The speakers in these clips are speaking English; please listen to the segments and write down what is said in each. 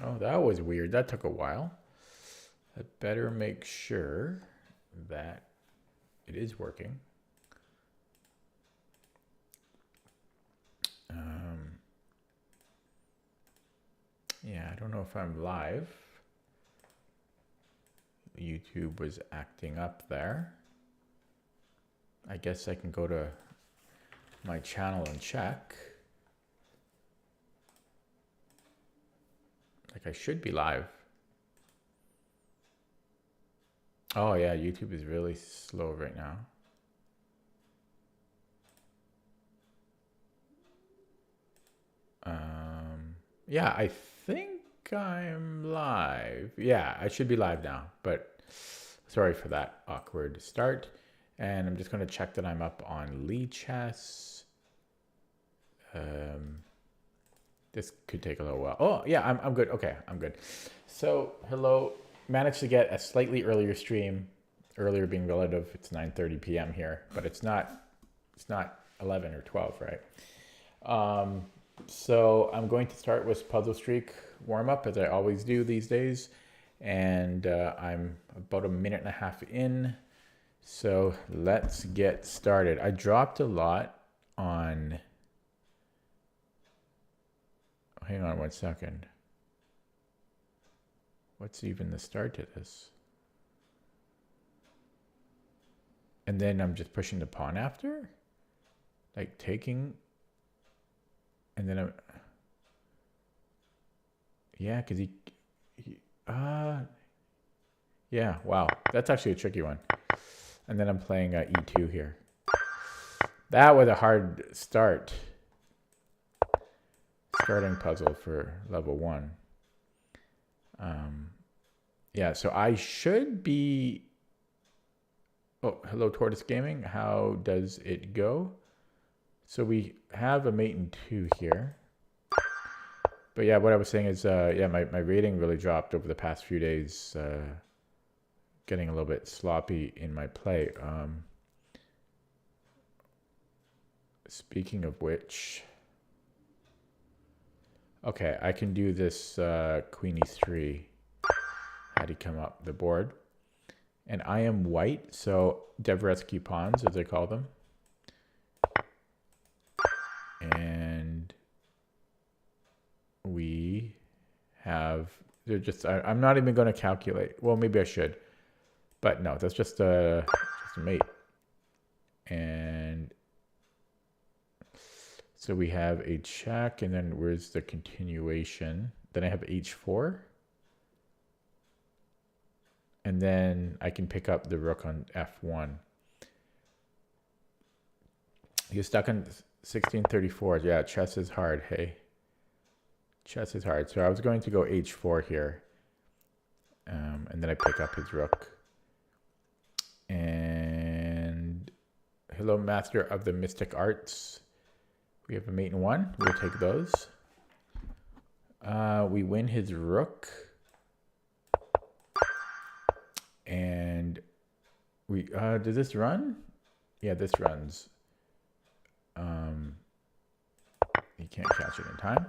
Oh, that was weird. That took a while. I better make sure that it is working. Yeah, I don't know if I'm live. YouTube was acting up there. I guess I can go to my channel and check. Like I should be live. Oh yeah, YouTube is really slow right now. Yeah, I think I'm live. Yeah, I should be live now, but sorry for that awkward start. And I'm just going to check that I'm up on lead chess. This could take a little while. Oh, yeah, I'm good. Okay, I'm good. So, hello. Managed to get a slightly earlier stream. Earlier being relative, it's 9:30 p.m. here, but it's not 11 or 12, right? So I'm going to start with Puzzle Streak warm-up, as I always do these days. And I'm about a minute and a half in. So let's get started. I dropped a lot on... Hang on 1 second. What's even the start to this? And then I'm just pushing the pawn after? Like taking... And then I'm... Yeah, because yeah, wow. That's actually a tricky one. And then I'm playing E2 here. That was a hard start. Starting puzzle for level 1. Yeah, so I should be... Oh, hello, Tortoise Gaming. How does it go? So we have a mate in 2 here. But yeah, what I was saying is, yeah, my rating really dropped over the past few days. Getting a little bit sloppy in my play. Speaking of which... Okay, I can do this Queen E3. How do you come up the board? And I am white, so Dvoretsky pawns, as they call them. And we have... They're just... I'm not even going to calculate. Well, maybe I should. But no, that's just a mate. And... So we have a check, and then where's the continuation? Then I have h4. And then I can pick up the rook on f1. You're stuck on 1634. Yeah, chess is hard, hey? Chess is hard. So I was going to go h4 here. And then I pick up his rook. And hello, master of the mystic arts. We have a mate in 1. We'll take those. We win his rook. And we... does this run? Yeah, this runs. You can't catch it in time.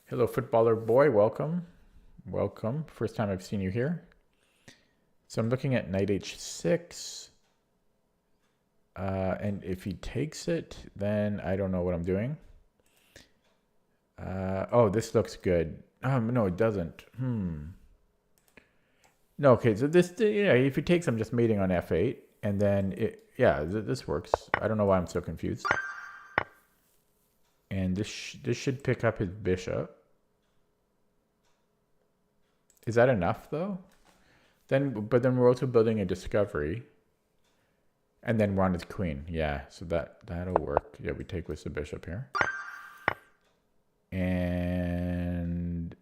Hello, footballer boy. Welcome. Welcome. First time I've seen you here. So I'm looking at knight h6. And if he takes it, then I don't know what I'm doing. Oh, this looks good. No, it doesn't. No, okay, so this, yeah, if he takes, I'm just mating on f8. And then, yeah, this works. I don't know why I'm so confused. And this should pick up his bishop. Is that enough, though? But then we're also building a discovery. And then we're on his queen. Yeah, so that'll work. Yeah, we take with the bishop here. And...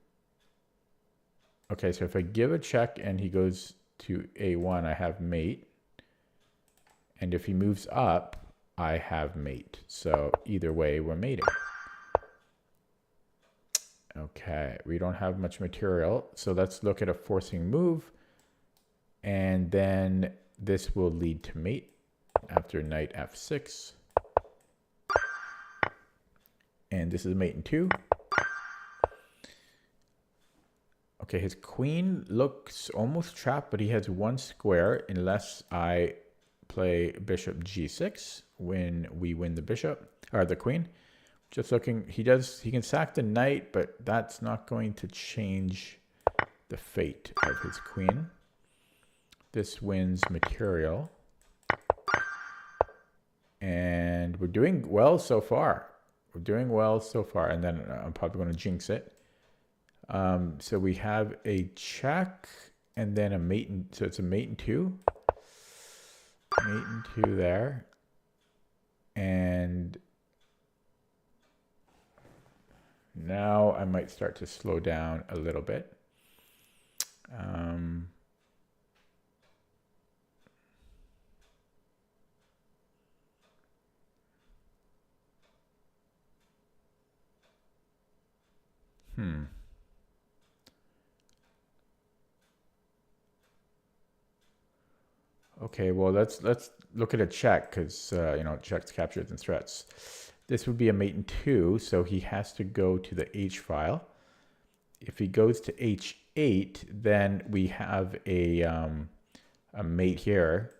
Okay, so if I give a check and he goes to a1, I have mate. And if he moves up, I have mate. So either way, we're mating. Okay, we don't have much material. So let's look at a forcing move. And then this will lead to mate after knight f6. And this is mate in 2. Okay, his queen looks almost trapped, but he has one square unless I play bishop g6 when we win the bishop, or the queen. Just looking, he can sack the knight, but that's not going to change the fate of his queen. This wins material. And we're doing well so far. We're doing well so far. And then I'm probably going to jinx it. So we have a check and then a mate. So it's a mate and two. Mate and two there. And now I might start to slow down a little bit. Okay, well let's look at a check because you know, checks, captures, and threats. This would be a mate in two, so he has to go to the H file. If he goes to H8, then we have a mate here.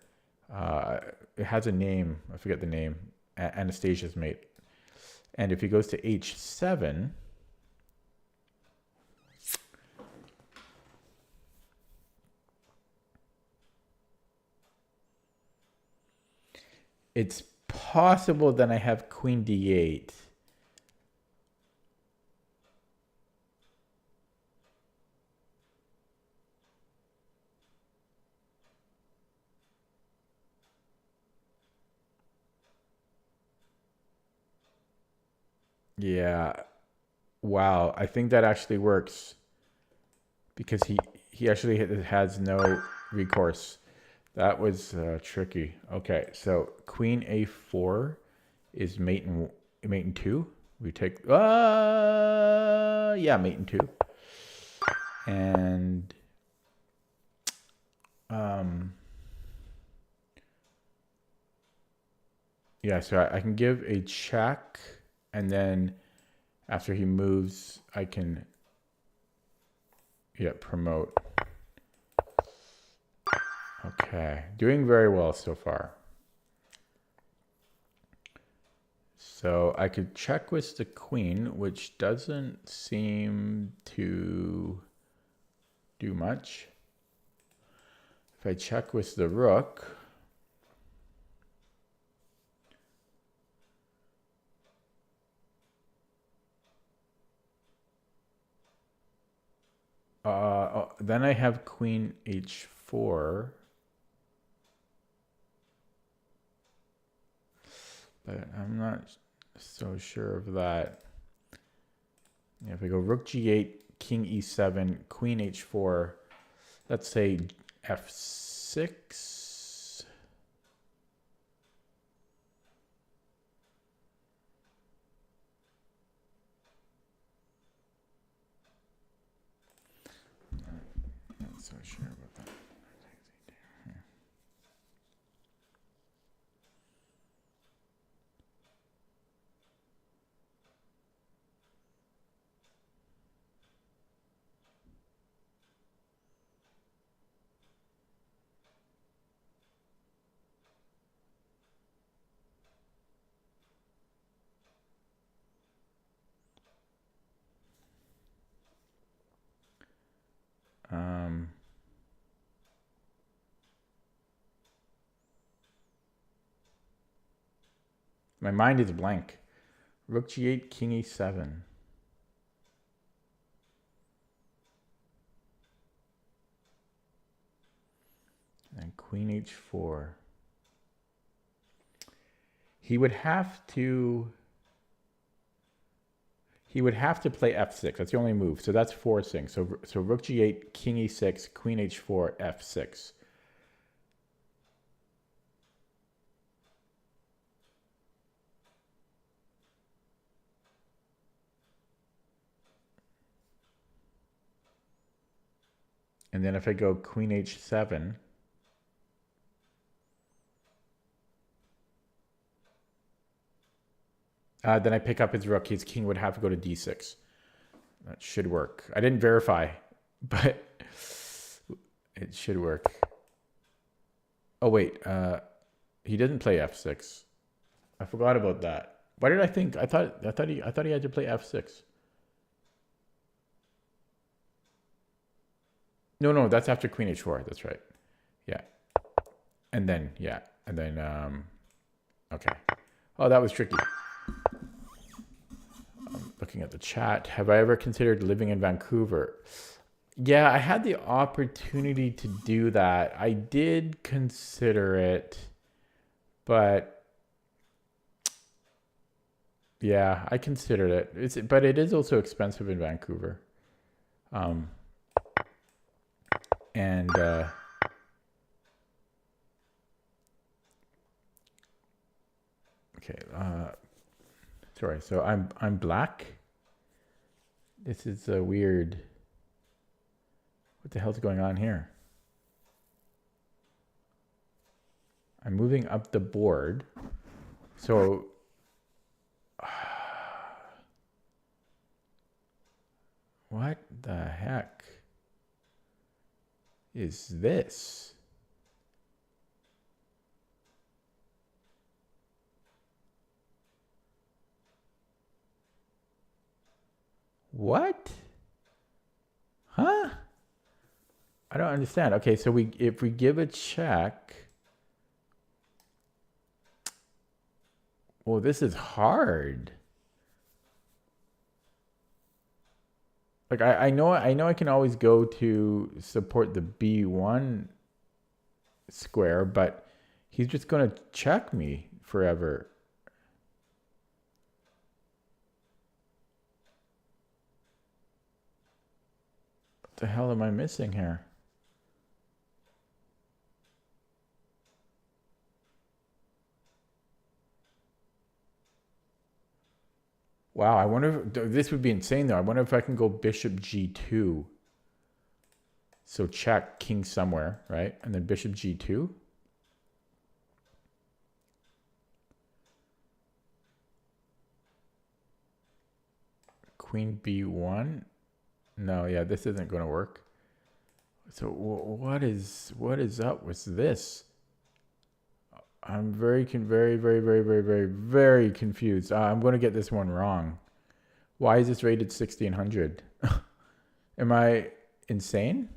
It has a name. I forget the name. Anastasia's mate. And if he goes to H7, it's possible then I have queen d8. Yeah. Wow. I think that actually works because he actually has no recourse. That was tricky. Okay, so queen a4 is mate in two. We take yeah, mate in two. And yeah, so I can give a check, and then after he moves, I can promote. Okay, doing very well so far. So I could check with the queen, which doesn't seem to do much. If I check with the rook, then I have queen h4. But I'm not so sure of that. Yeah, if we go rook g8, king e7, queen h4, let's say f6. Not so sure about that. My mind is blank. Rook g8, king e7. And queen h4. He would have to play f6. That's the only move. So that's forcing. So rook g8, king e6, queen h4, f6. And then if I go queen h7, then I pick up his rook. His king would have to go to d6. That should work. I didn't verify. but it should work. Oh wait, he didn't play f6. I forgot about that. Why did I think? I thought he had to play f6. No, that's after queen h4. That's right. Yeah. And then okay. Oh, that was tricky. I'm looking at the chat. Have I ever considered living in Vancouver? Yeah, I had the opportunity to do that. I did consider it, but yeah, I considered it. But it is also expensive in Vancouver. And okay, sorry. So I'm black. This is a weird. What the hell's going on here? I'm moving up the board. So what the heck is this? What? Huh? I don't understand. Okay, so if we give a check. Well, this is hard. Like I know I can always go to support the B1 square, but he's just gonna check me forever. What the hell am I missing here? Wow, I wonder if this would be insane though. I wonder if I can go bishop g2. So check king somewhere, right? And then bishop g2. Queen b1. No, yeah, this isn't going to work. So what is up with this? I'm very confused. I'm going to get this one wrong. Why is this rated 1600? Am I insane?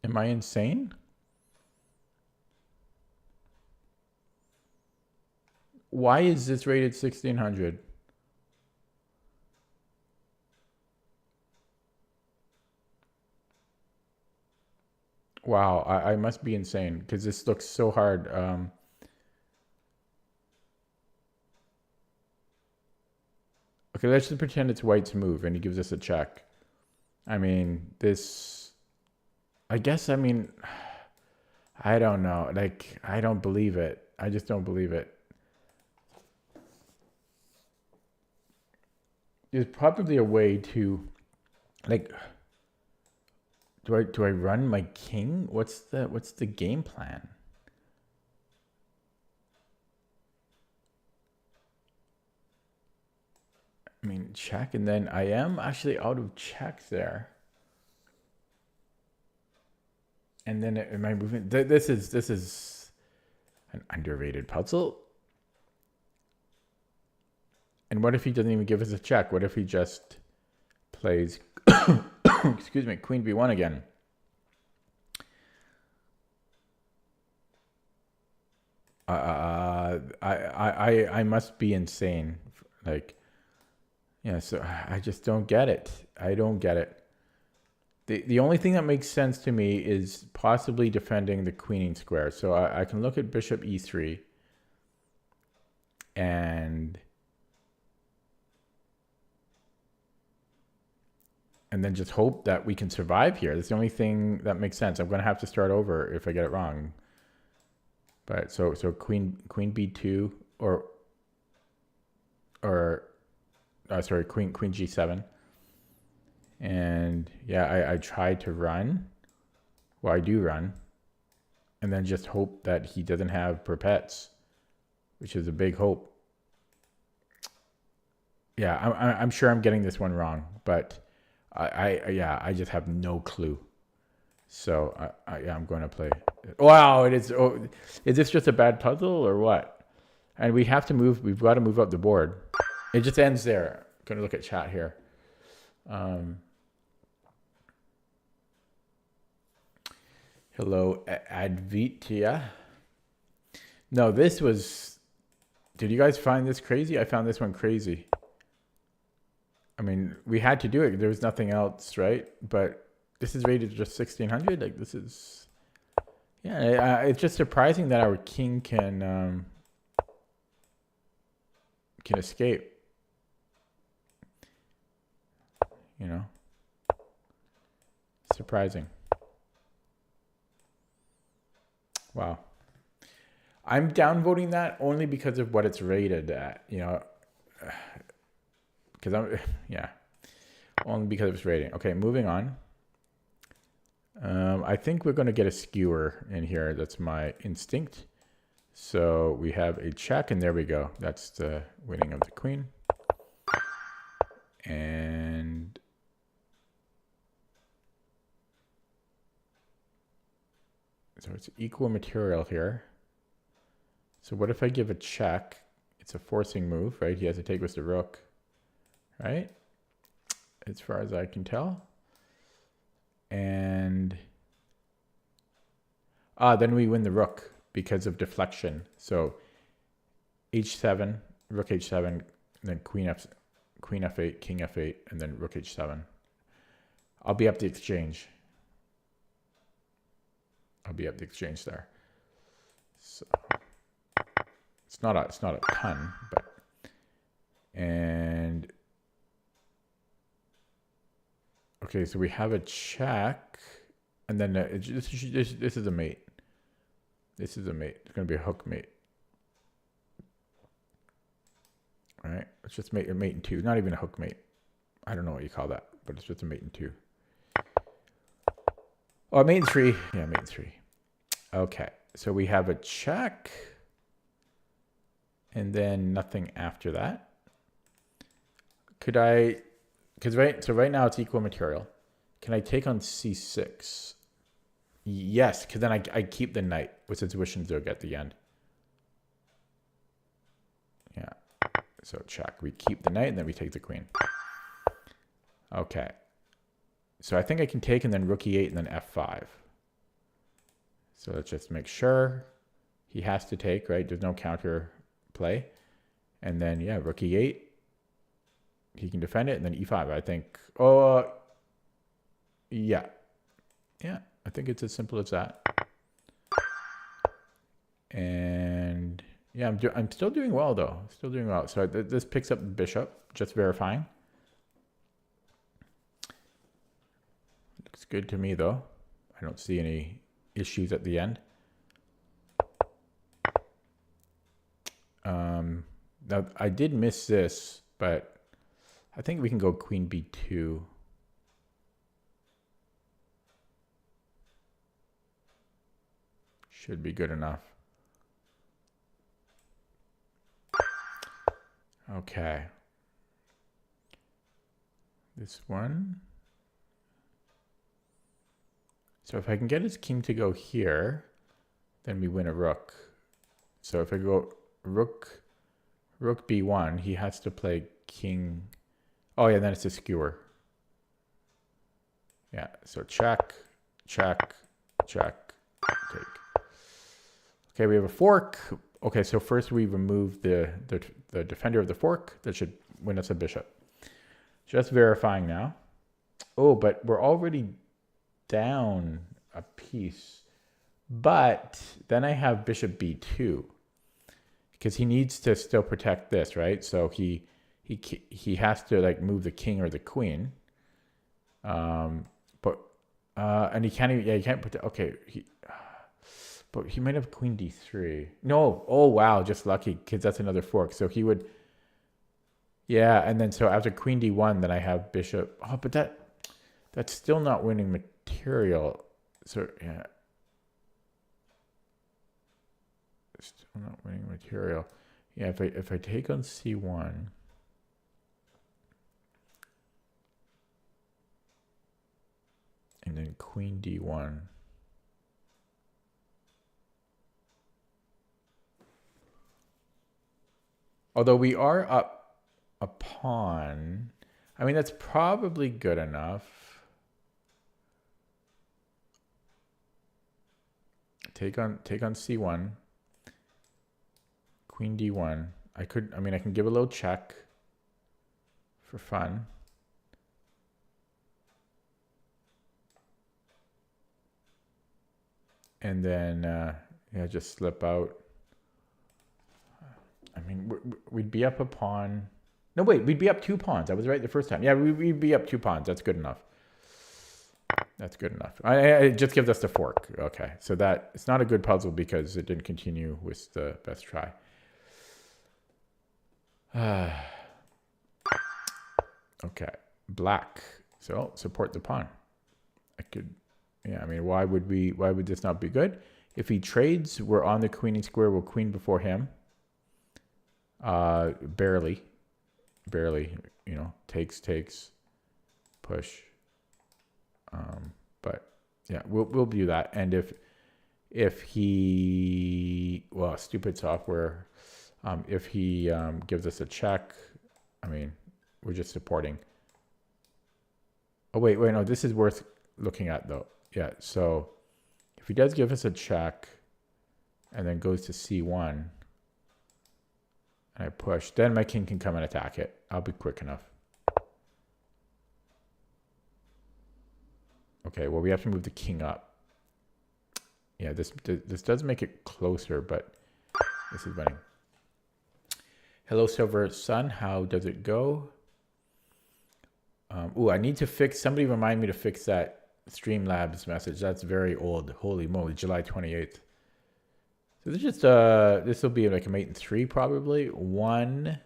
Am I insane? Why is this rated 1600? Wow, I must be insane because this looks so hard. Okay, let's just pretend it's white's move and he gives us a check. I mean, this... I guess, I mean... I don't know. Like, I don't believe it. I just don't believe it. There's probably a way to... Like... Do I run my king? What's the game plan? I mean, check, and then I am actually out of checks there. And then am I moving? This is an underrated puzzle. And what if he doesn't even give us a check? What if he just plays excuse me, queen b1 again? I must be insane. Like, yeah, so I just don't get it. I don't get it. The only thing that makes sense to me is possibly defending the queening square. So I can look at bishop e3 and then just hope that we can survive here. That's the only thing that makes sense. I'm going to have to start over if I get it wrong. But so queen b2 or sorry, queen g7. And yeah, I try to run. Well, I do run. And then just hope that he doesn't have perpets. which is a big hope. Yeah, I'm sure I'm getting this one wrong, but I just have no clue. So yeah, I'm going to play. Wow, it is. Oh, is this just a bad puzzle or what? And we have to move. We've got to move up the board. It just ends there. I'm going to look at chat here. Hello, Advitya. No, this was. Did you guys find this crazy? I found this one crazy. I mean, we had to do it. There was nothing else, right? But this is rated just 1600. Like this is, yeah. It's just surprising that our king can escape. You know, surprising. Wow. I'm downvoting that only because of what it's rated at. You know, because yeah, only because of its rating. Okay, moving on. I think we're going to get a skewer in here. That's my instinct. So we have a check, and there we go. That's the winning of the queen. And so it's equal material here. So what if I give a check? It's a forcing move, right? He has to take with the rook, right? As far as I can tell. And then we win the rook because of deflection. So h7, rook h7, then queen f8, king f8, and then rook h7. I'll be up the exchange. I'll be up the exchange there. So it's not a ton, but and okay, so we have a check, and then this is a mate. This is a mate. It's going to be a hook mate. All right, let's just make a mate in two. Not even a hook mate. I don't know what you call that, but it's just a mate in two. Oh, mate in three. Yeah, mate in three. Okay, so we have a check, and then nothing after that. Could I? Because right now it's equal material. Can I take on c6? Yes, because then I keep the knight with its Wissenszug at the end. Yeah. So check. We keep the knight and then we take the queen. Okay. So I think I can take and then rook e8 and then f5. So let's just make sure he has to take, right? There's no counter play. And then, yeah, rook e8. He can defend it, and then e5. I think. Oh, yeah, yeah. I think it's as simple as that. And yeah, I'm still doing well though. Still doing well. So this picks up the bishop. Just verifying. Looks good to me though. I don't see any issues at the end. Now I did miss this, but I think we can go queen b2. Should be good enough. Okay. This one. So if I can get his king to go here, then we win a rook. So if I go rook b1, he has to play king. Oh yeah, then it's a skewer. Yeah, so check, check, check, take. Okay, we have a fork. Okay, so first we remove the defender of the fork. That should win us a bishop. Just verifying now. Oh, but we're already down a piece. But then I have bishop b2. Because he needs to still protect this, right? So he has to like move the king or the queen. And he can't even, yeah, he can't protect, okay. But he might have queen d3. No, oh wow, just lucky, because that's another fork. So he would, yeah, and then so after queen d1, then I have bishop. Oh, but that's still not winning material. So yeah, still not winning material. Yeah, if I take on c1, and then queen d1. Although we are up a pawn, I mean, that's probably good enough. Take on c1, queen d1. I can give a little check for fun. And then, yeah, just slip out. I mean, we'd be up a pawn. No, wait, we'd be up 2 pawns. I was right the first time. Yeah, we'd be up 2 pawns. That's good enough. That's good enough. It just gives us the fork. Okay, so that it's not a good puzzle because it didn't continue with the best try. Okay, black. So support the pawn. I could, yeah. I mean, why would this not be good? If he trades, we're on the queening square. We'll queen before him. Barely. You know, takes, push. But yeah, we'll do that. And if he, well, stupid software, if he gives us a check, I mean, we're just supporting. Oh wait, no, this is worth looking at though. Yeah, so if he does give us a check and then goes to c1 and I push, then my king can come and attack it. I'll be quick enough. Okay, well, we have to move the king up. Yeah, this does make it closer, but this is winning. Hello, Silver Sun. How does it go? I need to fix, somebody remind me to fix that Streamlabs message. That's very old. Holy moly, July 28th. So this just, this will be like a mate in 3 probably. 1,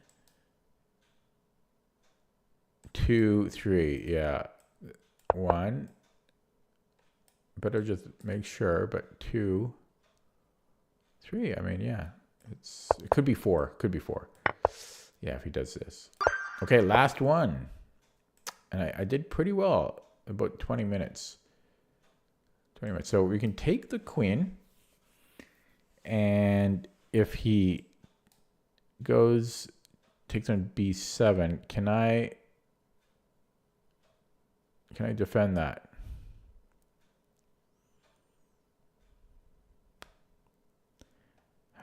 2, 3. Yeah. 1. Better just make sure, but 2, 3. I mean, yeah. It could be 4. Could be 4. Yeah, if he does this. Okay, last one. And I did pretty well. About 20 minutes. 20 minutes. So we can take the queen. And if he takes on b7, can I defend that?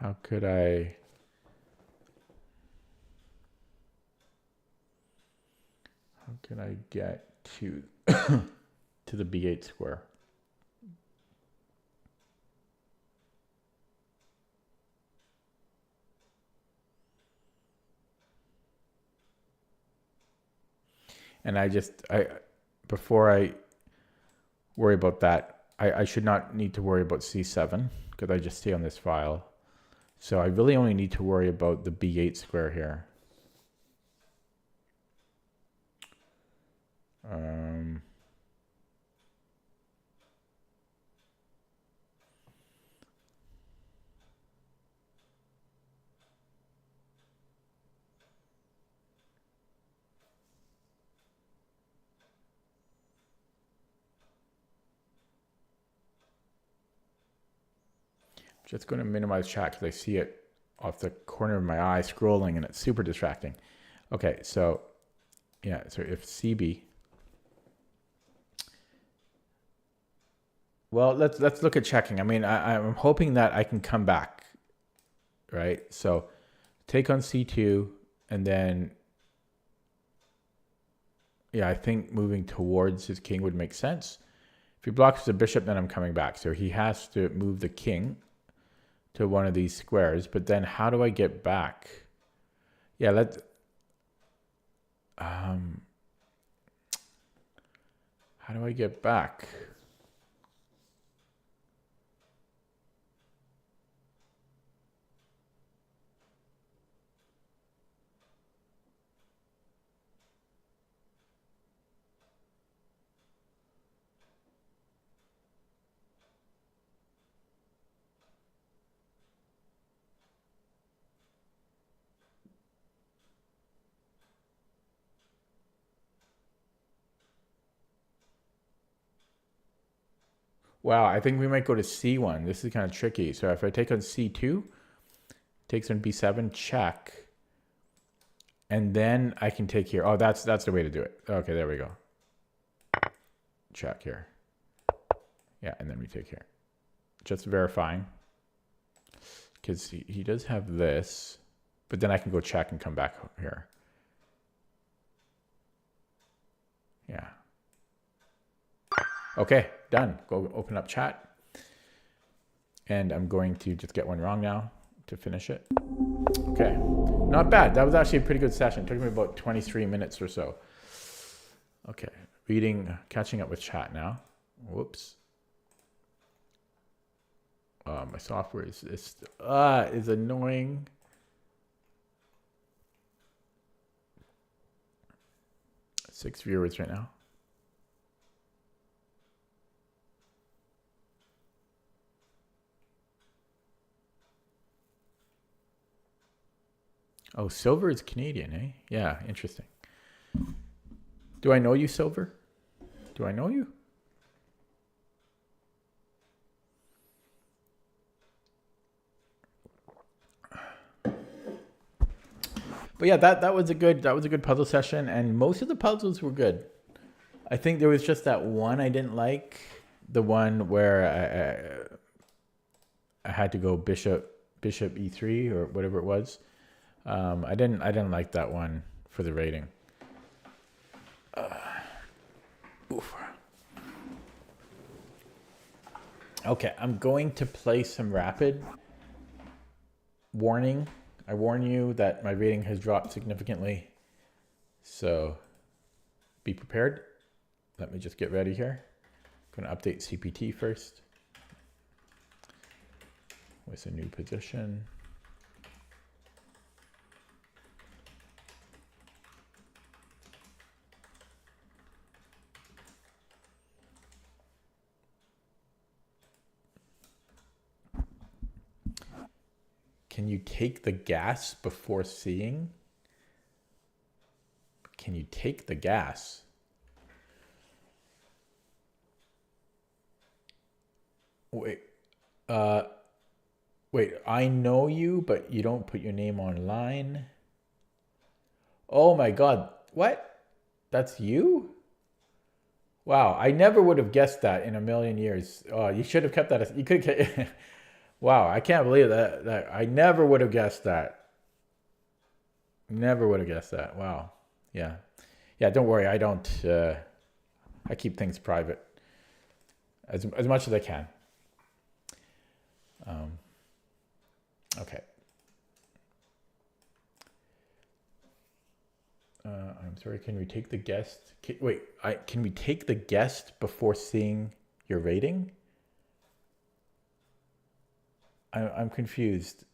How could I get to to the b8 square? And before I worry about that, I should not need to worry about c7 because I just stay on this file. So I really only need to worry about the b8 square here. Just going to minimize chat because I see it off the corner of my eye scrolling and it's super distracting. Okay, so yeah, so if CB, well, let's look at checking. I mean, I'm hoping that I can come back, right? So take on C2 and then, yeah, I think moving towards his king would make sense. If he blocks the bishop, then I'm coming back. So he has to move the king to one of these squares, but then how do I get back? Yeah, how do I get back? Wow, I think we might go to C1. This is kind of tricky. So if I take on C2, takes on B7, check. And then I can take here. Oh, that's the way to do it. Okay, there we go. Check here. Yeah, and then we take here. Just verifying. Because he does have this. But then I can go check and come back here. Yeah. Okay, done. Go open up chat. And I'm going to just get one wrong now to finish it. Okay, not bad. That was actually a pretty good session. It took me about 23 minutes or so. Okay, catching up with chat now. Whoops. My software is annoying. Six viewers right now. Oh, Silver is Canadian, eh? Yeah, interesting. Do I know you, Silver? Do I know you? But yeah, that was a good puzzle session, and most of the puzzles were good. I think there was just that one I didn't like, the one where I had to go bishop e3 or whatever it was. I didn't like that one for the rating. Oof. Okay, I'm going to play some rapid. Warning. I warn you that my rating has dropped significantly. So be prepared. Let me just get ready here. I'm going to update CPT first with a new position. Can you take the gas before seeing? Can you take the gas? Wait, I know you, but you don't put your name online. Oh my God, what? That's you? Wow, I never would have guessed that in a million years. Oh, you should have kept that. You could have. Wow, I can't believe that. I never would have guessed that. Never would have guessed that. Wow. Yeah. Yeah, don't worry. I don't. I keep things private as much as I can. Okay. I'm sorry. Can we take the guest? Can we take the guest before seeing your rating? I'm confused.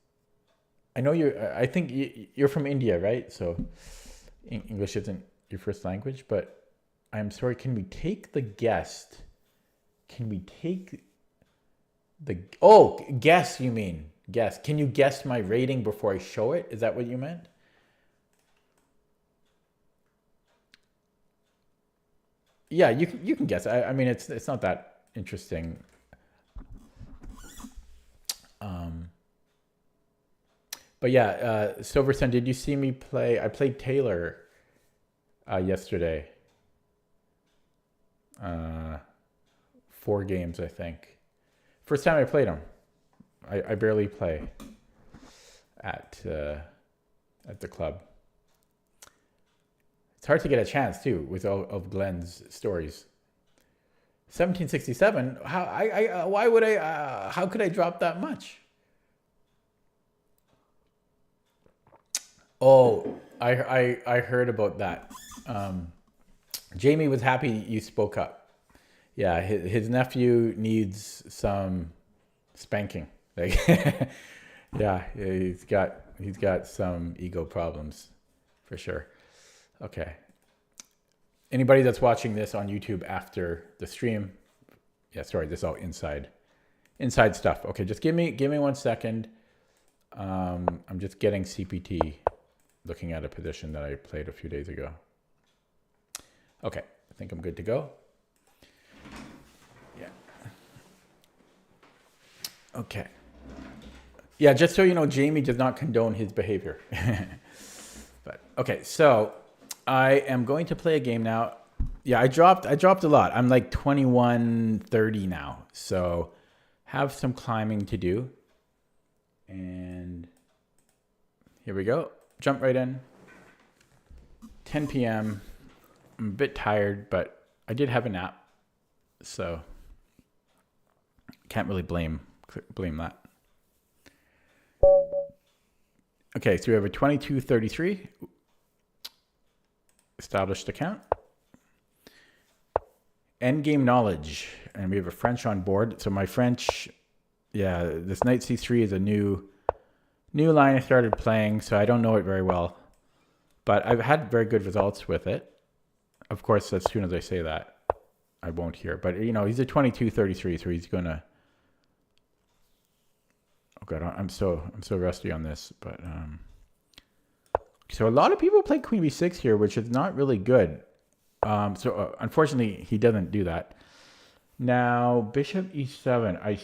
I know I think you're from India, right? So English isn't your first language, but I'm sorry. Can we take the guest? Can we take guess, you mean? Guess. Can you guess my rating before I show it? Is that what you meant? Yeah, you can guess. I mean, it's not that interesting. But yeah, Silver Sun, did you see me play? I played Taylor yesterday. 4 games, I think. First time I played him. I barely play at the club. It's hard to get a chance too with all of Glenn's stories. 1767. Why would I? How could I drop that much? Oh, I heard about that. Jamie was happy you spoke up. Yeah, his nephew needs some spanking. Like, yeah, he's got some ego problems, for sure. Okay. Anybody that's watching this on YouTube after the stream, yeah, sorry, this is all inside stuff. Okay, just give me 1 second. I'm just getting CPT, looking at a position that I played a few days ago. Okay, I think I'm good to go. Yeah. Okay. Yeah, just so you know, Jamie does not condone his behavior. But okay, so I am going to play a game now. Yeah, I dropped a lot. I'm like 2130 now. So have some climbing to do. And here we go. Jump right in. 10 p.m. I'm a bit tired, but I did have a nap. So can't really blame that. Okay, so we have a 2233 established account. Endgame knowledge, and we have a French on board. So my French, yeah, this knight c3 is a new line I started playing, so I don't know it very well, but I've had very good results with it. Of course, as soon as I say that, I won't hear. But you know, he's a 2233, so he's gonna. Oh god, I'm so rusty on this, but so a lot of people play queen b6 here, which is not really good. Unfortunately, he doesn't do that. Now bishop e7. I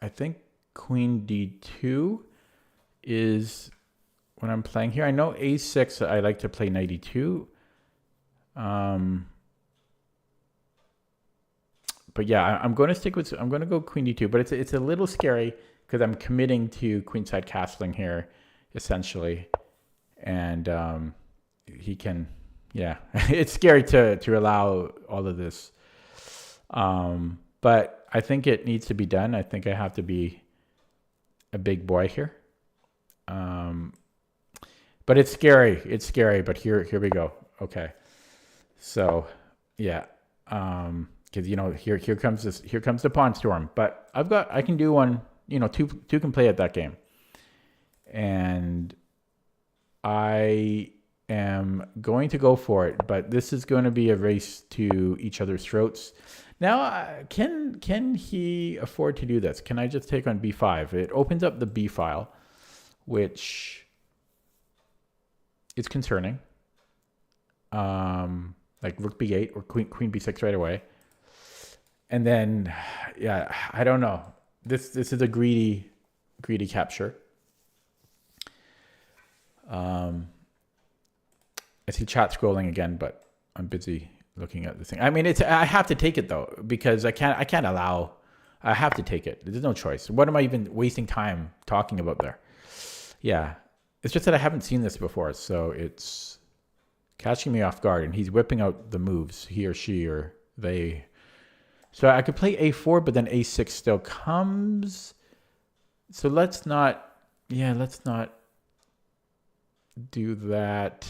think queen d2 is what I'm playing here. I know a6. I like to play knight e2. But yeah, I'm going to stick with. I'm going to go queen d2. But it's a little scary because I'm committing to queenside castling here, essentially, and he can. Yeah, it's scary to allow all of this. But I think it needs to be done. I think I have to be a big boy here. But it's scary. It's scary. But here we go. Okay. So yeah. Because you know here comes the pawn storm. But I can do one. You know, two can play at that game, and I am going to go for it, but this is going to be a race to each other's throats. Now, can he afford to do this? Can I just take on b5? It opens up the b file, which is concerning. Like rook b8 or queen b6 right away. And then, yeah, I don't know. This is a greedy capture. I see chat scrolling again, but I'm busy looking at this thing. I mean, I have to take it though, because I can't allow. I have to take it. There's no choice. What am I even wasting time talking about there? Yeah, it's just that I haven't seen this before, so it's catching me off guard. And he's whipping out the moves, he or she or they. So I could play a4, but then a6 still comes. So let's not do that.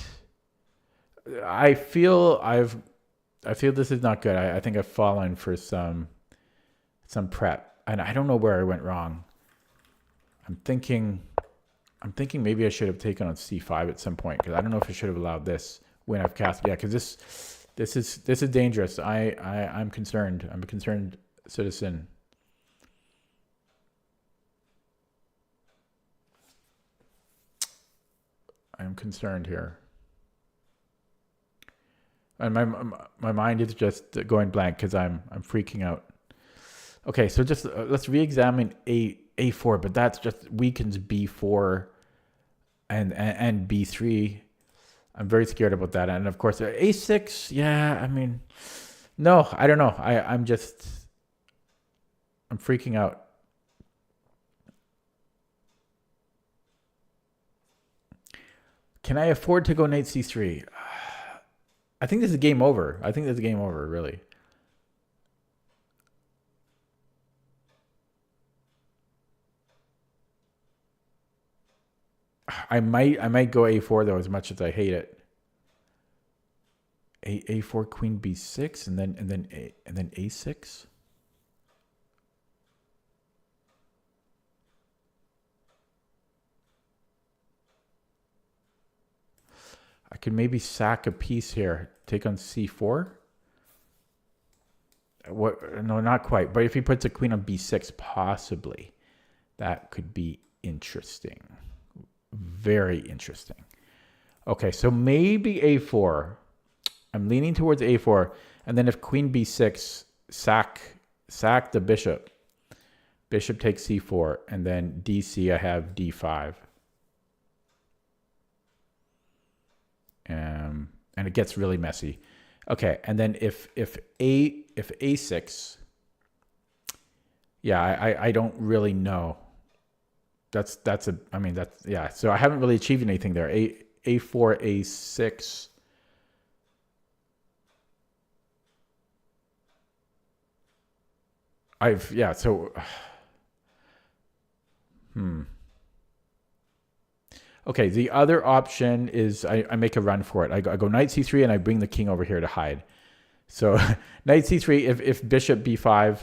I feel this is not good. I think I've fallen for some prep, and I don't know where I went wrong. I'm thinking maybe I should have taken on c5 at some point, because I don't know if I should have allowed this when I've cast. Yeah, because this is dangerous. I'm concerned. I'm a concerned citizen. I'm concerned here. And my mind is just going blank because I'm freaking out. Okay, so just let's re-examine a4, but that's just weakens b4 and b3. I'm very scared about that, and of course a6. Yeah, I mean, no, I don't know. I'm freaking out. Can I afford to go knight c3? I think this is game over. I think this is game over, really. I might go a4 though, as much as I hate it. A4 queen b6 and then a6. I could maybe sack a piece here, take on c4. What? No, not quite. But if he puts a queen on b6, possibly, that could be interesting. Very interesting. Okay, so maybe a4. I'm leaning towards a4, and then if queen b6, sack the bishop. Bishop takes c4, and then dc, I have d5. And it gets really messy. Okay, and then if a6, yeah, I don't really know. That's yeah. So I haven't really achieved anything there. A4, A6. Okay, the other option is I make a run for it. I go knight c3 and I bring the king over here to hide. So knight c3, if bishop b5,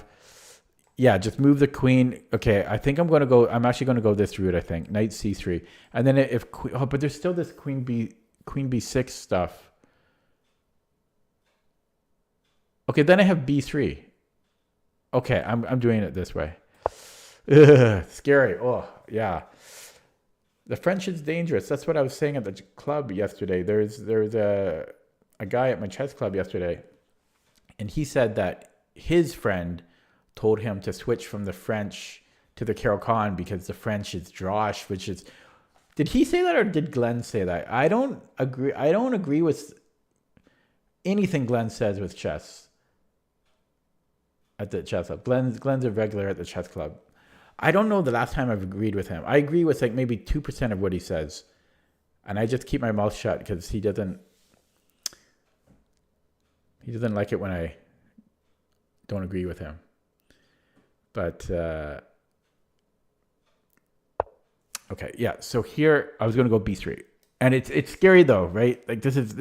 yeah, just move the queen. Okay, I think I'm actually going to go this route, I think. Knight c3. And then but there's still this queen b6 stuff. Okay, then I have b3. Okay, I'm doing it this way. Ugh, scary. Oh, yeah. The French is dangerous. That's what I was saying at the club yesterday. There's a guy at my chess club yesterday, and he said that his friend told him to switch from the French to the Caro-Kann because the French is drosh, which is... Did he say that or did Glenn say that? I don't agree. I don't agree with anything Glenn says with chess at the chess club. Glenn's a regular at the chess club. I don't know the last time I've agreed with him. I agree with like maybe 2% of what he says. And I just keep my mouth shut because he doesn't like it when I don't agree with him. But okay, yeah. So here I was going to go b3. And it's scary though, right? Like this is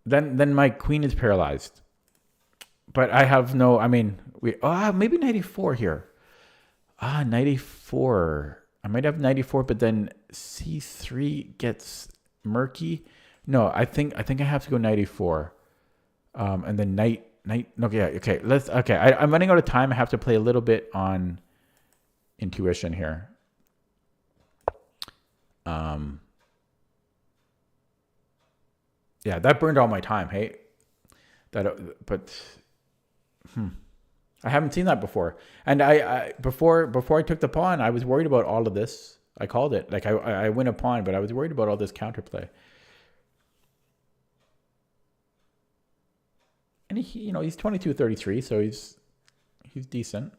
Then my queen is paralyzed. But I have no, maybe 94 here. Knight a4. I might have 94, but then c3 gets murky. No, I think I have to go knight a4. And then knight, okay. I'm running out of time. I have to play a little bit on intuition here. Yeah, that burned all my time, hey? I haven't seen that before. And before I took the pawn, I was worried about all of this. I called it. Like I win a pawn, but I was worried about all this counterplay. And he's 22-33, so he's decent.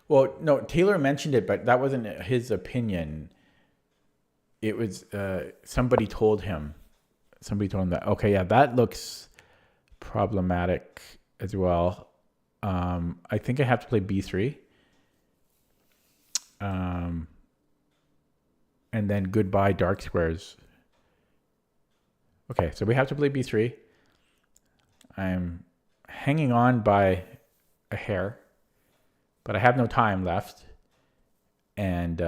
Well, no, Taylor mentioned it, but that wasn't his opinion. It was somebody told him that, okay, yeah, that looks problematic as well. I think I have to play b3. And then goodbye dark squares. Okay, so we have to play b3. I'm hanging on by a hair, but I have no time left. And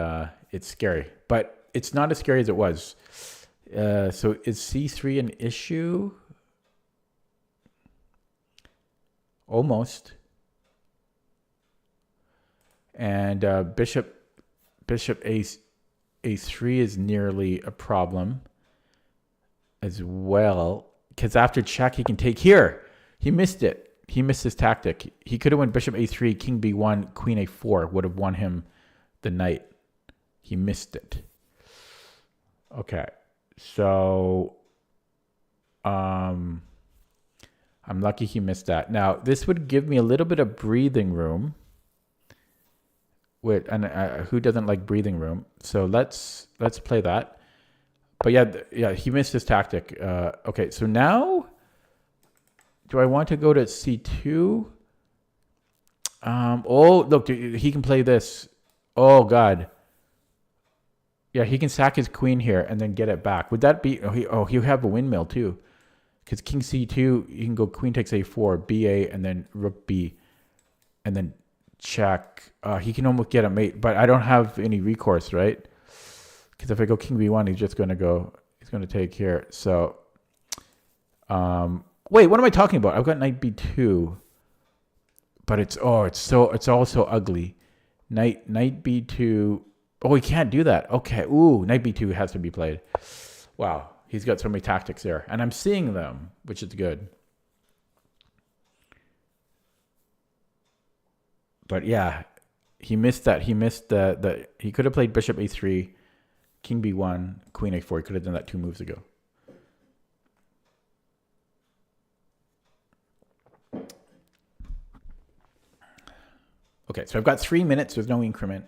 it's scary. But it's not as scary as it was. So is c3 an issue? Almost. And bishop a3 is nearly a problem as well. Because after check, he can take here. He missed it. He missed his tactic. He could have went bishop a3, king b1, queen a4. Would have won him the knight. He missed it. Okay. So, I'm lucky he missed that. Now, this would give me a little bit of breathing room. Who doesn't like breathing room? So let's play that. But yeah, he missed his tactic. Okay, so now, do I want to go to c2? Oh, look, he can play this. Oh God. Yeah, he can sack his queen here and then get it back. Would that be... he'll have a windmill too. Because king c2, you can go queen takes a4, ba, and then rook b, and then check. He can almost get a mate, but I don't have any recourse, right? Because if I go king b1, he's just going to go... He's going to take here. So... wait, what am I talking about? I've got knight b2. But it's all so ugly. Knight b2... Oh, he can't do that. Okay. Ooh, knight b2 has to be played. Wow. He's got so many tactics there. And I'm seeing them, which is good. But yeah, he missed that. He missed he could have played bishop a3, king b1, queen a4. He could have done that 2 moves ago. Okay, so I've got 3 minutes. There's no increment.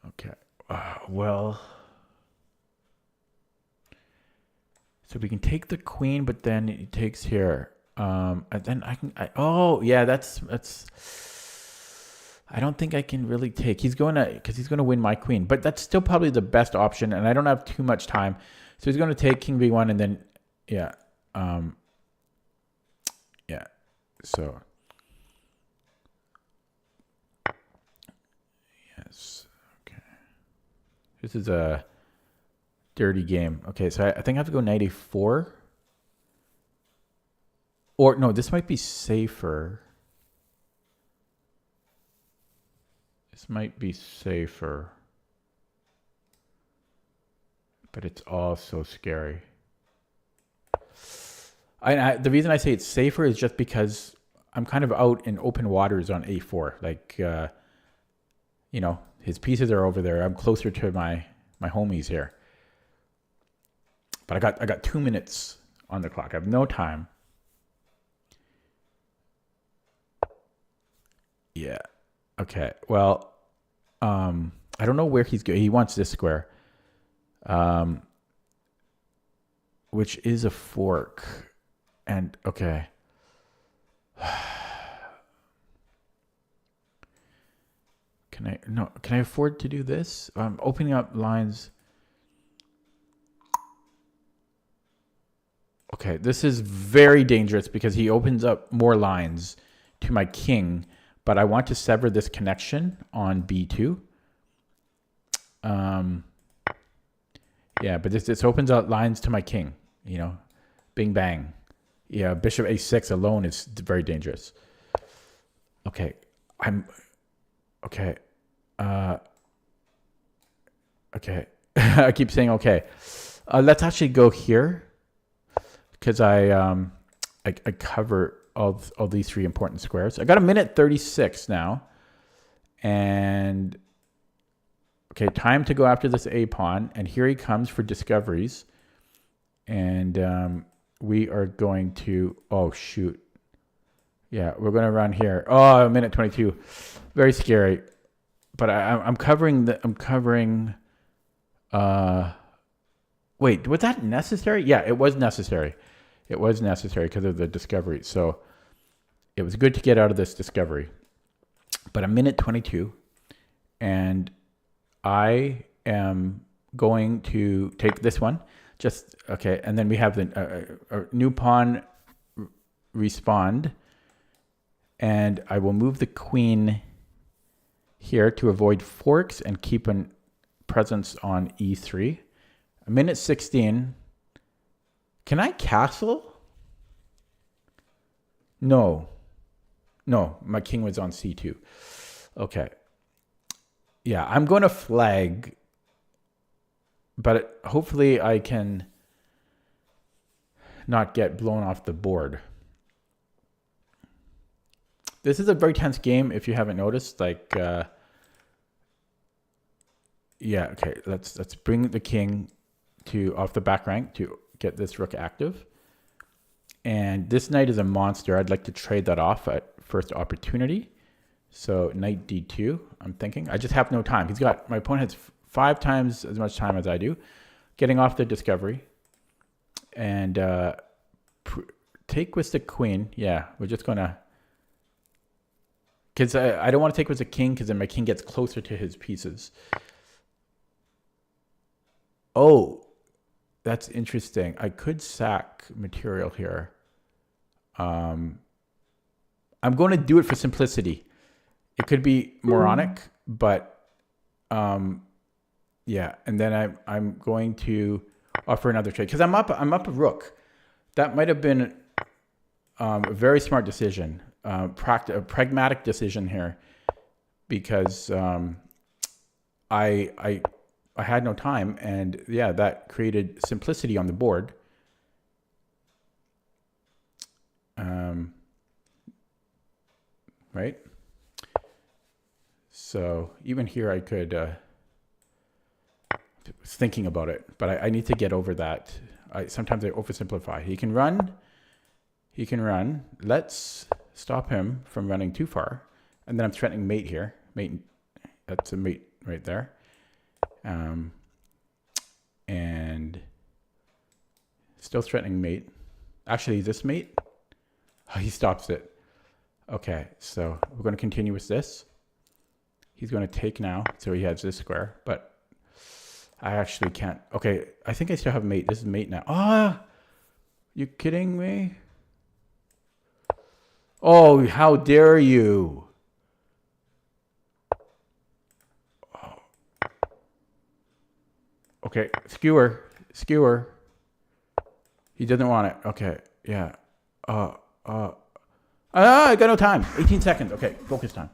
Okay, well, so we can take the queen, but then it takes here. And then oh yeah, that's, I don't think I can really take. Because he's gonna win my queen, but that's still probably the best option, and I don't have too much time. So he's gonna take king b1, and then, yeah. Yeah, so, yes, okay. This is a dirty game. Okay, so I think I have to go knight a4. Or, no, this might be safer. This might be safer. But it's all so scary. The reason I say it's safer is just because I'm kind of out in open waters on a4. Like, you know, his pieces are over there. I'm closer to my homies here. But I got 2 minutes on the clock. I have no time. Yeah. Okay. Well, I don't know where he's going. He wants this square, which is a fork. And okay. Can I afford to do this? I'm opening up lines. Okay, this is very dangerous because he opens up more lines to my king, but I want to sever this connection on b2. Yeah, but this opens up lines to my king, you know. Bing bang. Yeah, bishop a6 alone is very dangerous. Okay, okay. Okay. I keep saying okay. Let's actually go here because I cover all these 3 important squares. I got 1:36 now, and okay, time to go after this a pawn, and here he comes for discoveries, and we are going to, oh shoot, yeah, we're going to run here. Oh, 1:22, very scary. But I'm covering wait, was that necessary? Yeah, it was necessary. It was necessary because of the discovery. So it was good to get out of this discovery. But 1:22, and I am going to take this one. Just, okay, and then we have the new pawn respond, and I will move the queen here to avoid forks and keep a presence on e3. 1:16. Can I castle? No, my king was on c2. Okay, yeah, I'm going to flag, but hopefully I can not get blown off the board. This is a very tense game if you haven't noticed. Like, yeah, okay, let's bring the king to off the back rank to get this rook active. And this knight is a monster. I'd like to trade that off at first opportunity. So knight d2, I'm thinking. I just have no time. My opponent has 5 times as much time as I do. Getting off the discovery. And take with the queen. Yeah, we're just going to... Because I don't want to take with the king because then my king gets closer to his pieces. Oh, that's interesting. I could sack material here. I'm going to do it for simplicity. It could be moronic, but yeah. And then I'm going to offer another trade because I'm up a rook. That might have been a very smart decision, a pragmatic decision here, because I had no time, and yeah, that created simplicity on the board. Right? So even here I could, was thinking about it, but I need to get over that. Sometimes I oversimplify. He can run. He can run. Let's stop him from running too far. And then I'm threatening mate here. Mate, that's a mate right there. And still threatening mate. Actually, is this mate? Oh, he stops it. Okay, so we're going to continue with this. He's going to take now, so he has this square, but I actually can't. Okay, I think I still have mate. This is mate now. Ah, you kidding me? Oh, how dare you? Oh. Okay, skewer. He doesn't want it. Okay, yeah. I got no time. 18 seconds. Okay, focus time.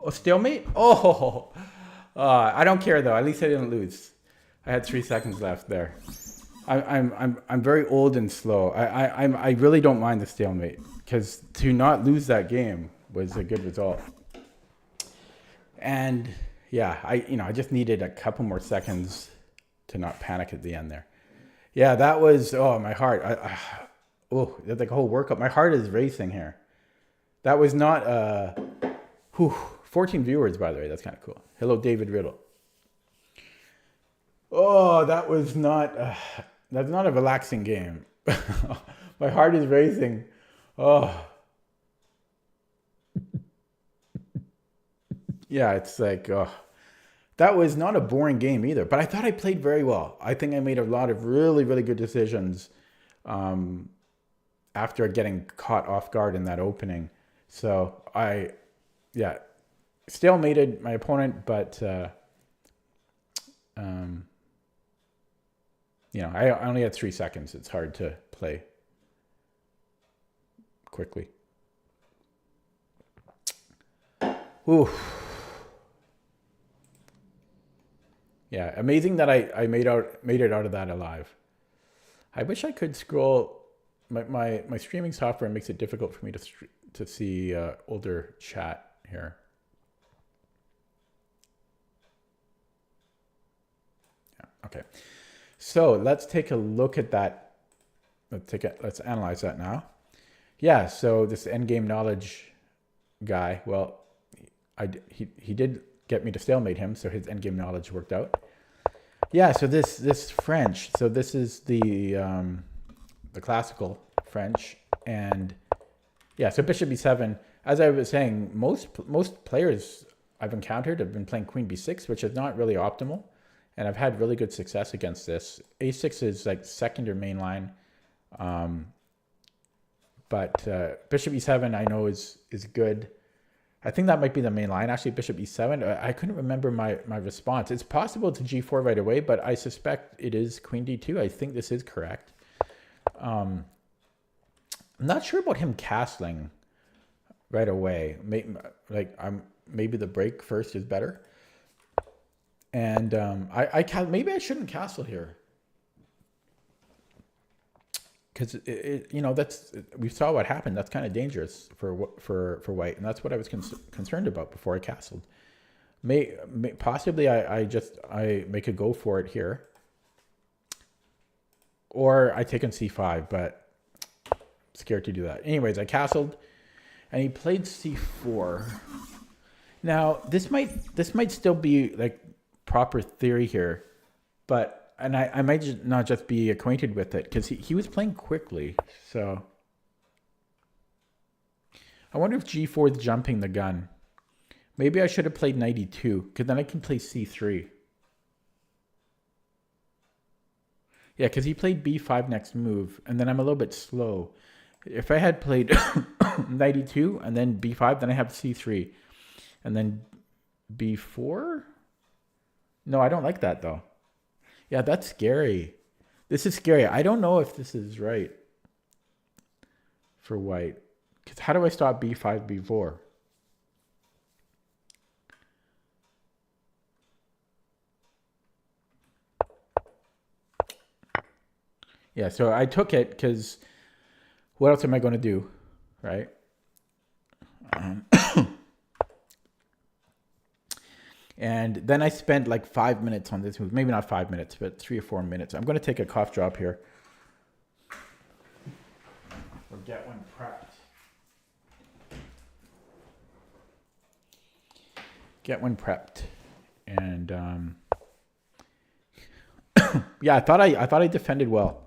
Oh, stalemate? Oh, I don't care though. At least I didn't lose. I had 3 seconds left there. I'm very old and slow. I really don't mind the stalemate because to not lose that game was a good result. And yeah, I just needed a couple more seconds to not panic at the end there. Yeah, that was my heart. Oh, that's like a whole workout. My heart is racing here. That was not 14 viewers, by the way. That's kind of cool. Hello, David Riddle. Oh, that's not a relaxing game. My heart is racing. Oh. Yeah, it's like, that was not a boring game either, but I thought I played very well. I think I made a lot of really, really good decisions after getting caught off guard in that opening. So stalemated my opponent, but I only had 3 seconds. It's hard to play quickly. Ooh. Yeah, amazing that I made it out of that alive. I wish I could scroll. My streaming software makes it difficult for me to see older chat here. Yeah, okay. So let's take a look at that. Let's analyze that now. Yeah, so this endgame knowledge guy, well, he did get me to stalemate him, so his endgame knowledge worked out. Yeah, so this French, so this is the classical French, and yeah, so bishop b7. As I was saying, most players I've encountered have been playing queen b6, which is not really optimal, and I've had really good success against this. a6 is like second or main line, but bishop e7 I know is good. I think that might be the main line. Actually, bishop e7. I couldn't remember my response. It's possible to g4 right away, but I suspect it is queen d2. I think this is correct. I'm not sure about him castling right away. Maybe the break first is better. And maybe I shouldn't castle here. because you know, we saw what happened. That's kind of dangerous for white, and that's what I was concerned about before I castled. Possibly I make a go for it here, or I take on c5, but scared to do that. Anyways, I castled, and he played c4. Now this might still be like proper theory here, but. And I might not just be acquainted with it because he was playing quickly. So I wonder if g4 is jumping the gun. Maybe I should have played knight e2 because then I can play c3. Yeah, because he played b5 next move, and then I'm a little bit slow. If I had played knight e2 and then b5, then I have c3. And then b4? No, I don't like that though. Yeah, that's scary. This is scary. I don't know if this is right for white. Because how do I stop b5, b4? Yeah, so I took it because what else am I going to do, right? And then I spent like 5 minutes on this move. Maybe not 5 minutes, but 3 or 4 minutes. I'm going to take a cough drop here. Or get one prepped. Get one prepped. And yeah, I thought I defended well.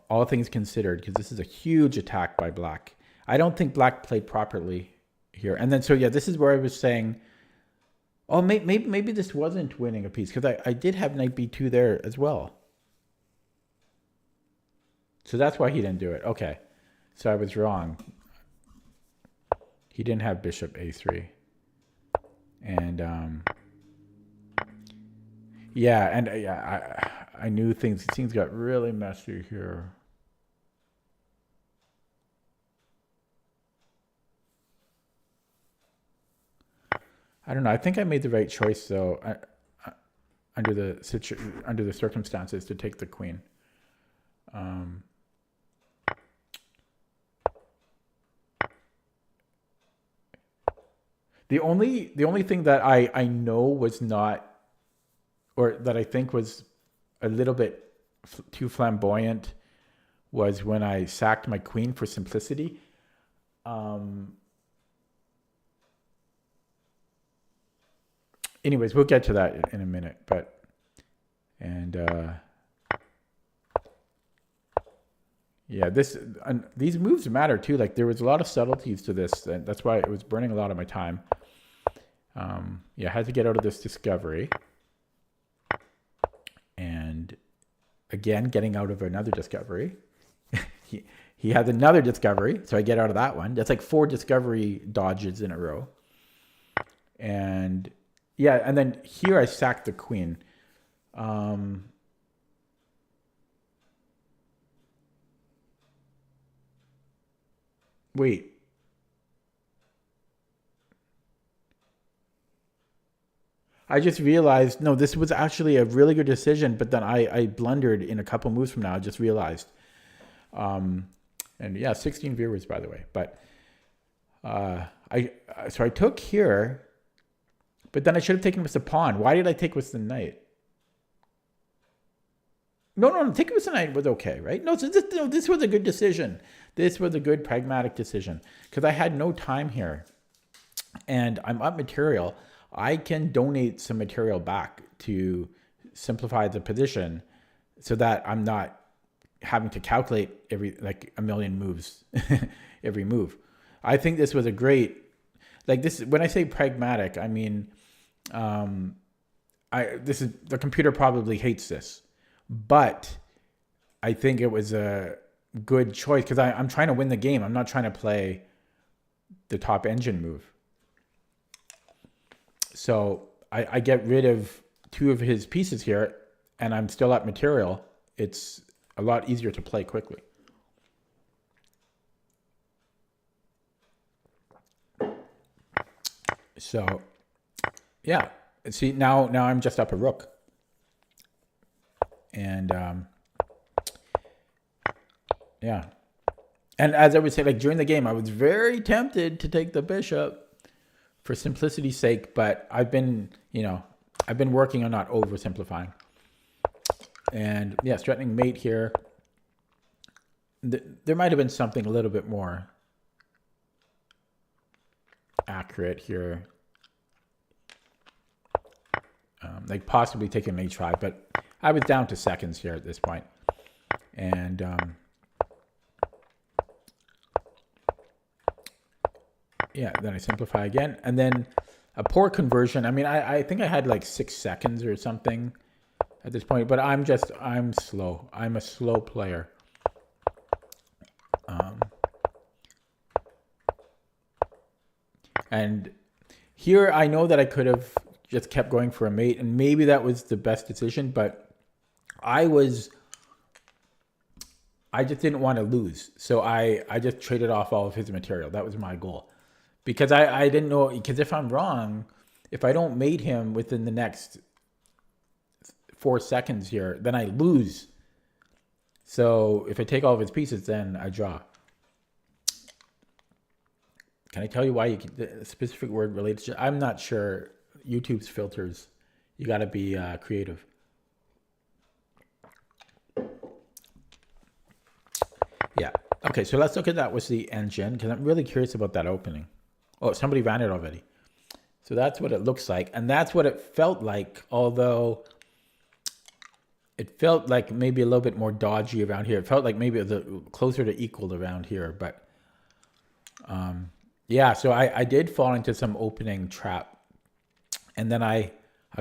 All things considered, because this is a huge attack by black. I don't think black played properly here. And then, so yeah, this is where I was saying, oh, maybe this wasn't winning a piece, because I did have knight b2 there as well. So that's why he didn't do it. Okay, so I was wrong. He didn't have bishop a3. And yeah, and yeah, I knew things got really messy here. I don't know. I think I made the right choice, though, under the circumstances, to take the queen. The only thing that I know was not, or that I think was a little bit too flamboyant, was when I sacked my queen for simplicity. Anyways, we'll get to that in a minute, but, and yeah, these moves matter too. Like, there was a lot of subtleties to this, and that's why it was burning a lot of my time. Yeah, I had to get out of this discovery, and again, getting out of another discovery. he had another discovery, so I get out of that one. That's like 4 discovery dodges in a row, and yeah, and then here I sacked the queen. Wait. I just realized, no, this was actually a really good decision, but then I blundered in a couple moves from now. I just realized. And yeah, 16 viewers, by the way. But so I took here, but then I should have taken with the pawn. Why did I take with the knight? No, taking with the knight was okay, right? No, so this was a good decision. This was a good pragmatic decision, because I had no time here, and I'm up material. I can donate some material back to simplify the position, so that I'm not having to calculate like a million moves every move. I think this was a great, like, this, when I say pragmatic, I mean, the computer probably hates this, but I think it was a good choice, because I'm trying to win the game. I'm not trying to play the top engine move. So I get rid of 2 of his pieces here, and I'm still at material. It's a lot easier to play quickly. So yeah, see, now I'm just up a rook, and Yeah. And as I would say, like during the game, I was very tempted to take the bishop for simplicity's sake, but I've been working on not oversimplifying. And yeah, threatening mate here. There might have been something a little bit more accurate here. Like possibly taking an h5, but I was down to seconds here at this point. And yeah, then I simplify again. And then a poor conversion. I mean, I think I had like 6 seconds or something at this point, but I'm slow. I'm a slow player. And here I know that I could have just kept going for a mate, and maybe that was the best decision, but I just didn't want to lose. So I just traded off all of his material. That was my goal. Because I didn't know, because if I'm wrong, if I don't mate him within the next 4 seconds here, then I lose. So if I take all of his pieces, then I draw. Can I tell you why the specific word related to? I'm not sure. YouTube's filters. You got to be creative. Yeah. Okay, so let's look at that with the engine, because I'm really curious about that opening. Oh, somebody ran it already. So that's what it looks like. And that's what it felt like, although it felt like maybe a little bit more dodgy around here. It felt like maybe it was closer to equal around here. But yeah, so I did fall into some opening trap. And then I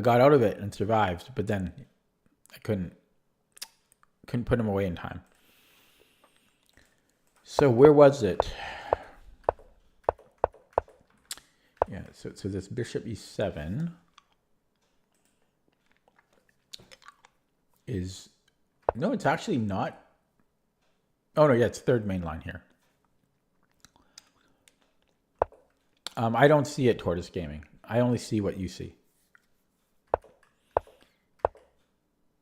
got out of it and survived. But then I couldn't put him away in time. So where was it? Yeah, so this bishop e7 is, no, it's actually not. Oh no, yeah, it's third main line here. I don't see it, Tortoise Gaming. I only see what you see.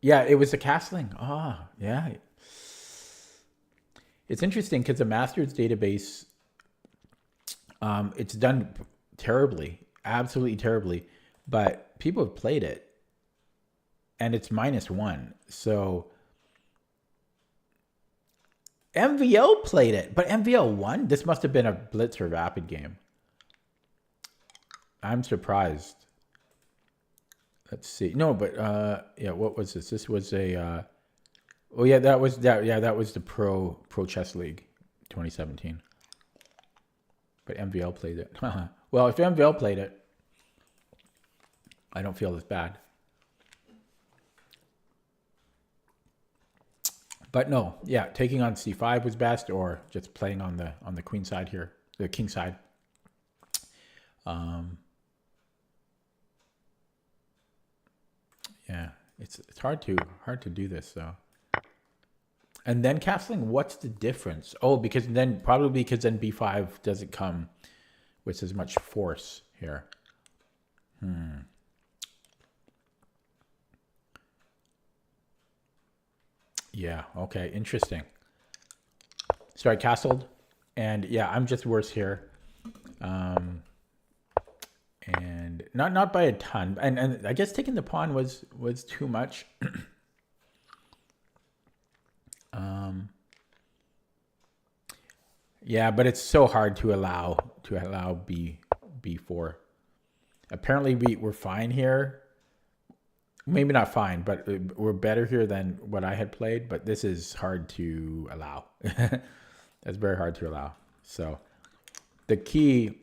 Yeah, it was a castling. Ah, yeah. It's interesting because the Masters database, it's done terribly, absolutely terribly, but people have played it, and it's -1. So MVL played it, but MVL won. This must have been a blitz or rapid game. I'm surprised. Let's see. No, but yeah, what was this? This was a oh yeah, that was the Pro Chess League 2017. But MVL played it. Well, if MVL played it, I don't feel as bad. But no, yeah, taking on c5 was best, or just playing on the queen side here, the king side. Yeah, it's hard to do this though. And then castling, what's the difference? Oh, because then b5 doesn't come with as much force here. Yeah, okay, interesting. So I castled, and yeah, I'm just worse here. And not by a ton. And I guess taking the pawn was too much. Yeah, but it's so hard to allow b4. Apparently we're fine here. Maybe not fine, but we're better here than what I had played. But this is hard to allow. That's very hard to allow. So the key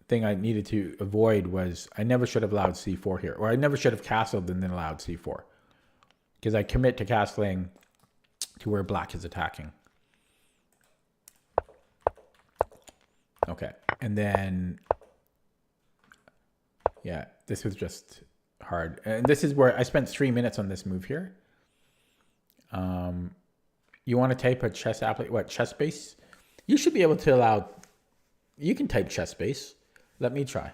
thing I needed to avoid was I never should have allowed c4 here, or I never should have castled and then allowed c4, because I commit to castling to where black is attacking. Okay, and then yeah, this was just hard, and this is where I spent 3 minutes on this move here. You want to type a chess chess base? You should be able to allow. You can type chess base. Let me try.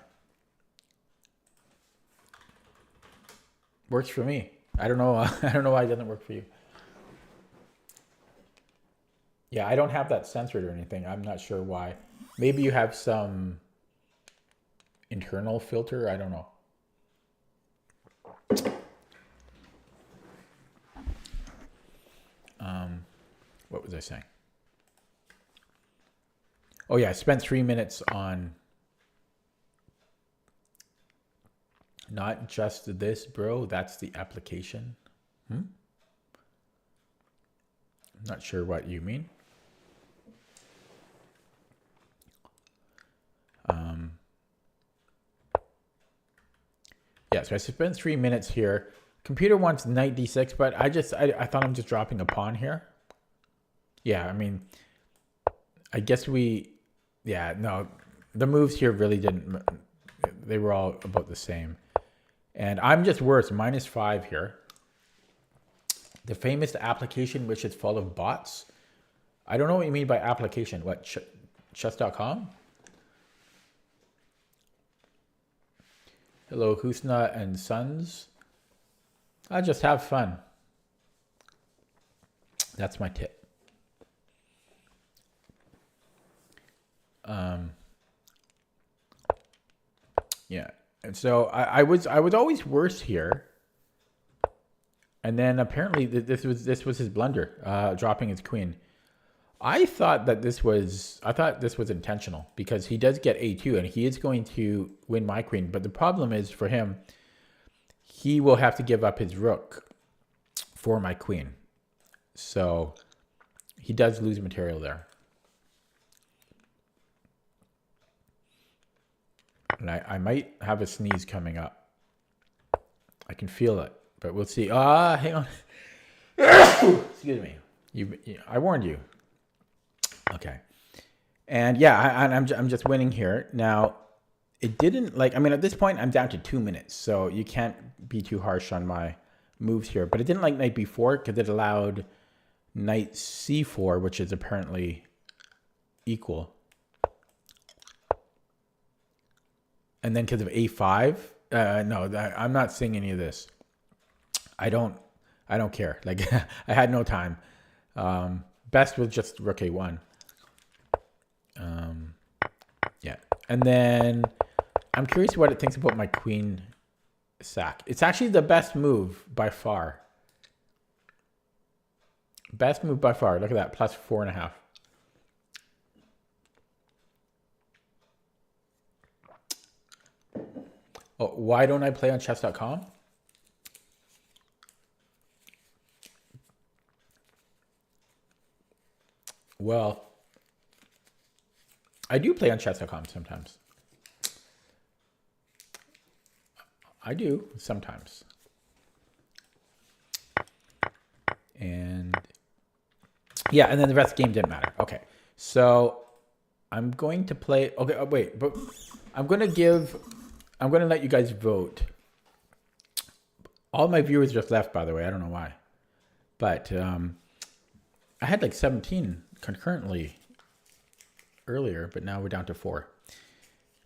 Works for me. I don't know. I don't know why it doesn't work for you. Yeah, I don't have that censored or anything. I'm not sure why. Maybe you have some internal filter. I don't know. What was I saying? Oh yeah, I spent 3 minutes on not just this, bro. That's the application. I'm not sure what you mean. Yeah, so I spent 3 minutes here. Computer wants knight d6, but I thought I'm just dropping a pawn here. Yeah, I mean, I guess yeah, no, the moves here really didn't, they were all about the same. And I'm just worse, -5 here. The famous application which is full of bots. I don't know what you mean by application. What, chess.com? Hello, Husna and Sons. I just have fun. That's my tip. Yeah, and so I was always worse here, and then apparently this was his blunder, dropping his queen. I thought this was intentional because he does get a2 and he is going to win my queen. But the problem is for him, he will have to give up his rook for my queen, so he does lose material there. And I might have a sneeze coming up. I can feel it, but we'll see. Hang on. Excuse me. I warned you. Okay. And yeah, I'm just winning here. Now, it didn't at this point, I'm down to 2 minutes, so you can't be too harsh on my moves here. But it didn't like knight b4 because it allowed knight c4, which is apparently equal. And then because of a5, no, I'm not seeing any of this. I don't care. Like I had no time. Best was just rook a1. Yeah, and then I'm curious what it thinks about my queen sack. It's actually the best move by far. Best move by far. Look at that, +4.5. Oh, why don't I play on chess.com? Well, I do play on chess.com sometimes. I do sometimes. And yeah, and then the rest of the game didn't matter. Okay, so I'm going to play. Okay, oh, wait, but I'm going to let you guys vote. All my viewers just left, by the way. I don't know why. But I had like 17 concurrently earlier, but now we're down to 4.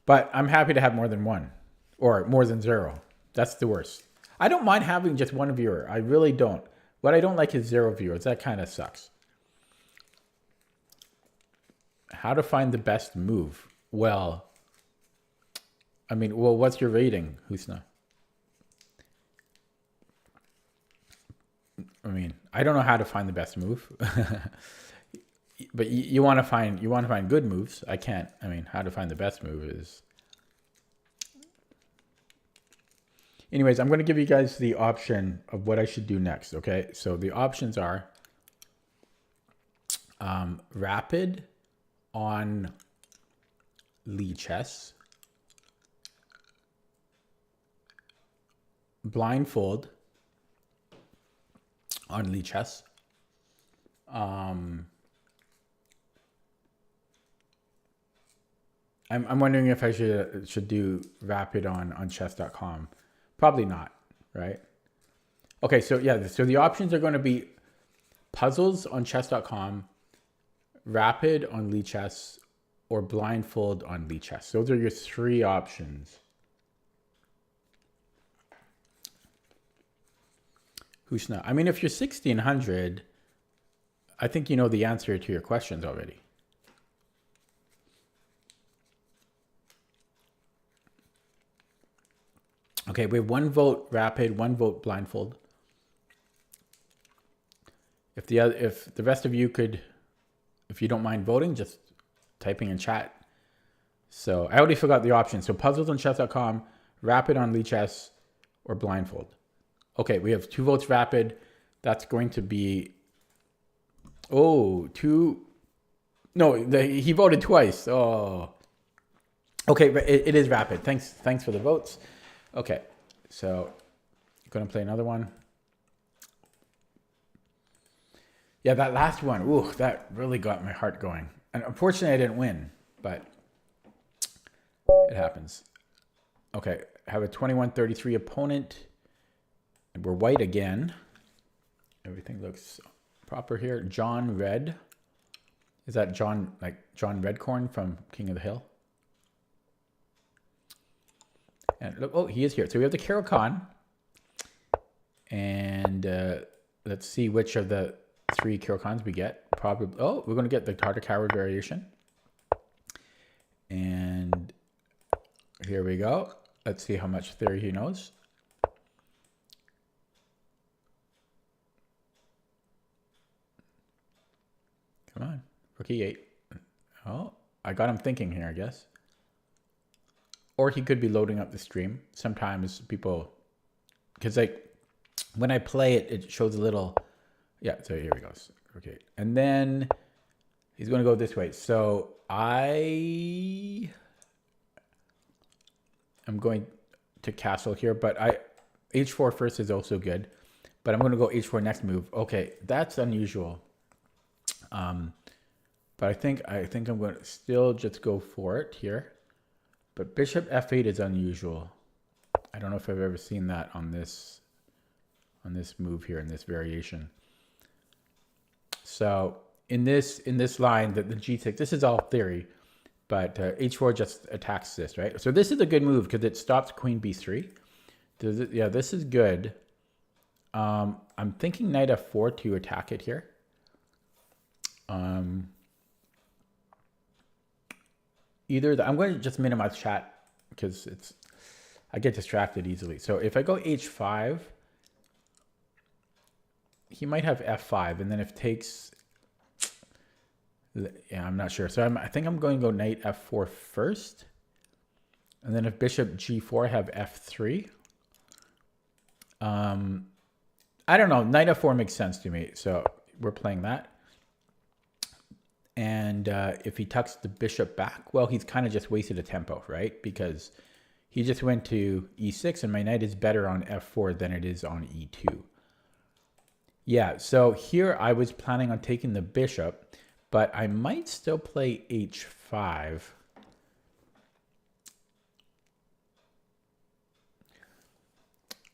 But I'm happy to have more than 1 or more than 0. That's the worst. I don't mind having just 1 viewer. I really don't. What I don't like is 0 viewers. That kind of sucks. How to find the best move? Well, what's your rating, Husna? I don't know how to find the best move. But you want to find good moves. I can't. How to find the best move is. Anyways, I'm going to give you guys the option of what I should do next. Okay, so the options are rapid on Lichess, blindfold on Lichess, I'm wondering if I should do rapid on chess.com. Probably not, right? Okay, so yeah, so the options are going to be puzzles on chess.com, rapid on Lichess, or blindfold on Lichess. Those are your 3 options. Husna. If you're 1600, I think you know the answer to your questions already. Okay, we have 1 vote rapid, 1 vote blindfold. If the rest of you could, if you don't mind voting, just typing in chat. So I already forgot the options. So puzzlesonchess.com, rapid on Lichess, or blindfold. Okay, we have 2 votes rapid. That's going to be, oh, 2. No, he voted twice. Oh, okay, it is rapid. Thanks for the votes. Okay, so I'm gonna play another one. Yeah, that last one, ooh, that really got my heart going. And unfortunately, I didn't win, but it happens. Okay, I have a 21-33 opponent. And we're white again. Everything looks proper here. John Red. Is that John, like John Redcorn from King of the Hill? And look, oh, he is here. So we have the Carol Khan. And let's see which of the 3 Carol Khans we get. Probably, oh, we're going to get the Tartakower variation. And here we go. Let's see how much theory he knows. Come on, rook e8. Oh, I got him thinking here, I guess. Or he could be loading up the stream. Sometimes people, because like when I play it, it shows a little, yeah, so here we go. Okay, and then he's going to go this way. So I am going to castle here, but h4 first is also good. But I'm going to go h4 next move. Okay, that's unusual. But I think I'm going to still just go for it here. But bishop f8 is unusual. I don't know if I've ever seen that on this move here, in this variation. So in this line, the g6, this is all theory, but h4 just attacks this, right? So this is a good move because it stops queen b3. Yeah, this is good. I'm thinking knight f4 to attack it here. I'm going to just minimize chat because I get distracted easily. So if I go h5, he might have f5, and then if takes, yeah, I'm not sure. So I think I'm going to go knight f4 first, and then if bishop g4, I have f3. I don't know. Knight f4 makes sense to me, so we're playing that. And if he tucks the bishop back, well, he's kind of just wasted a tempo, right? Because he just went to e6, and my knight is better on f4 than it is on e2. Yeah, so here I was planning on taking the bishop, but I might still play h5.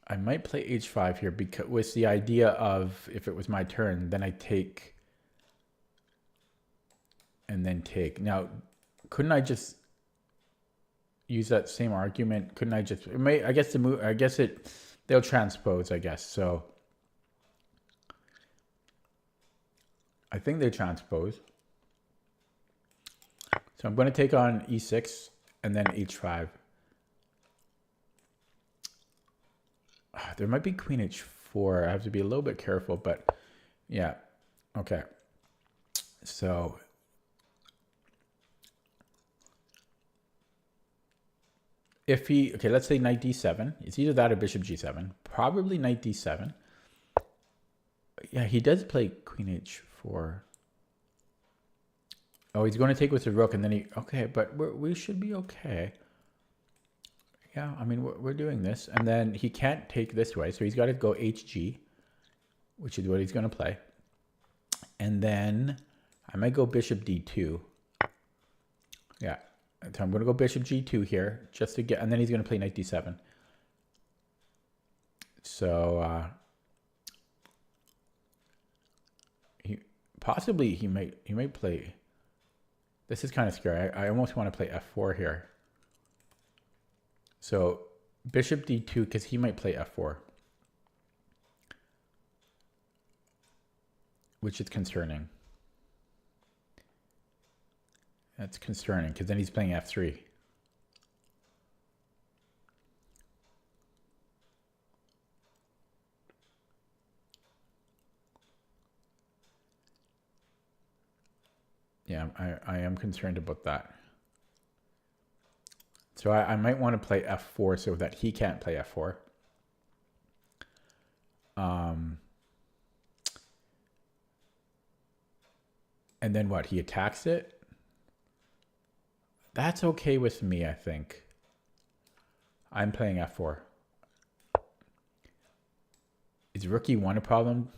I might play h5 here because with the idea of if it was my turn, then I take and then take. Now, couldn't I just use that same argument? Couldn't I just, I guess the move, they'll transpose, I guess. So I think they transpose. So I'm going to take on e6 and then h5. There might be queen h4. I have to be a little bit careful, but yeah. Okay. So if he, okay, let's say knight d7. It's either that or bishop g7. Probably knight d7. Yeah, he does play queen h4. Oh, he's going to take with the rook, and then he, okay, but we should be okay. Yeah, I mean, we're doing this. And then he can't take this way, so he's got to go hg, which is what he's going to play. And then I might go bishop d2. Yeah, so I'm going to go bishop g2 here, just to get, and then he's going to play knight d7. So he might play, this is kind of scary. I almost want to play f4 here. So bishop d2, because he might play f4, which is concerning. That's concerning because then he's playing f3. Yeah, I am concerned about that. So I might want to play f4 so that he can't play f4. And then what? He attacks it? That's okay with me, I think. I'm playing f4. Is rook e1 a problem?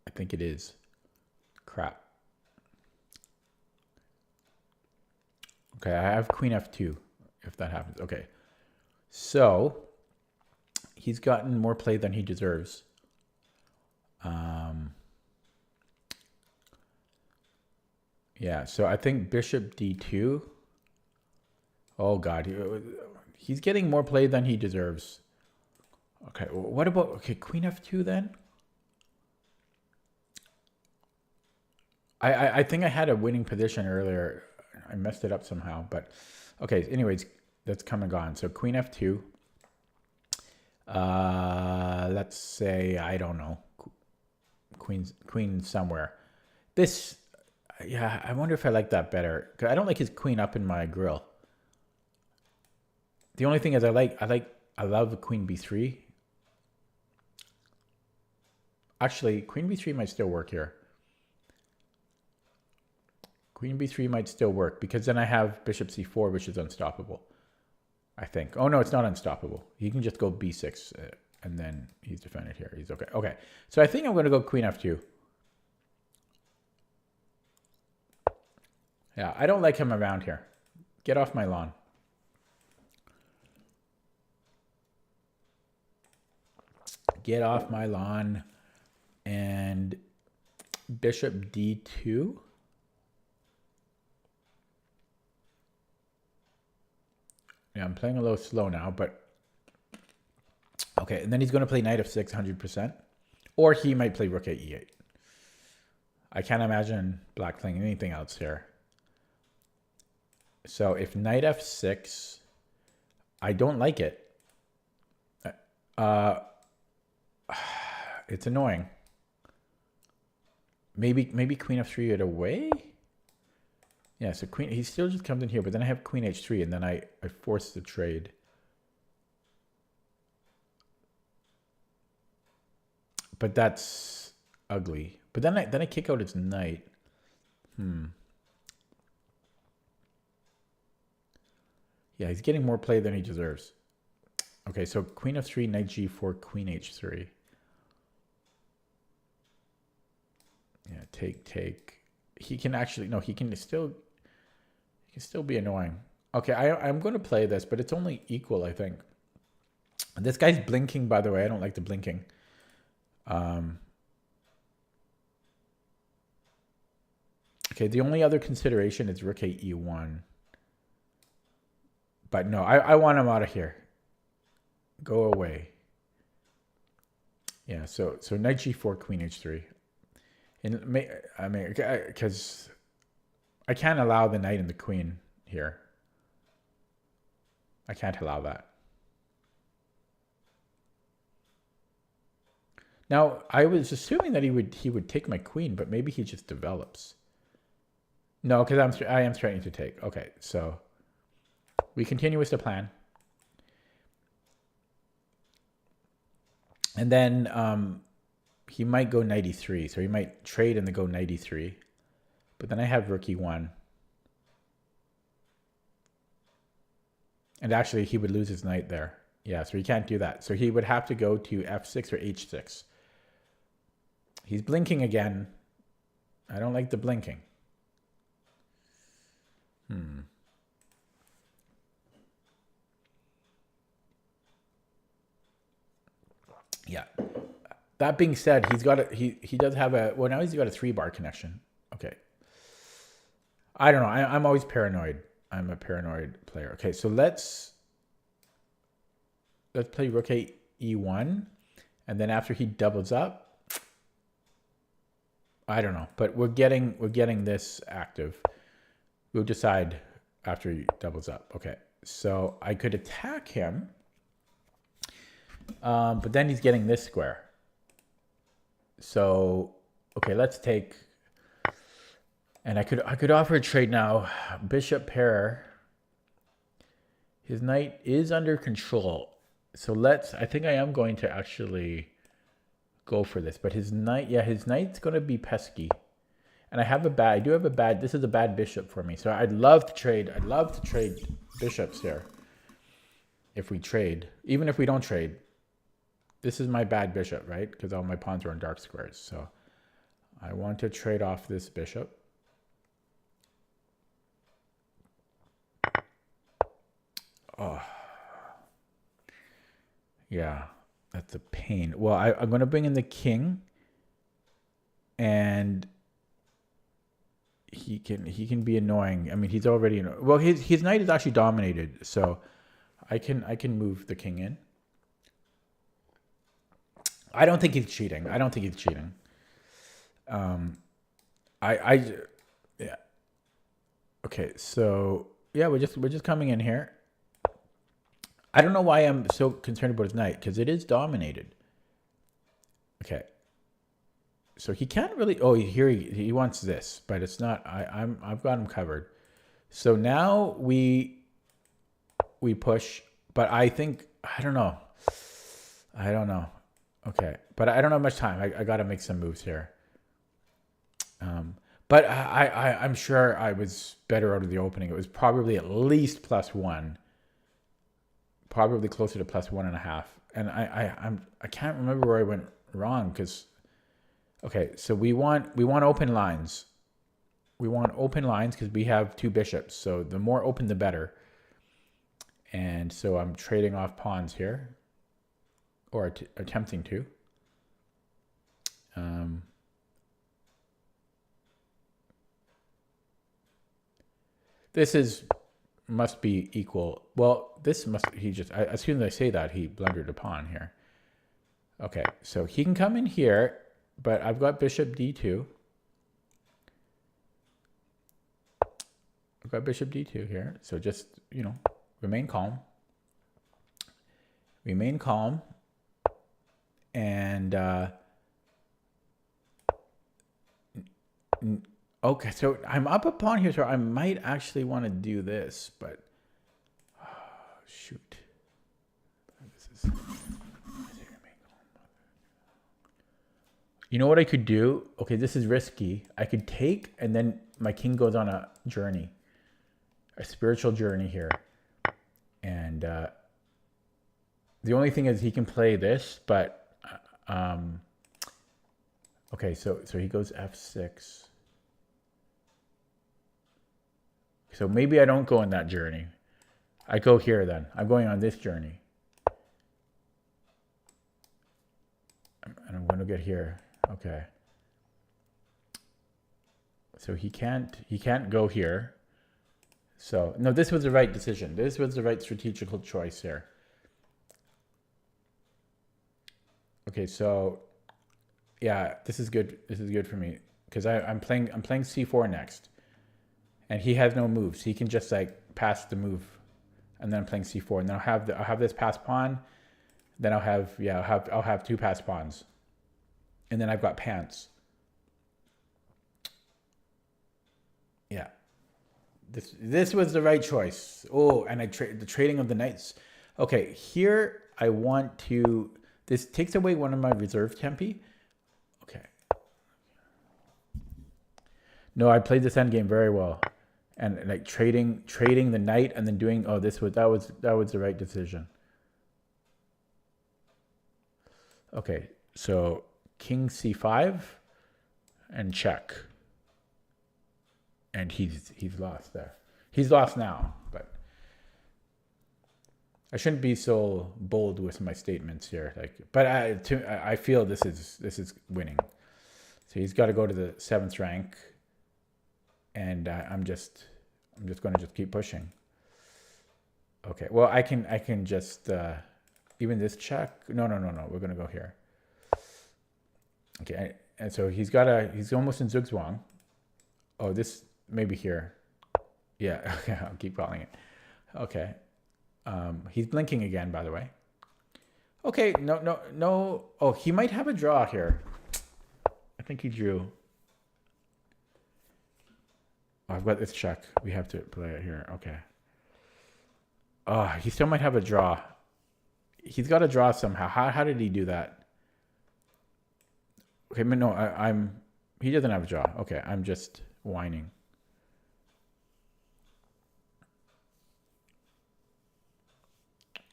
I think it is. Crap. Okay, I have queen f2 if that happens. Okay. So he's gotten more play than he deserves. Yeah, so I think bishop d2. Oh God, he's getting more play than he deserves. Okay, what about, okay, queen f2 then? I think I had a winning position earlier. I messed it up somehow, but okay, anyways, that's come and gone. So queen f2. Let's say, I don't know, queen somewhere. This, yeah, I wonder if I like that better. 'Cause I don't like his queen up in my grill. The only thing is I love queen b3. Actually, queen b3 might still work here. Queen b3 might still work because then I have bishop c4, which is unstoppable, I think. Oh, no, it's not unstoppable. He can just go b6 and then he's defended here. He's okay. Okay, so I think I'm going to go queen f2. Yeah, I don't like him around here. Get off my lawn. Get off my lawn. And bishop d2. Yeah, I'm playing a little slow now, but okay. And then he's going to play knight f6 100%. Or he might play rook e8. I can't imagine black playing anything else here. So if knight f6, I don't like it. It's annoying. Maybe queen f3 it away? Yeah, so queen, he still just comes in here, but then I have queen h3, and then I force the trade. But that's ugly. But then I kick out his knight. Yeah, he's getting more play than he deserves. Okay, so queen f3, knight g4, queen h3. Yeah, take. He can actually, no, he can still be annoying. Okay, I'm going to play this, but it's only equal, I think. This guy's blinking, by the way. I don't like the blinking. Okay, the only other consideration is rook e1. But no, I want him out of here. Go away. Yeah, so knight g4, queen h3. And I mean, because I can't allow the knight and the queen here. I can't allow that. Now, I was assuming that he would take my queen, but maybe he just develops. No, because I am threatening to take. Okay, so we continue with the plan. And then he might go knight e3, so he might trade and then go knight e3. But then I have rook e1. And actually, he would lose his knight there. Yeah, so he can't do that. So he would have to go to f6 or h6. He's blinking again. I don't like the blinking. Yeah. That being said, he's got he does have a, well, now he's got a 3-bar connection. Okay. I don't know. I'm always paranoid. I'm a paranoid player. Okay, so let's play rook e1, and then after he doubles up, I don't know, but we're getting this active. We'll decide after he doubles up. Okay, so I could attack him, but then he's getting this square. So, okay, let's take, and I could offer a trade now. Bishop pair. His knight is under control. So I think I am going to actually go for this. But his knight's going to be pesky. And I do have a bad, this is a bad bishop for me. So I'd love to trade bishops here. If we trade, even if we don't trade, this is my bad bishop, right? Because all my pawns are on dark squares. So I want to trade off this bishop. Oh, yeah, that's a pain. Well, I'm going to bring in the king, and he can be annoying. I mean, he's already well. His knight is actually dominated, so I can move the king in. I don't think he's cheating. Yeah. Okay, so yeah, we're just coming in here. I don't know why I'm so concerned about his knight, because it is dominated. Okay. So he can't really, oh, here he wants this, but it's not, I've got him covered. So now we push, but I think, I don't know. Okay, but I don't have much time. I got to make some moves here. But I'm sure I was better out of the opening. It was probably at least +1. Probably closer to +1.5. And I can't remember where I went wrong, because okay, so we want open lines. We want open lines because we have 2 bishops. So the more open the better. And so I'm trading off pawns here, or attempting to. This must be equal. Well, this must, as soon as I say that, he blundered a pawn here. Okay, so he can come in here, but I've got bishop d2. I've got bishop d2 here. So just, remain calm. Remain calm. And okay, so I'm up a pawn here, so I might actually want to do this, but shoot. You know what I could do? Okay, this is risky. I could take, and then my king goes on a journey, a spiritual journey here. And the only thing is he can play this, but okay, so he goes f6. So maybe I don't go on that journey. I go here then. I'm going on this journey. And I'm going to get here. Okay. So he can't go here. So no, this was the right decision. This was the right strategical choice here. Okay, so yeah, this is good. This is good for me because I'm playing c4 next. And he has no moves. He can just like pass the move, and then I'm playing c4, and then I'll have this pass pawn, then I'll have 2 pass pawns, and then I've got pants. Yeah, this was the right choice. Oh, and the trading of the knights. Okay, here I want to. This takes away one of my reserve tempi. Okay. No, I played this endgame very well. And like trading the knight and then doing that was the right decision. Okay, so king c5 and check. And he's lost there. He's lost now, but I shouldn't be so bold with my statements here. But I feel this is winning. So he's got to go to the 7th rank. And I'm just going to keep pushing. Okay. Well, I can just even this check. No. We're going to go here. Okay. And so he's almost in Zugzwang. Oh, this maybe here. Yeah, okay, I'll keep calling it. Okay. He's blinking again, by the way. Okay, no. Oh, he might have a draw here. I think he drew. Oh, I've got this check. We have to play it here. Okay. Oh, he still might have a draw. He's got a draw somehow. How did he do that? Okay, but no, he doesn't have a draw. Okay, I'm just whining.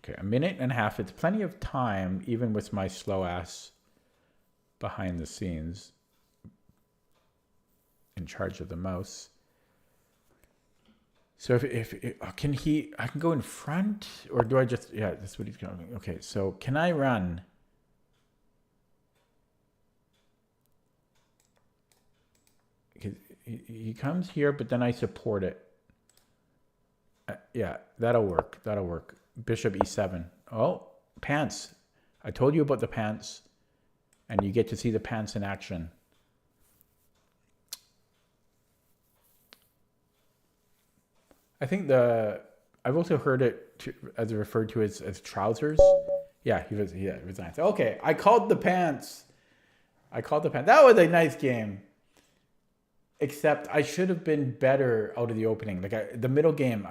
Okay, a minute and a half. It's plenty of time, even with my slow ass behind the scenes in charge of the mouse. So if I can go in front, or do I just, yeah, that's what he's going. Okay, so can I run? He comes here, but then I support it. Yeah, that'll work. That'll work. Bishop e7. Oh, pants. I told you about the pants, and you get to see the pants in action. I think I've also heard it as referred to as trousers. Yeah, he was nice. Okay, I called the pants. That was a nice game. Except I should have been better out of the opening. Like the middle game,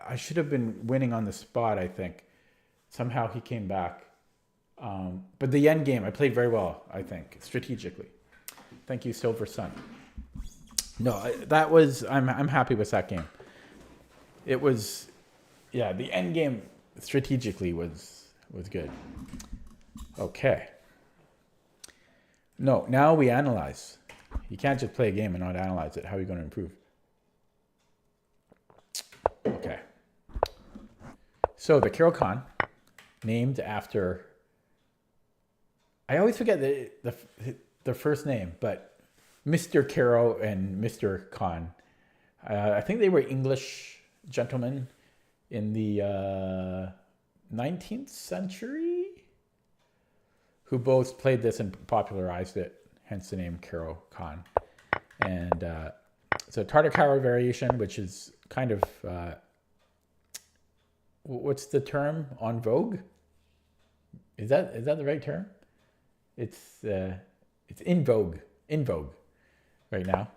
I should have been winning on the spot, I think. Somehow he came back. But the end game, I played very well, I think, strategically. Thank you, Silver Sun. No, I'm happy with that game. It was, yeah, the end game strategically was good. Okay. No, now we analyze. You can't just play a game and not analyze it. How are you going to improve? Okay. So the Carol Khan, named after, I always forget the first name, but Mr. Carroll and Mr. Khan. I think they were English gentlemen in the 19th century who both played this and popularized it, hence the name Carol Khan. And it's a Tartakower variation, which is kind of, what's the term? En vogue? Is that the right term? It's in vogue right now.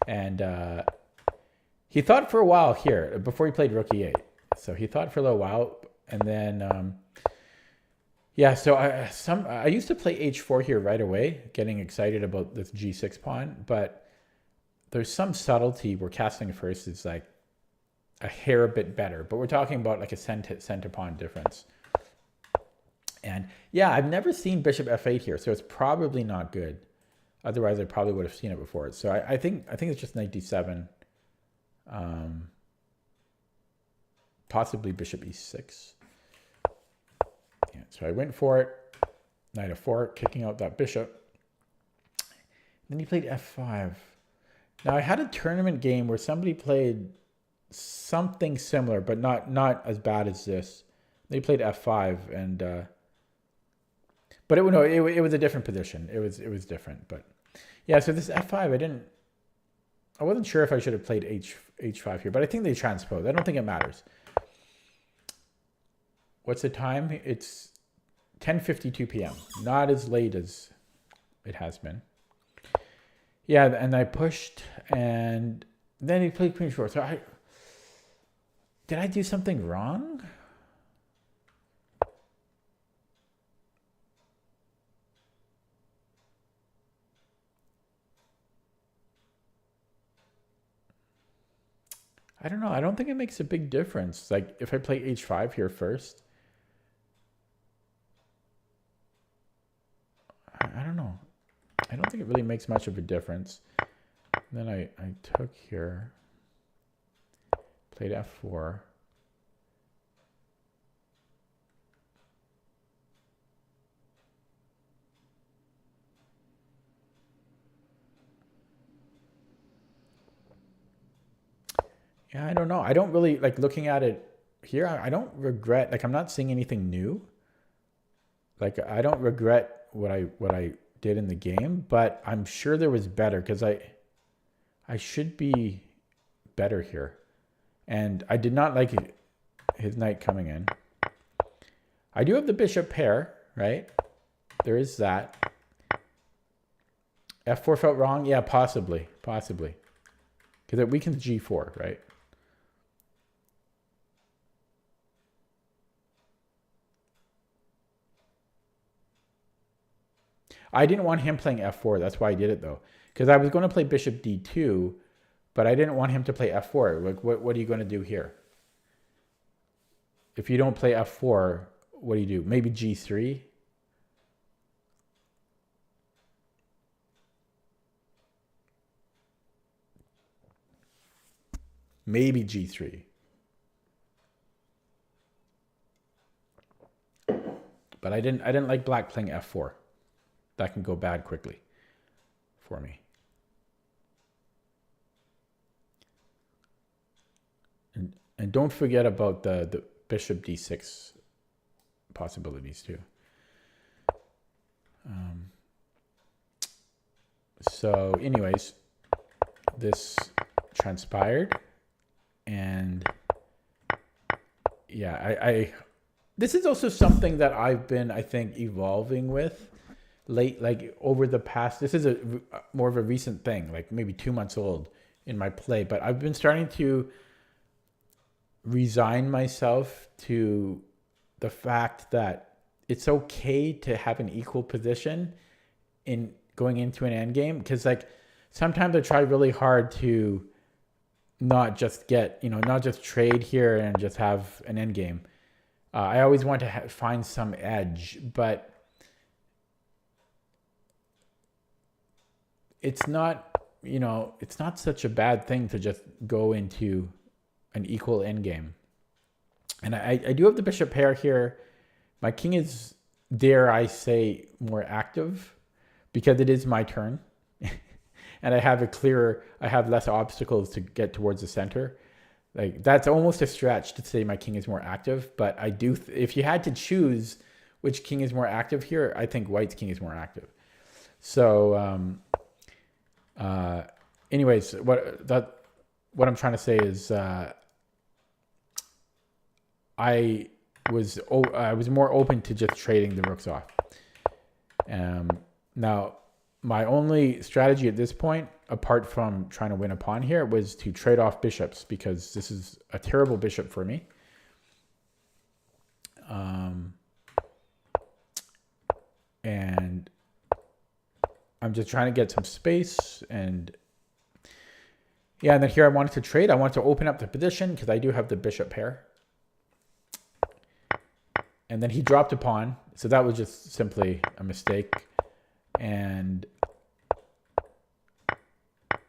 And he thought for a while here before he played Rook E8. So he thought for a little while, and then yeah. So I used to play H4 here right away, getting excited about this G6 pawn, but there's some subtlety where castling first is like a hair a bit better, but we're talking about like a center pawn difference. And yeah, I've never seen Bishop F8 here, so it's probably not good. Otherwise, I probably would have seen it before. So I think it's just knight d7. Possibly Bishop e6. Yeah, so I went for it. Knight f4, kicking out that bishop. Then he played f5. Now I had a tournament game where somebody played something similar, but not as bad as this. They played f5, and but it was a different position. It was different, but yeah. So this f5, I wasn't sure if I should have played h5 here, but I think they transpose. I don't think it matters. What's the time? It's 10:52 p.m. Not as late as it has been. Yeah, and I pushed, and then he played queen short. So did I do something wrong? I don't know. I don't think it makes a big difference. Like if I play h5 here first, I don't know. I don't think it really makes much of a difference. And then I took here, played f4. Yeah, I don't know. I don't really like looking at it here. I don't regret, like I'm not seeing anything new. Like I don't regret what I did in the game, but I'm sure there was better because I should be better here. And I did not like his knight coming in. I do have the bishop pair, right? There is that. F4 felt wrong? Yeah, possibly. Possibly. Because it weakens G4, right? I didn't want him playing F4. That's why I did it, though. Because I was going to play bishop D2, but I didn't want him to play F4. Like, what are you going to do here? If you don't play F4, what do you do? Maybe G3? Maybe G3. But I didn't like black playing F4. That can go bad quickly for me. And don't forget about the bishop D6 possibilities too. So anyways, this transpired. And yeah, this is also something that I've been, I think, evolving with like over the past. This is more of a recent thing, like maybe 2 months old in my play, but I've been starting to resign myself to the fact that it's okay to have an equal position in going into an endgame. Because like sometimes I try really hard to not just get, not just trade here and just have an endgame. I always want to find some edge, but it's not, it's not such a bad thing to just go into an equal endgame. And I do have the bishop pair here. My king is, dare I say, more active because it is my turn. And I have less obstacles to get towards the center. Like that's almost a stretch to say my king is more active, but I do, if you had to choose which king is more active here, I think white's king is more active. So, anyways, what I'm trying to say is, I was more open to just trading the rooks off. Now, my only strategy at this point, apart from trying to win a pawn here, was to trade off bishops because this is a terrible bishop for me. And I'm just trying to get some space. And yeah, and then here I wanted to trade. I wanted to open up the position because I do have the bishop pair. And then he dropped a pawn. So that was just simply a mistake. And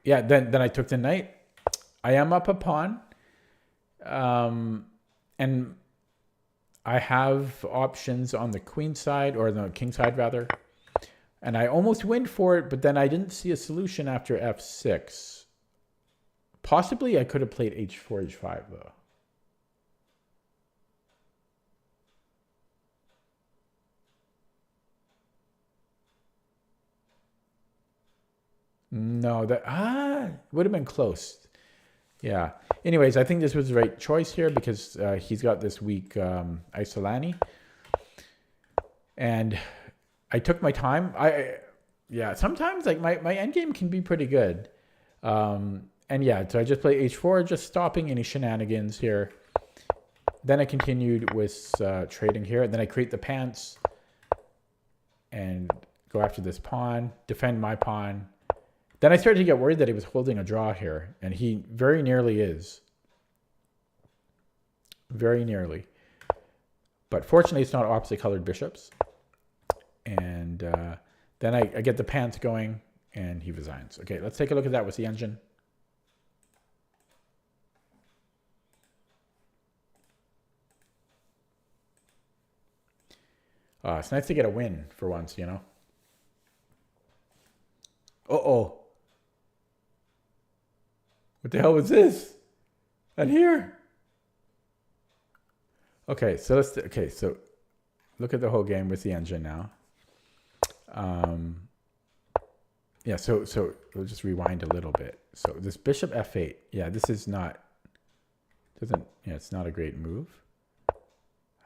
yeah, then I took the knight. I am up a pawn. And I have options on the queen side, or the king side rather. And I almost went for it, but then I didn't see a solution after f6. Possibly I could have played h4, h5 though. No, that would have been close. Yeah. Anyways, I think this was the right choice here because he's got this weak Isolani. And I took my time. Yeah, sometimes like my endgame can be pretty good. And yeah, so I just play h4, just stopping any shenanigans here. Then I continued with trading here. And then I create the pants and go after this pawn, defend my pawn. Then I started to get worried that he was holding a draw here, and he very nearly is. Very nearly. But fortunately, it's not opposite colored bishops. And then I get the pants going, and he resigns. Okay, let's take a look at that with the engine. It's nice to get a win for once, you know. Uh-oh. What the hell was this? And here? Okay, so so look at the whole game with the engine now. Yeah, so we'll just rewind a little bit. So this bishop f8, yeah, this is not, it's not a great move.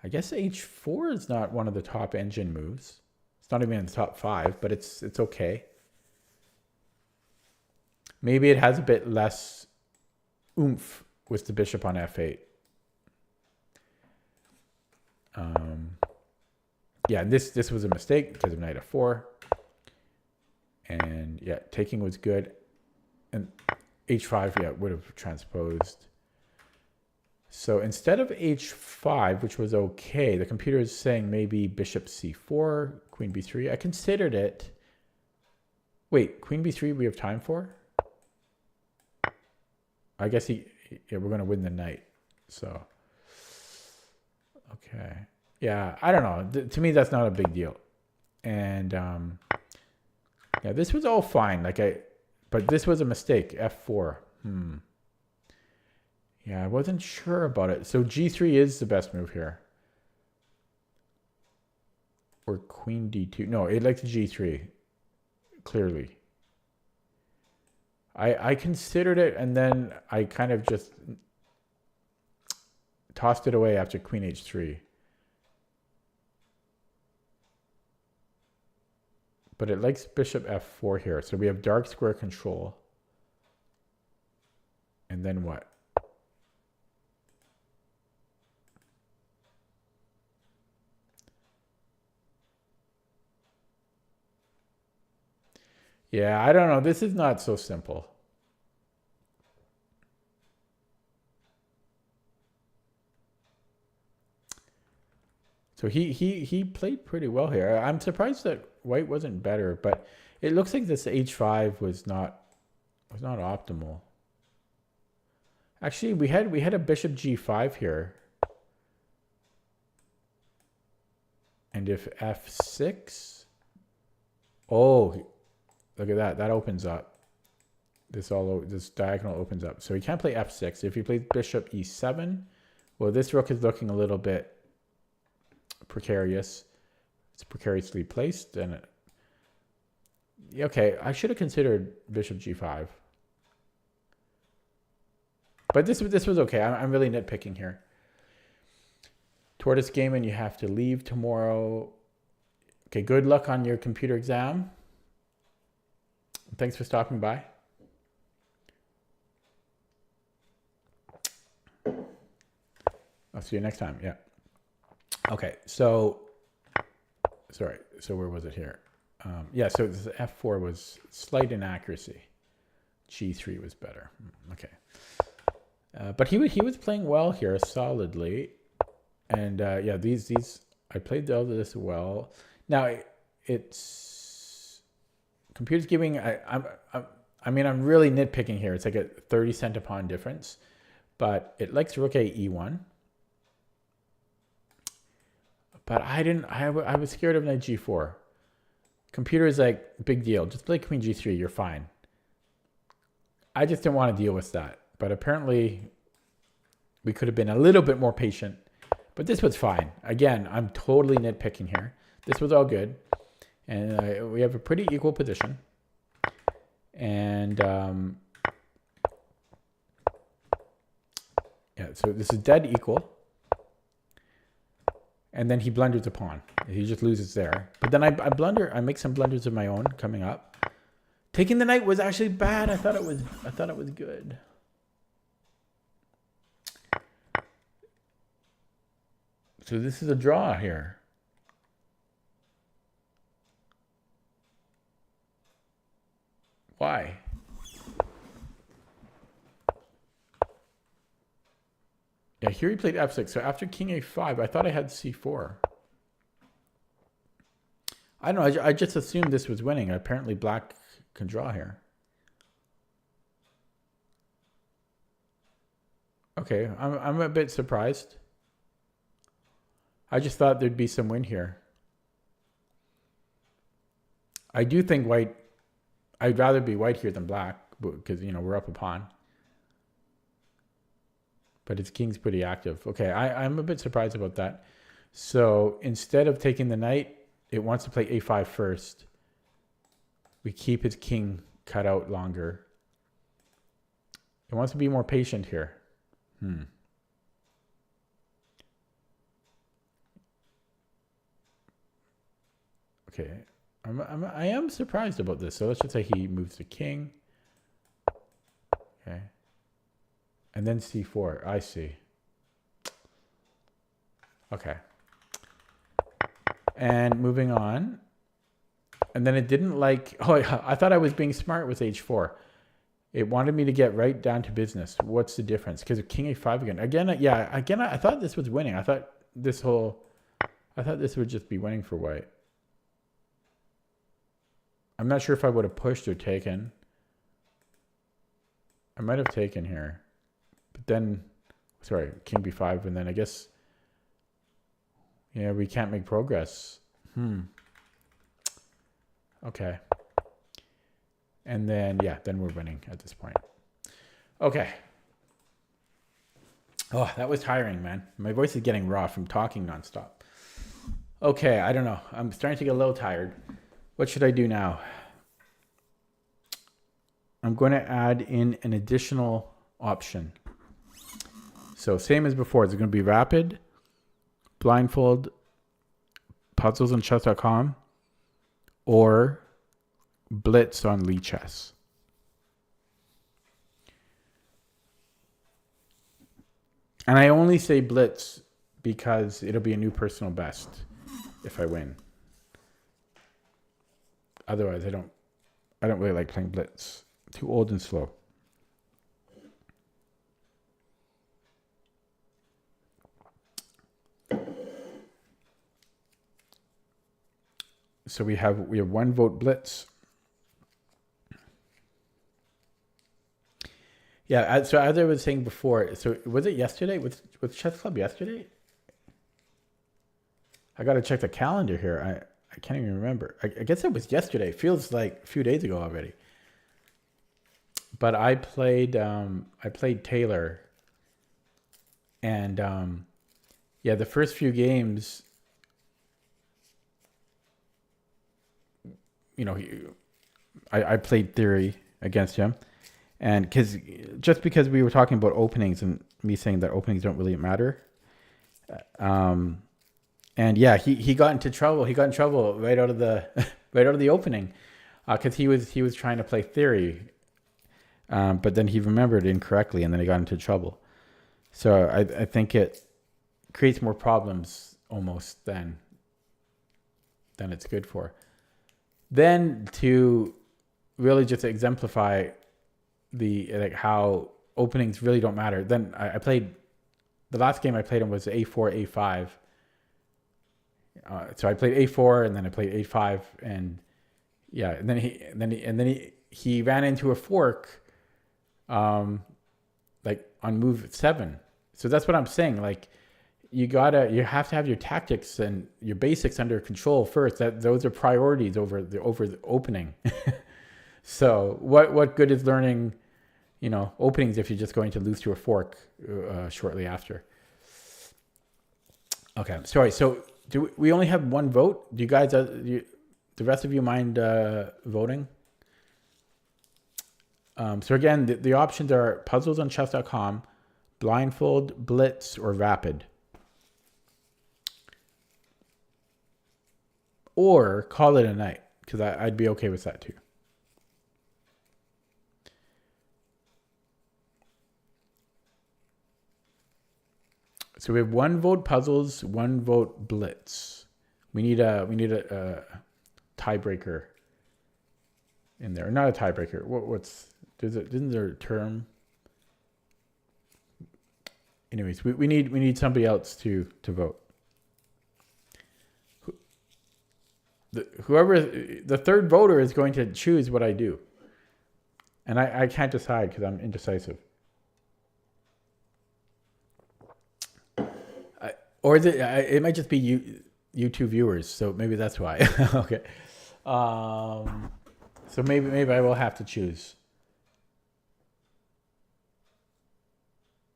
I guess h4 is not one of the top engine moves. It's not even in the top 5, but it's okay. Maybe it has a bit less oomph with the bishop on f8. Yeah, this was a mistake because of knight f4. And yeah, taking was good. And h5, yeah, would have transposed. So instead of h5, which was okay, the computer is saying maybe bishop c4, queen b3. I considered it. Wait, queen b3 we have time for? I guess yeah, we're going to win the knight. So, okay. Yeah, I don't know. To me, that's not a big deal. And yeah, this was all fine. But this was a mistake. f4. Yeah, I wasn't sure about it. So g3 is the best move here. Or queen d2. No, it likes g3. Clearly. I considered it, and then I kind of just tossed it away after queen h3. But it likes bishop f4 here. So we have dark square control. And then what? Yeah, I don't know. This is not so simple. So he played pretty well here. I'm surprised that white wasn't better, but it looks like this h5 was not optimal. Actually, we had a bishop g5 here. And if f6, oh, look at that. That opens up. This diagonal opens up. So he can't play f6. If he plays bishop e7, well, this rook is looking a little bit precarious. It's precariously placed. And okay, I should have considered bishop g5. But this was okay. I'm really nitpicking here. Tortoise game, and you have to leave tomorrow. Okay, good luck on your computer exam. Thanks for stopping by. I'll see you next time. Yeah. Okay, so sorry. So where was it here? Yeah, so this f4 was slight inaccuracy. g3 was better. Okay. But he was playing well here, solidly. And yeah, these I played all of this well. Now it's computer's giving. I mean, I'm really nitpicking here. It's like a 30 cent a pawn difference, but it likes rook a e1. But I was scared of knight g4. Computer is like, big deal. Just play queen g3. You're fine. I just didn't want to deal with that. But apparently, we could have been a little bit more patient. But this was fine. Again, I'm totally nitpicking here. This was all good. And we have a pretty equal position. And yeah, so this is dead equal. And then he blunders a pawn. He just loses there. But then I make some blunders of my own coming up. Taking the knight was actually bad. I thought it was good. So this is a draw here. Why? Yeah, here he played f6. So after king a5, I thought I had c4. I don't know. I just assumed this was winning. Apparently black can draw here. Okay, I'm a bit surprised. I just thought there'd be some win here. I do think white, I'd rather be white here than black because, you know, we're up a pawn. But its king's pretty active. Okay, I'm a bit surprised about that. So instead of taking the knight, it wants to play a5 first. We keep his king cut out longer. It wants to be more patient here. Okay. I am surprised about this. So let's just say he moves the king. Okay. And then c4. I see. Okay. And moving on. And then it didn't like... Oh, I thought I was being smart with h4. It wanted me to get right down to business. What's the difference? Because of king a5 again. Again, I thought this was winning. I thought this would just be winning for white. I'm not sure if I would have pushed or taken. I might have taken here. But then, sorry, king b5, and then I guess, yeah, we can't make progress. Okay. And then, yeah, then we're winning at this point. Okay. Oh, that was tiring, man. My voice is getting raw from talking nonstop. Okay, I don't know. I'm starting to get a little tired. What should I do now? I'm going to add in an additional option. So same as before. It's going to be rapid, blindfold, puzzles on chess.com, or blitz on Lichess. And I only say blitz because it'll be a new personal best if I win. Otherwise, I don't really like playing blitz. Too old and slow. So we have 1 vote blitz. Yeah, so as I was saying before, so was it yesterday with Chess Club yesterday? I got to check the calendar here. I can't even remember. I guess it was yesterday. It feels like a few days ago already. But I played Taylor, and yeah, the first few games, you know, I played theory against him, and because we were talking about openings and me saying that openings don't really matter, and yeah, he got into trouble. He got in trouble right out of the opening, because he was trying to play theory. But then he remembered incorrectly, and then he got into trouble. So I think it creates more problems almost than it's good for. Then to really just exemplify how openings really don't matter. Then I played the last game I played him was a4 a5. So I played a4 and then I played a5, and yeah, and then he ran into a fork. Like on move 7. So that's what I'm saying. Like you have to have your tactics and your basics under control first. Those are priorities over the opening. So what good is learning, openings if you're just going to lose to a fork shortly after? Okay, sorry. So do we only have 1 vote? Do you guys, the rest of you mind voting? So again, the options are puzzles on chess.com, blindfold, blitz, or rapid. Or call it a night, because I'd be okay with that too. So we have 1 vote puzzles, 1 vote blitz. We need a tiebreaker in there. Not a tiebreaker. Isn't there a term? Anyways, we need somebody else to vote. Whoever the third voter is going to choose what I do, and I can't decide because I'm indecisive. Or is it? It might just be you 2 viewers, so maybe that's why. Okay. So maybe I will have to choose.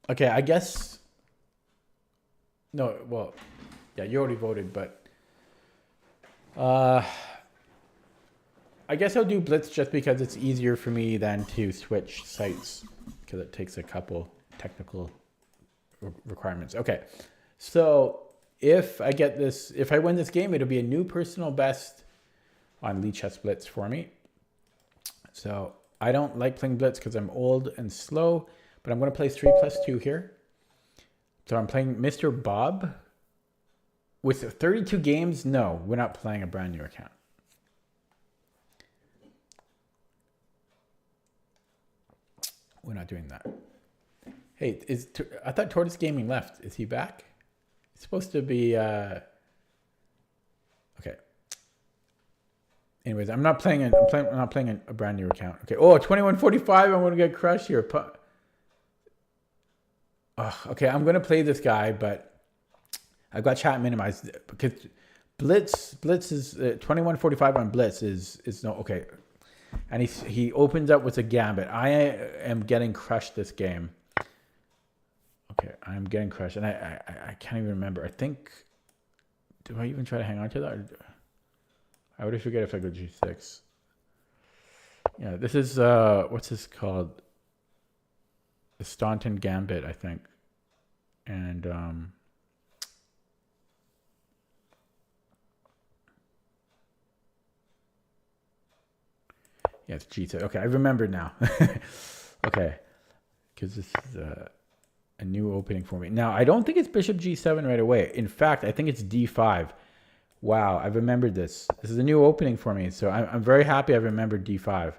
Okay, I guess. No, well, yeah, you already voted, but I guess I'll do blitz just because it's easier for me than to switch sites because it takes a couple technical requirements. Okay, so if I get this, if I win this game, it'll be a new personal best on Lichess Blitz for me. So I don't like playing blitz because I'm old and slow, but I'm going to play 3+2 here. So I'm playing Mr. Bob. With 32 games, no, we're not playing a brand new account. We're not doing that. Hey, I thought Tortoise Gaming left. Is he back? It's supposed to be... Okay. Anyways, I'm not playing a brand new account. Okay. Oh, 2145. I'm going to get crushed here. Okay, I'm going to play this guy, but I've got chat minimized because Blitz is 2145 on Blitz is no okay, and he opens up with a gambit. I am getting crushed this game. Okay, I'm getting crushed, and I can't even remember. I think, do I even try to hang on to that? I would forget if I go G6. Yeah, this is what's this called? The Staunton Gambit, I think, and yeah, it's G7. Okay, I remember now. Okay, because this is a new opening for me. Now, I don't think it's Bishop G7 right away. In fact, I think it's D5. Wow, I remembered this. This is a new opening for me, so I'm very happy I remembered D5.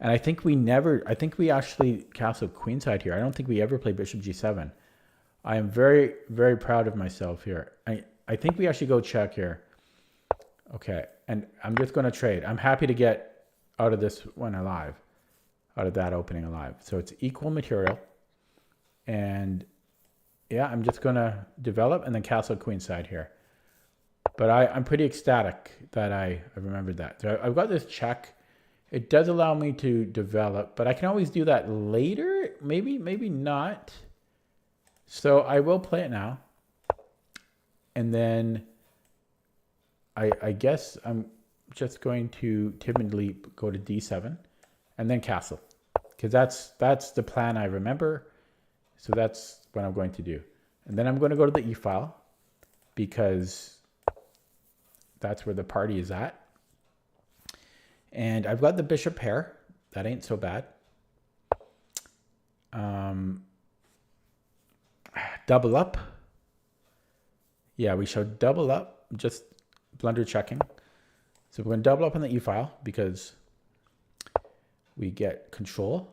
And I think we actually castle queenside here. I don't think we ever played Bishop G7. I am very, very proud of myself here. I think we actually go check here. Okay, and I'm just going to trade. I'm happy to get out of this one alive, out of that opening alive. So it's equal material. And yeah, I'm just going to develop and then castle queenside here. But I'm pretty ecstatic that I remembered that. So I've got this check. It does allow me to develop, but I can always do that later. Maybe not. So I will play it now. And then I guess I'm just going to timidly go to D7 and then castle. Because that's the plan I remember. So that's what I'm going to do. And then I'm going to go to the E file because that's where the party is at. And I've got the bishop pair. That ain't so bad. Double up. Yeah, we shall double up. Just blunder checking. So we're going to double up on the E file because we get control.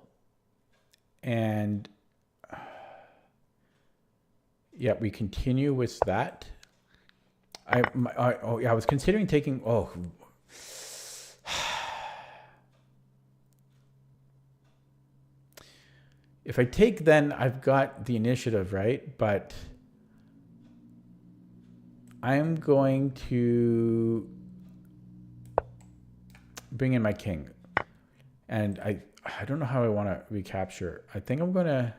And yeah, we continue with that. I was considering taking... If I take, then I've got the initiative, right? But I'm going to bring in my king. And I don't know how I want to recapture. I think I'm going to...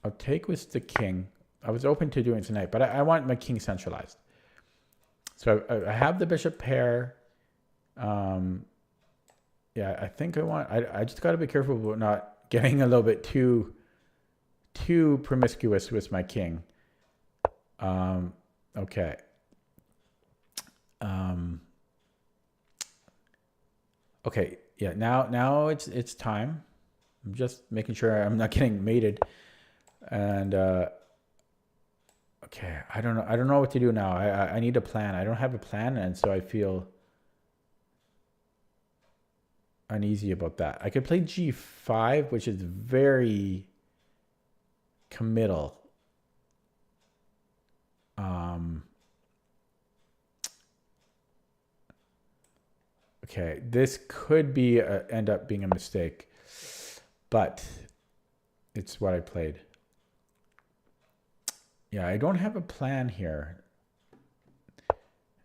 I'll take with the king. I was open to doing it tonight, but I want my king centralized. So I have the bishop pair. Yeah, I think I just got to be careful about not getting a little bit too promiscuous with my king. Okay. Okay, yeah, now it's time. I'm just making sure I'm not getting mated. And okay, I don't know what to do now. I need a plan. I don't have a plan, and so I feel uneasy about that. I could play G5, which is very committal. Okay, this could be end up being a mistake, but it's what I played. Yeah, I don't have a plan here.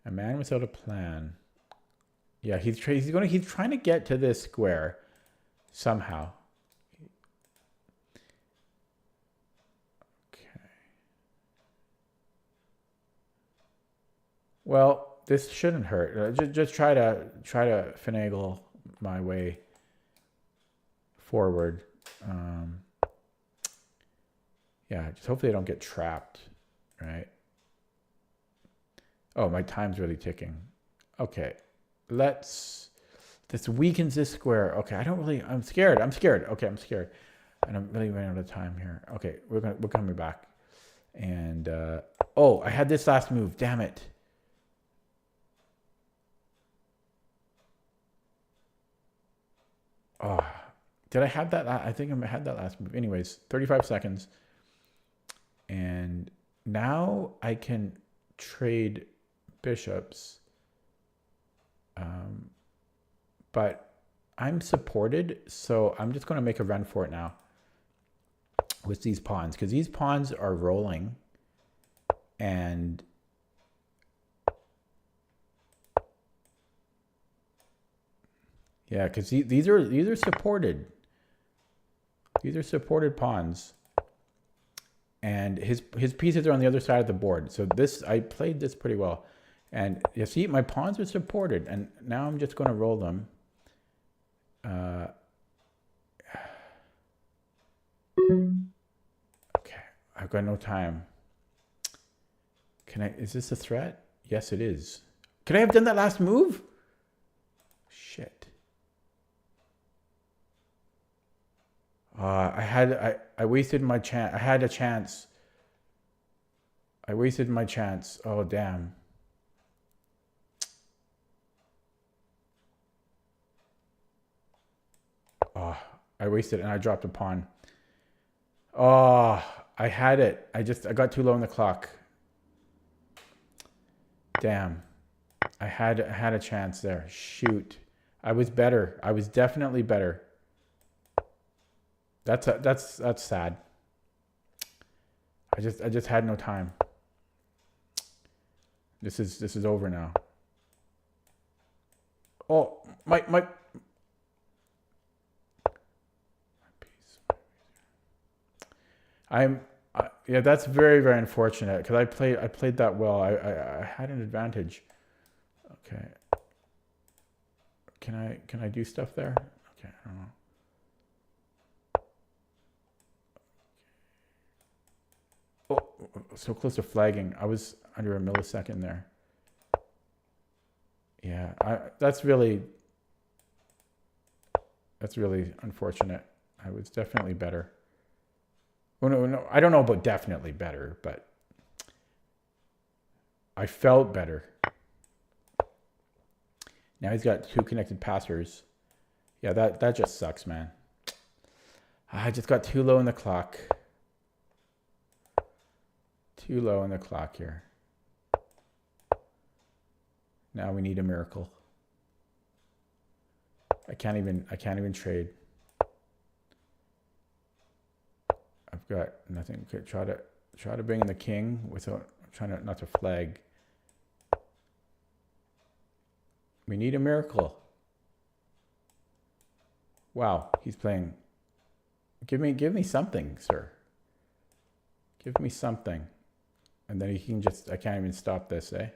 A man without a plan. Yeah, he's trying to get to this square somehow. Okay. Well, this shouldn't hurt. Just try to finagle my way forward. Yeah, just hopefully I don't get trapped, right? Oh, my time's really ticking. Okay, this weakens this square. Okay, I'm scared. Okay, I'm scared. And I'm really running out of time here. Okay, we're coming back. And, oh, I had this last move. Damn it. Oh, did I have that? I think I had that last move. Anyways, 35 seconds. And now I can trade bishops. But I'm supported, so I'm just going to make a run for it now with these pawns, because these pawns are rolling. And yeah, because these are supported. These are supported pawns. And his pieces are on the other side of the board. So I played this pretty well. And you see, my pawns are supported. And now I'm just going to roll them. Okay, I've got no time. Is this a threat? Yes, it is. Could I have done that last move? Shit. I wasted my chance. I had a chance. I wasted my chance. Oh, damn. Oh, I wasted it and I dropped a pawn. Oh, I had it. I got too low on the clock. Damn. I had a chance there. Shoot. I was better. I was definitely better. That's sad. I just had no time. This is over now. Oh, my piece. Yeah, that's very, very unfortunate because I played that well. I had an advantage. Okay. Can I do stuff there? Okay, I don't know. Oh, so close to flagging. I was under a millisecond there. Yeah, that's really unfortunate. I was definitely better. Oh, no, I don't know about definitely better, but I felt better. Now he's got 2 connected passers. Yeah, that just sucks, man. I just got too low in the clock. Too low in the clock here. Now we need a miracle. I can't even trade. I've got nothing. Okay, try to bring in the king without trying not to flag. We need a miracle. Wow, he's playing. Give me something, sir. Give me something. And then he can I can't even stop this, eh?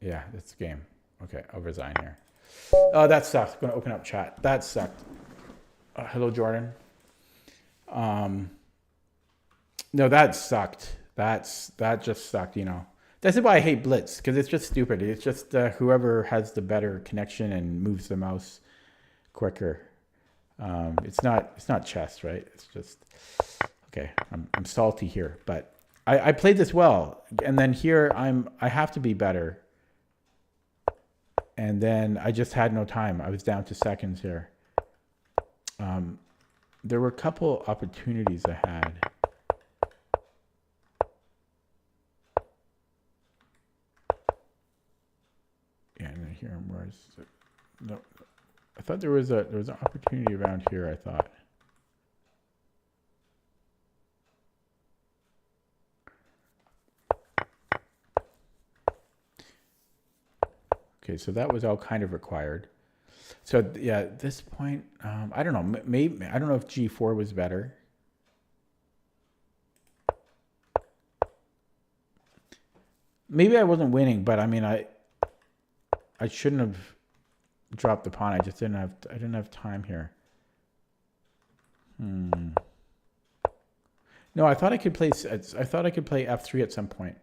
Yeah, that's the game. Okay, I'll resign here. Oh, that sucked. I'm going to open up chat. That sucked. Hello, Jordan. No, that sucked. That just sucked, you know. This is why I hate Blitz, because it's just stupid. It's just whoever has the better connection and moves the mouse quicker. It's not chess, right? It's just okay. I'm salty here, but I played this well, and then here I have to be better, and then I just had no time. I was down to seconds here. There were a couple opportunities I had. Yeah, and then here, where's no? I thought there was an opportunity around here. I thought. Okay, so that was all kind of required. So yeah, at this point, I don't know. Maybe I don't know if G4 was better. Maybe I wasn't winning, but I mean, I shouldn't have dropped the pawn. I didn't have time here. No, I thought I could play f3 at some point.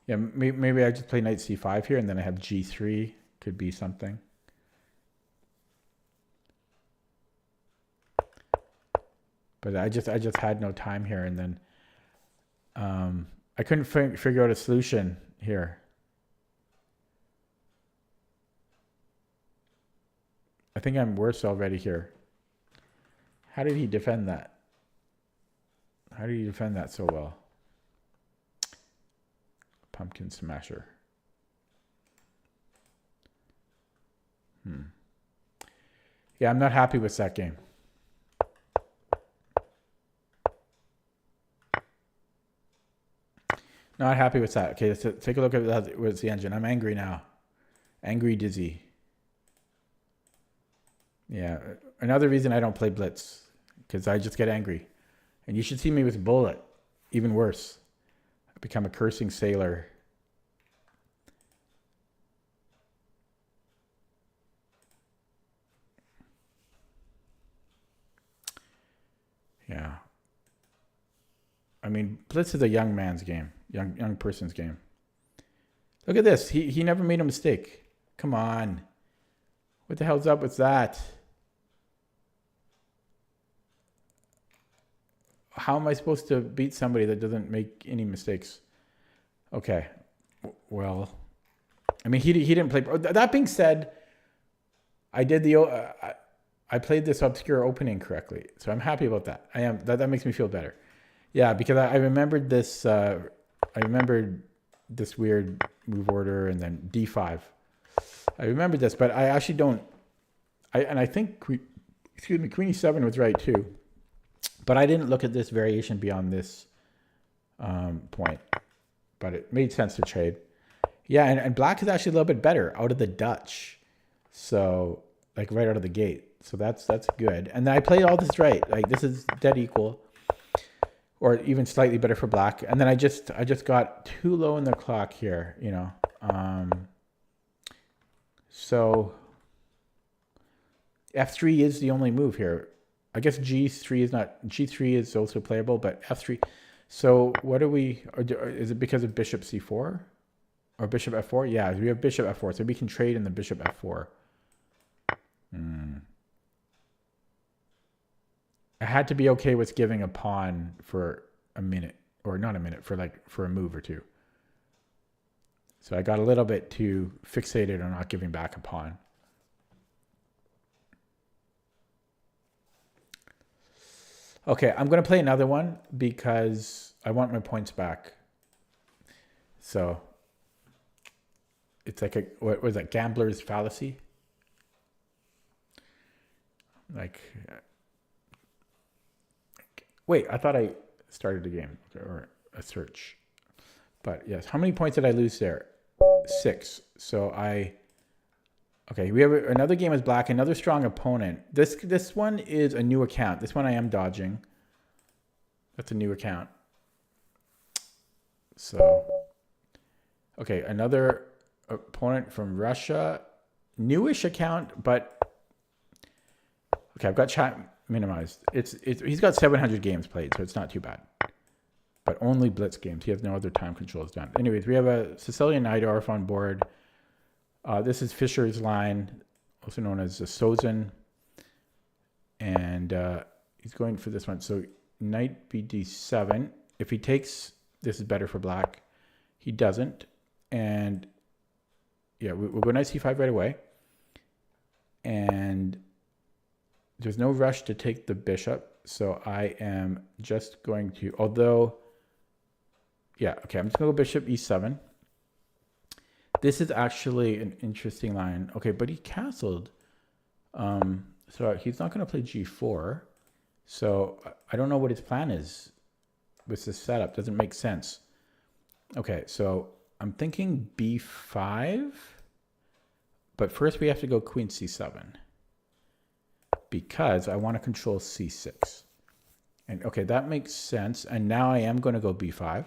Yeah, maybe I just play knight c5 here, and then I have g3. Could be something. But I just had no time here, and then I couldn't figure out a solution here. I think I'm worse already here. How did he defend that? How did he defend that so well? Pumpkin smasher. Yeah, I'm not happy with that game. Not happy with that. Okay, let's take a look at that. What's the engine? I'm angry now. Angry dizzy. Yeah, another reason I don't play blitz, because I just get angry. And you should see me with bullet. Even worse. I become a cursing sailor. Yeah. I mean, blitz is a young man's game. Young person's game. Look at this. He never made a mistake. Come on. What the hell's up with that? How am I supposed to beat somebody that doesn't make any mistakes? Okay. Well, I mean, he didn't play. That being said, I did I played this obscure opening correctly, so I'm happy about that. I am. That makes me feel better. Yeah, because I remembered this. I remembered this weird move order and then d5. I remembered this, but I actually don't. I think queen e7 was right too, but I didn't look at this variation beyond this point. But it made sense to trade. Yeah, and black is actually a little bit better out of the Dutch, so like right out of the gate. So that's good. And then I played all this right. Like this is dead equal, or even slightly better for black. And then I just got too low in the clock here, you know. So f3 is the only move here. I guess g3 is not. G3 is also playable, but f3. So what are we? Is it because of bishop c4 or bishop f4? Yeah, we have bishop f4, so we can trade in the bishop f4. I had to be okay with giving a pawn for a minute, or not a minute, for a move or two. So I got a little bit too fixated on not giving back a pawn. Okay, I'm going to play another one because I want my points back. So it's like what was that, gambler's fallacy? Like, wait, I thought I started a game or a search. But yes, how many points did I lose there? 6. So okay, we have another game as black, another strong opponent. This one is a new account. This one I am dodging. That's a new account. So, okay, another opponent from Russia. Newish account, but okay, I've got chat minimized. He's got 700 games played, so it's not too bad. But only blitz games. He has no other time controls done. Anyways, we have a Sicilian Najdorf on board. This is Fischer's line, also known as the Sozin. And he's going for this one. So knight bd7. If he takes, this is better for black. He doesn't. And yeah, we'll go knight c5 right away. And there's no rush to take the bishop. So I am just going to, although, yeah, okay, I'm just going to go bishop e7. This is actually an interesting line. Okay, but he castled. So he's not going to play g4. So I don't know what his plan is with this setup. Doesn't make sense. Okay, so I'm thinking b5, but first we have to go queen c7 because I want to control c6. And okay, that makes sense. And now I am going to go b5.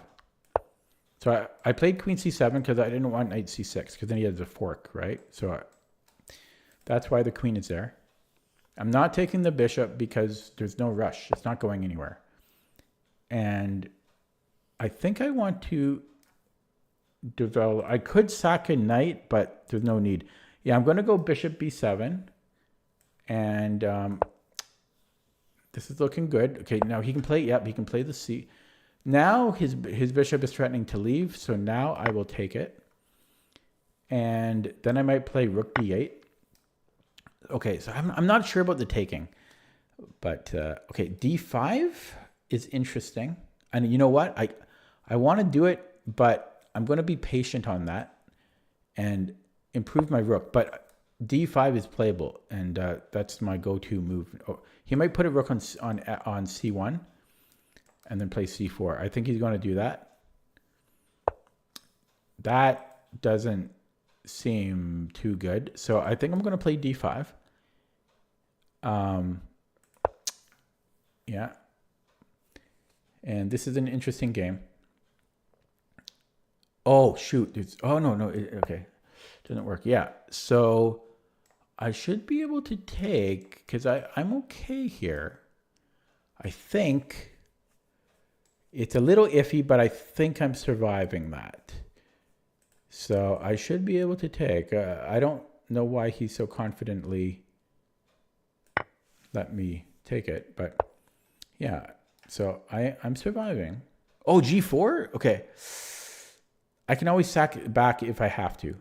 So I played queen c7 because I didn't want knight c6 because then he has a fork, right? So that's why the queen is there. I'm not taking the bishop because there's no rush. It's not going anywhere. And I think I want to develop. I could sack a knight, but there's no need. Yeah, I'm going to go bishop b7. And this is looking good. Okay, now he can play, yep, he can play the c. Now his bishop is threatening to leave, so now I will take it. And then I might play rook d8. Okay, so I'm not sure about the taking. But, okay, d5 is interesting. And you know what? I want to do it, but I'm going to be patient on that and improve my rook. But d5 is playable, and that's my go-to move. Oh, he might put a rook on c1 and then play c4. I think he's going to do that. That doesn't seem too good. So I think I'm going to play d5. Yeah. And this is an interesting game. Oh, shoot. Oh, no. Okay. Doesn't work. Yeah. So I should be able to take, because I'm okay here. I think it's a little iffy, but I think I'm surviving that. So I should be able to take. I don't know why he so confidently let me take it, but yeah. So I'm surviving. Oh, g4? Okay. I can always sack it back if I have to.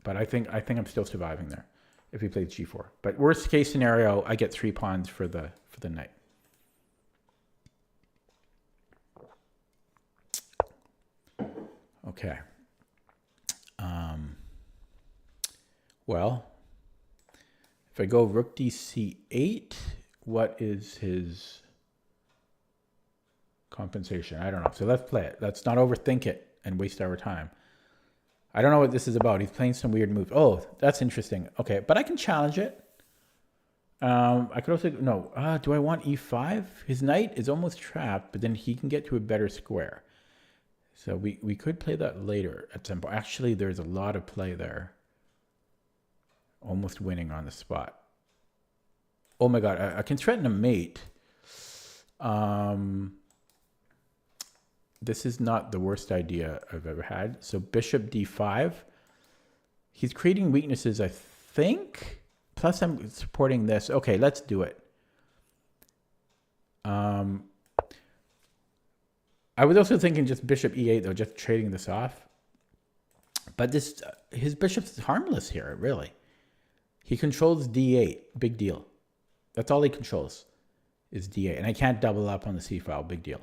But I think I'm still surviving there if he plays g4. But worst case scenario, I get 3 pawns for the knight. Okay. Well, if I go rook dc8, what is his compensation? I don't know. So let's play it. Let's not overthink it and waste our time. I don't know what this is about. He's playing some weird move. Oh, that's interesting. Okay, but I can challenge it. I could also, no. Do I want e5? His knight is almost trapped, but then he can get to a better square. So we could play that later at some point. Actually, there's a lot of play there. Almost winning on the spot. Oh my god, I can threaten a mate. This is not the worst idea I've ever had. So bishop d5. He's creating weaknesses, I think. Plus I'm supporting this. Okay, let's do it. I was also thinking just bishop e8 though, just trading this off. But this his bishop's harmless here, really. He controls d8, big deal. That's all he controls is d8. And I can't double up on the c file, big deal.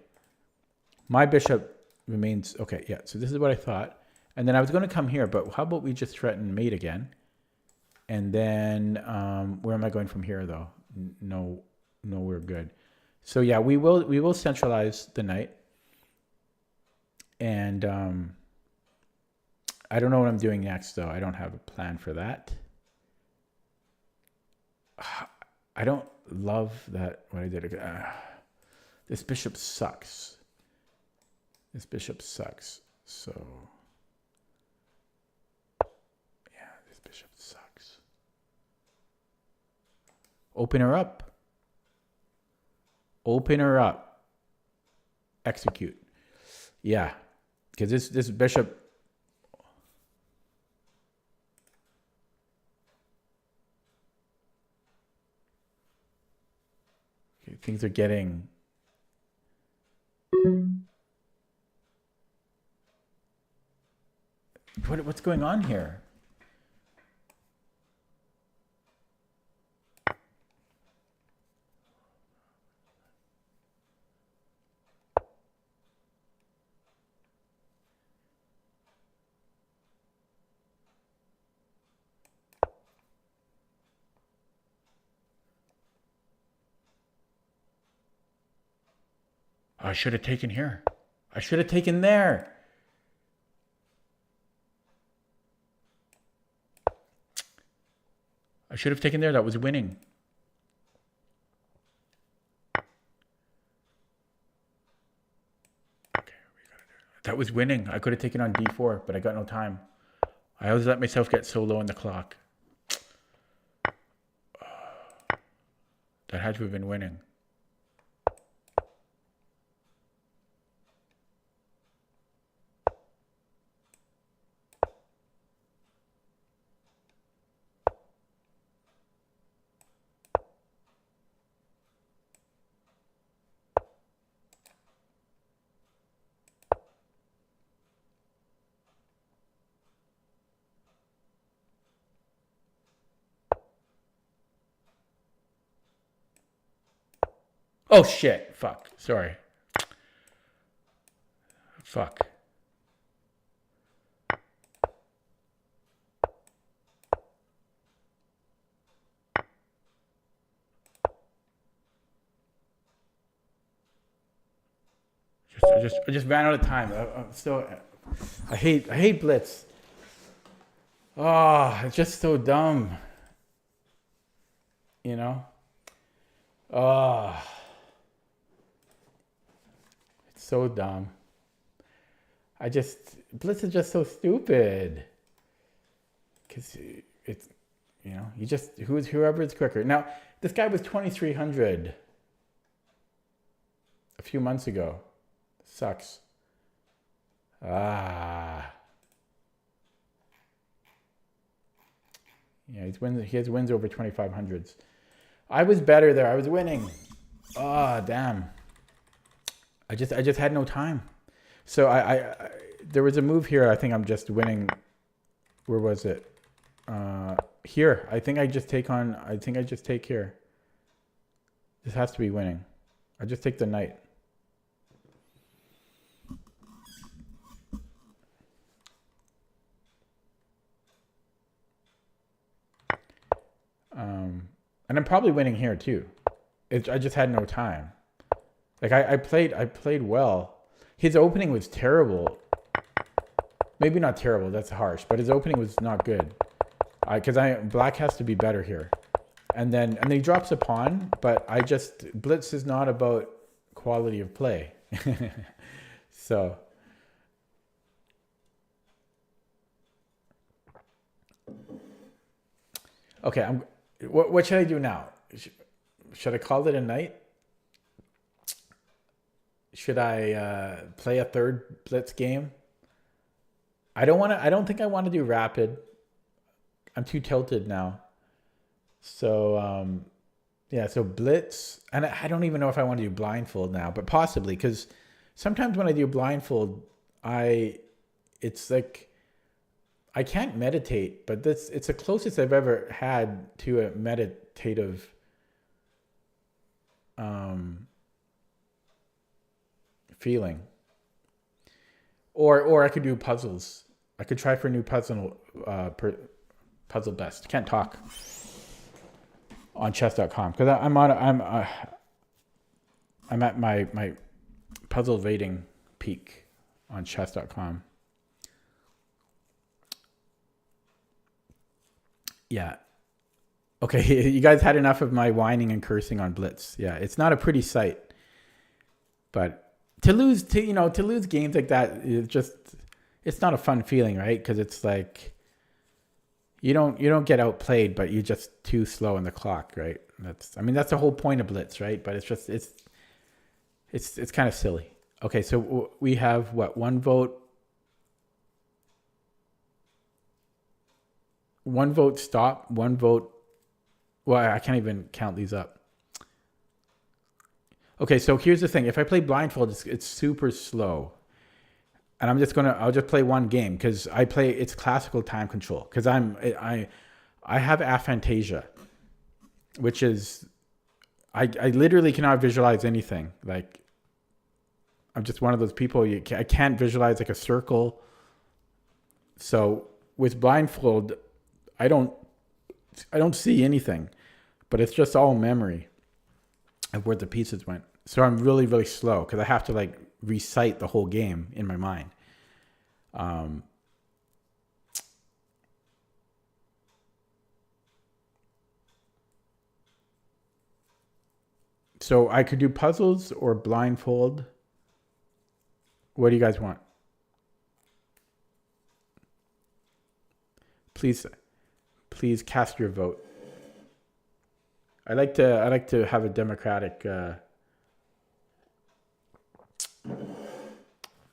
My bishop remains, okay, yeah, so this is what I thought. And then I was going to come here, but how about we just threaten mate again? And then, where am I going from here, though? No, we're good. So yeah, we will centralize the knight. And I don't know what I'm doing next, though. I don't have a plan for that. I don't love that, what I did. This bishop sucks. This bishop sucks. So, yeah, this bishop sucks. Open her up. Open her up. Execute. Yeah, because this bishop. Okay, things are getting. What's going on here? I should have taken here. I should have taken there. I should have taken there. That was winning. Okay, that was winning. I could have taken on d4, but I got no time. I always let myself get so low on the clock. That had to have been winning. Oh shit. Fuck. Sorry. Fuck. I just ran out of time. I'm still. I hate blitz. Oh, it's just so dumb. You know. Oh, it's so dumb. Blitz is just so stupid. Cause it's, you know, you just whoever is quicker. Now this guy was 2,300 a few months ago. Sucks. Ah. Yeah, he has wins over 2,500s. I was better there. I was winning. Ah, damn. I just had no time. So I there was a move here. I think I'm just winning. Where was it? Here. I think I just take here. This has to be winning. I just take the knight. And I'm probably winning here too. I just had no time. Like I played well. His opening was terrible. Maybe not terrible, that's harsh, but his opening was not good. Because black has to be better here. And then he drops a pawn, but blitz is not about quality of play. So okay, what should I do now? Should I call it a night? Should I play a third blitz game? I don't think I want to do rapid. I'm too tilted now. So yeah, so blitz, and I don't even know if I want to do blindfold now, but possibly, because sometimes when I do blindfold, it's like I can't meditate, but it's the closest I've ever had to a meditative feeling. Or I could do puzzles. I could try for a new puzzle best. Can't talk on chess.com because I'm at my puzzle rating peak on chess.com. Yeah. Okay, you guys had enough of my whining and cursing on Blitz. Yeah, it's not a pretty sight. But to lose games like that it's not a fun feeling, right? Because it's like you don't get outplayed, but you're just too slow on the clock, right? That's the whole point of Blitz, right? But it's kind of silly. Okay, so we have what, one vote stop, one vote. Well, I can't even count these up. Okay, so here's the thing. If I play blindfold, it's super slow. And I'll just play one game because it's classical time control. Because I have aphantasia, which is, I literally cannot visualize anything. Like, I'm just one of those people, I can't visualize like a circle. So with blindfold, I don't see anything, but it's just all memory of where the pieces went. So I'm really, really slow because I have to like recite the whole game in my mind. So I could do puzzles or blindfold. What do you guys want? Please cast your vote. I like to have a democratic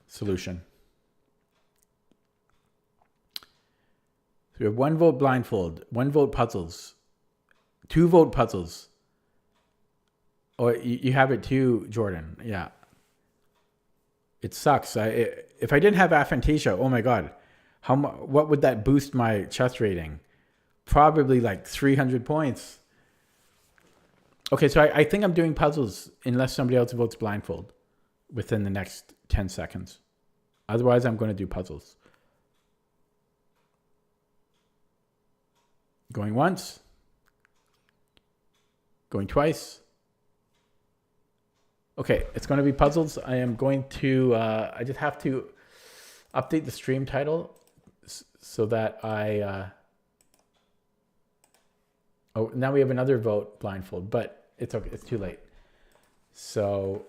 solution. So we have 1 vote blindfold, 1 vote puzzles, 2 vote puzzles. Oh, you have it too, Jordan. Yeah. It sucks. If I didn't have aphantasia, oh my God, what would that boost my chess rating? Probably like 300 points. Okay, so I think I'm doing puzzles unless somebody else votes blindfold within the next 10 seconds. Otherwise, I'm going to do puzzles. Going once. Going twice. Okay, it's going to be puzzles. I am going to, I just have to update the stream title so that oh, now we have another vote blindfold, but it's okay. It's too late. So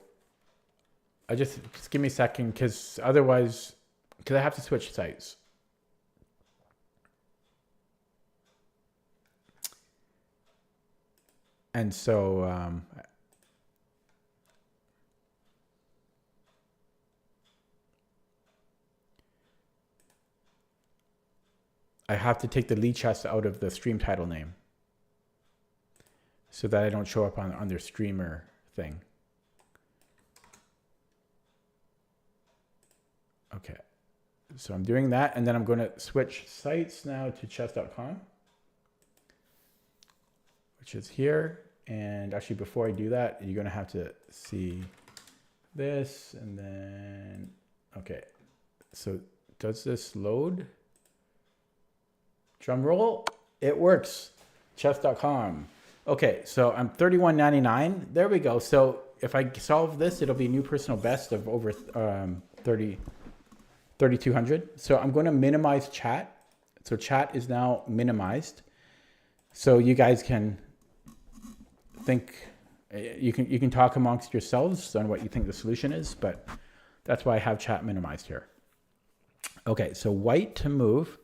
just give me a second because otherwise, because I have to switch sites. And so, I have to take the lead chess out of the stream title name so that I don't show up on their streamer thing. Okay, so I'm doing that, and then I'm going to switch sites now to chess.com, which is here. And actually, before I do that, you're going to have to see this, and then, okay. So does this load? Drum roll, it works. Chess.com. Okay, so I'm 31.99. There we go. So if I solve this, it'll be a new personal best of over 3,200. So I'm going to minimize chat. So chat is now minimized. So you guys can think, you can talk amongst yourselves on what you think the solution is, but that's why I have chat minimized here. Okay, so white to move.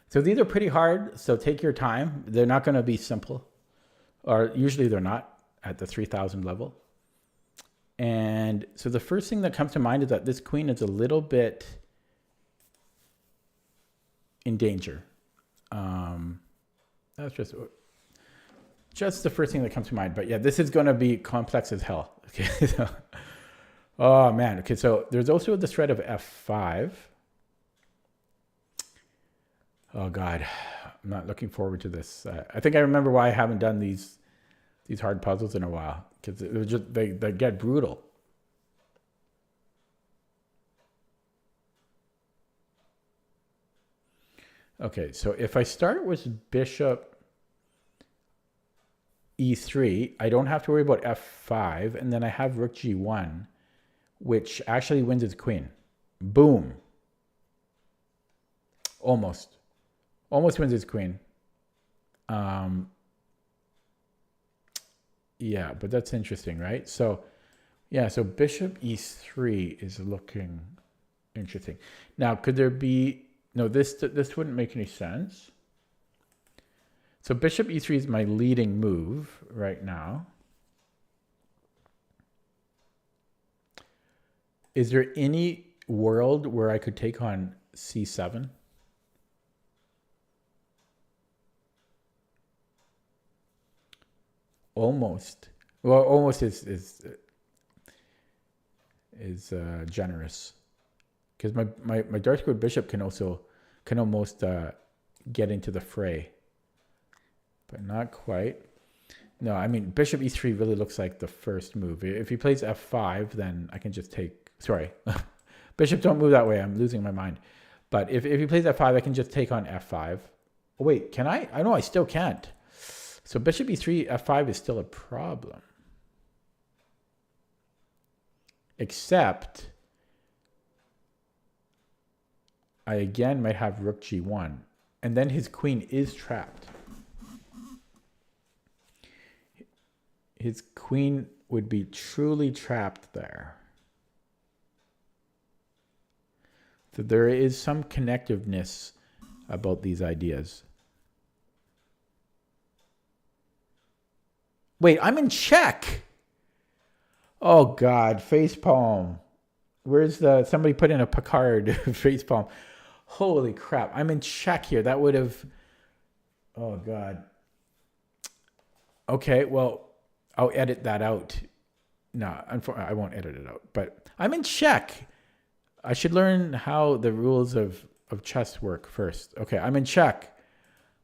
So these are pretty hard, so take your time. They're not going to be simple, or usually they're not at the 3,000 level. And so the first thing that comes to mind is that this queen is a little bit in danger. That's just the first thing that comes to mind. But yeah, this is going to be complex as hell. Okay, so, oh man. Okay, so there's also the threat of f5. Oh God, I'm not looking forward to this. I think I remember why I haven't done these hard puzzles in a while, because it was just they get brutal. Okay, so if I start with bishop e3, I don't have to worry about f5, and then I have rook g1, which actually wins its queen. Boom. Almost wins its queen. Yeah, but that's interesting, right? So yeah, so bishop e3 is looking interesting. Now, could there be, no, this wouldn't make any sense. So bishop e3 is my leading move right now. Is there any world where I could take on c7? Almost. Well, almost is generous, because my dark squared bishop can almost get into the fray, but not quite. No, I mean bishop e3 really looks like the first move. If he plays f5, then I can just take. Sorry, bishop don't move that way. I'm losing my mind. But if he plays f5, I can just take on f5. Oh wait, can I? I know I still can't. So bishop e3, f5 is still a problem. Except I again might have rook g1, and then his queen is trapped. His queen would be truly trapped there. So there is some connectiveness about these ideas. Wait, I'm in check. Oh God, facepalm. Where's somebody put in a Picard facepalm. Holy crap, I'm in check here. That would have, oh God. Okay, well, I'll edit that out. No, I won't edit it out, but I'm in check. I should learn how the rules of chess work first. Okay, I'm in check.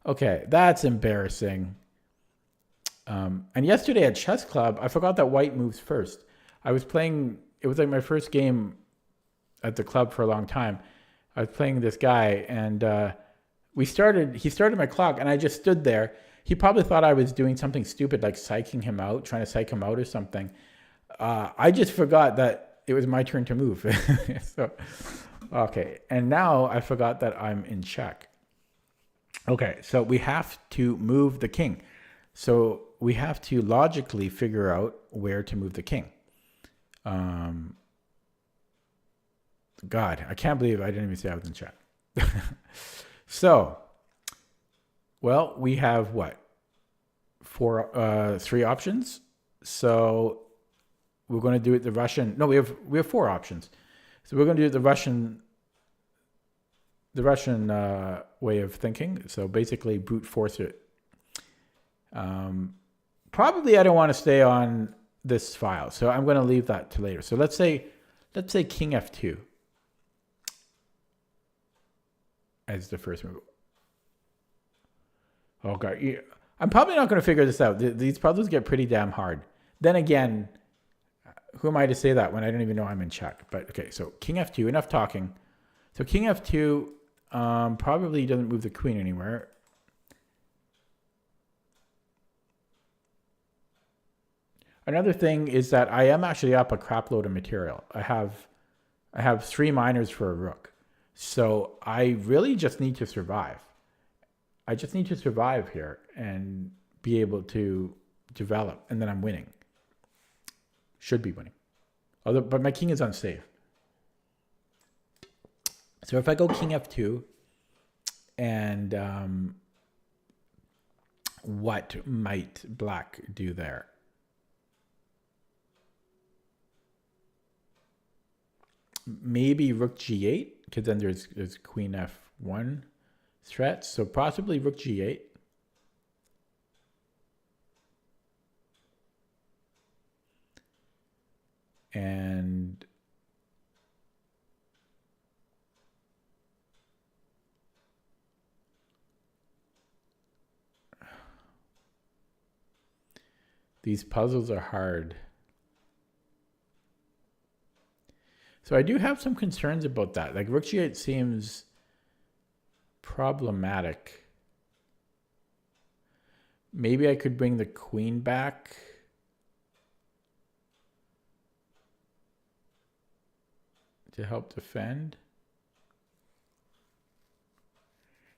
Okay, that's embarrassing. And yesterday at chess club, I forgot that white moves first. I was playing, it was like my first game at the club for a long time. I was playing this guy, and he started my clock, and I just stood there. He probably thought I was doing something stupid, like psyching him out, trying to psych him out or something. I just forgot that it was my turn to move. So, okay, and now I forgot that I'm in check. Okay, so we have to move the king. So we have to logically figure out where to move the king. God, I can't believe I didn't even say I was in check. So, well, we have what? Three options. So we're going to do it the Russian. No, we have four options. So we're going to do it the Russian way of thinking. So basically, brute force it. Probably I don't want to stay on this file, so I'm going to leave that to later. So let's say King F2 as the first move. Oh God, I'm probably not going to figure this out. These puzzles get pretty damn hard. Then again, who am I to say that when I don't even know I'm in check? But okay, so King F2, enough talking. So King F2 probably doesn't move the queen anywhere. Another thing is that I am actually up a crap load of material. I have 3 miners for a rook. So I really just need to survive. I just need to survive here and be able to develop, and then I'm winning. Should be winning. But my king is unsafe. So if I go King F2, and what might black do there? Maybe Rook G8, because then there's Queen F1 threats. So possibly Rook G8. And these puzzles are hard. So I do have some concerns about that. Like Rook G8 seems problematic. Maybe I could bring the queen back. To help defend.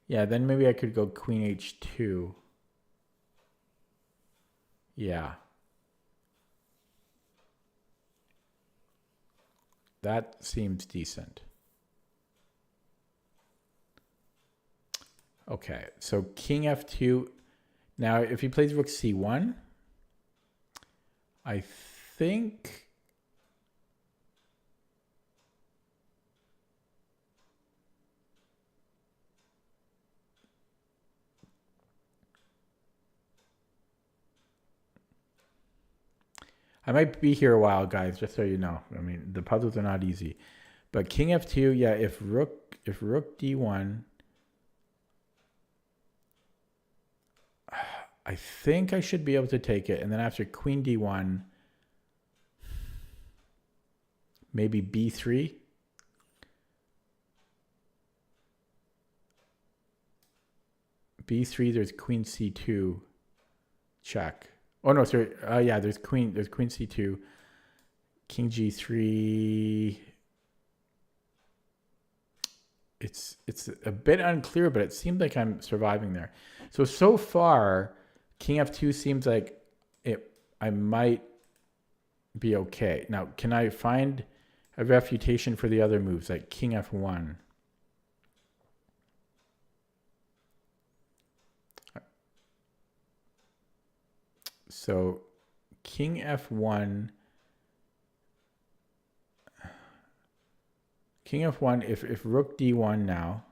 Yeah, then maybe I could go Queen H2. Yeah. That seems decent. Okay, so King F2. Now, if he plays Rook C1, I think I might be here a while, guys, just so you know. I mean, the puzzles are not easy. But King F2, yeah, if Rook D1, I think I should be able to take it. And then after Queen D1, maybe B3. B3, there's Queen C2, check. Oh no, sorry. Yeah, there's Queen C2, King G3. It's a bit unclear, but it seems like I'm surviving there. So far, King F2 seems like I might be okay. Now, can I find a refutation for the other moves, like king f1? So king f1, if rook d1 now,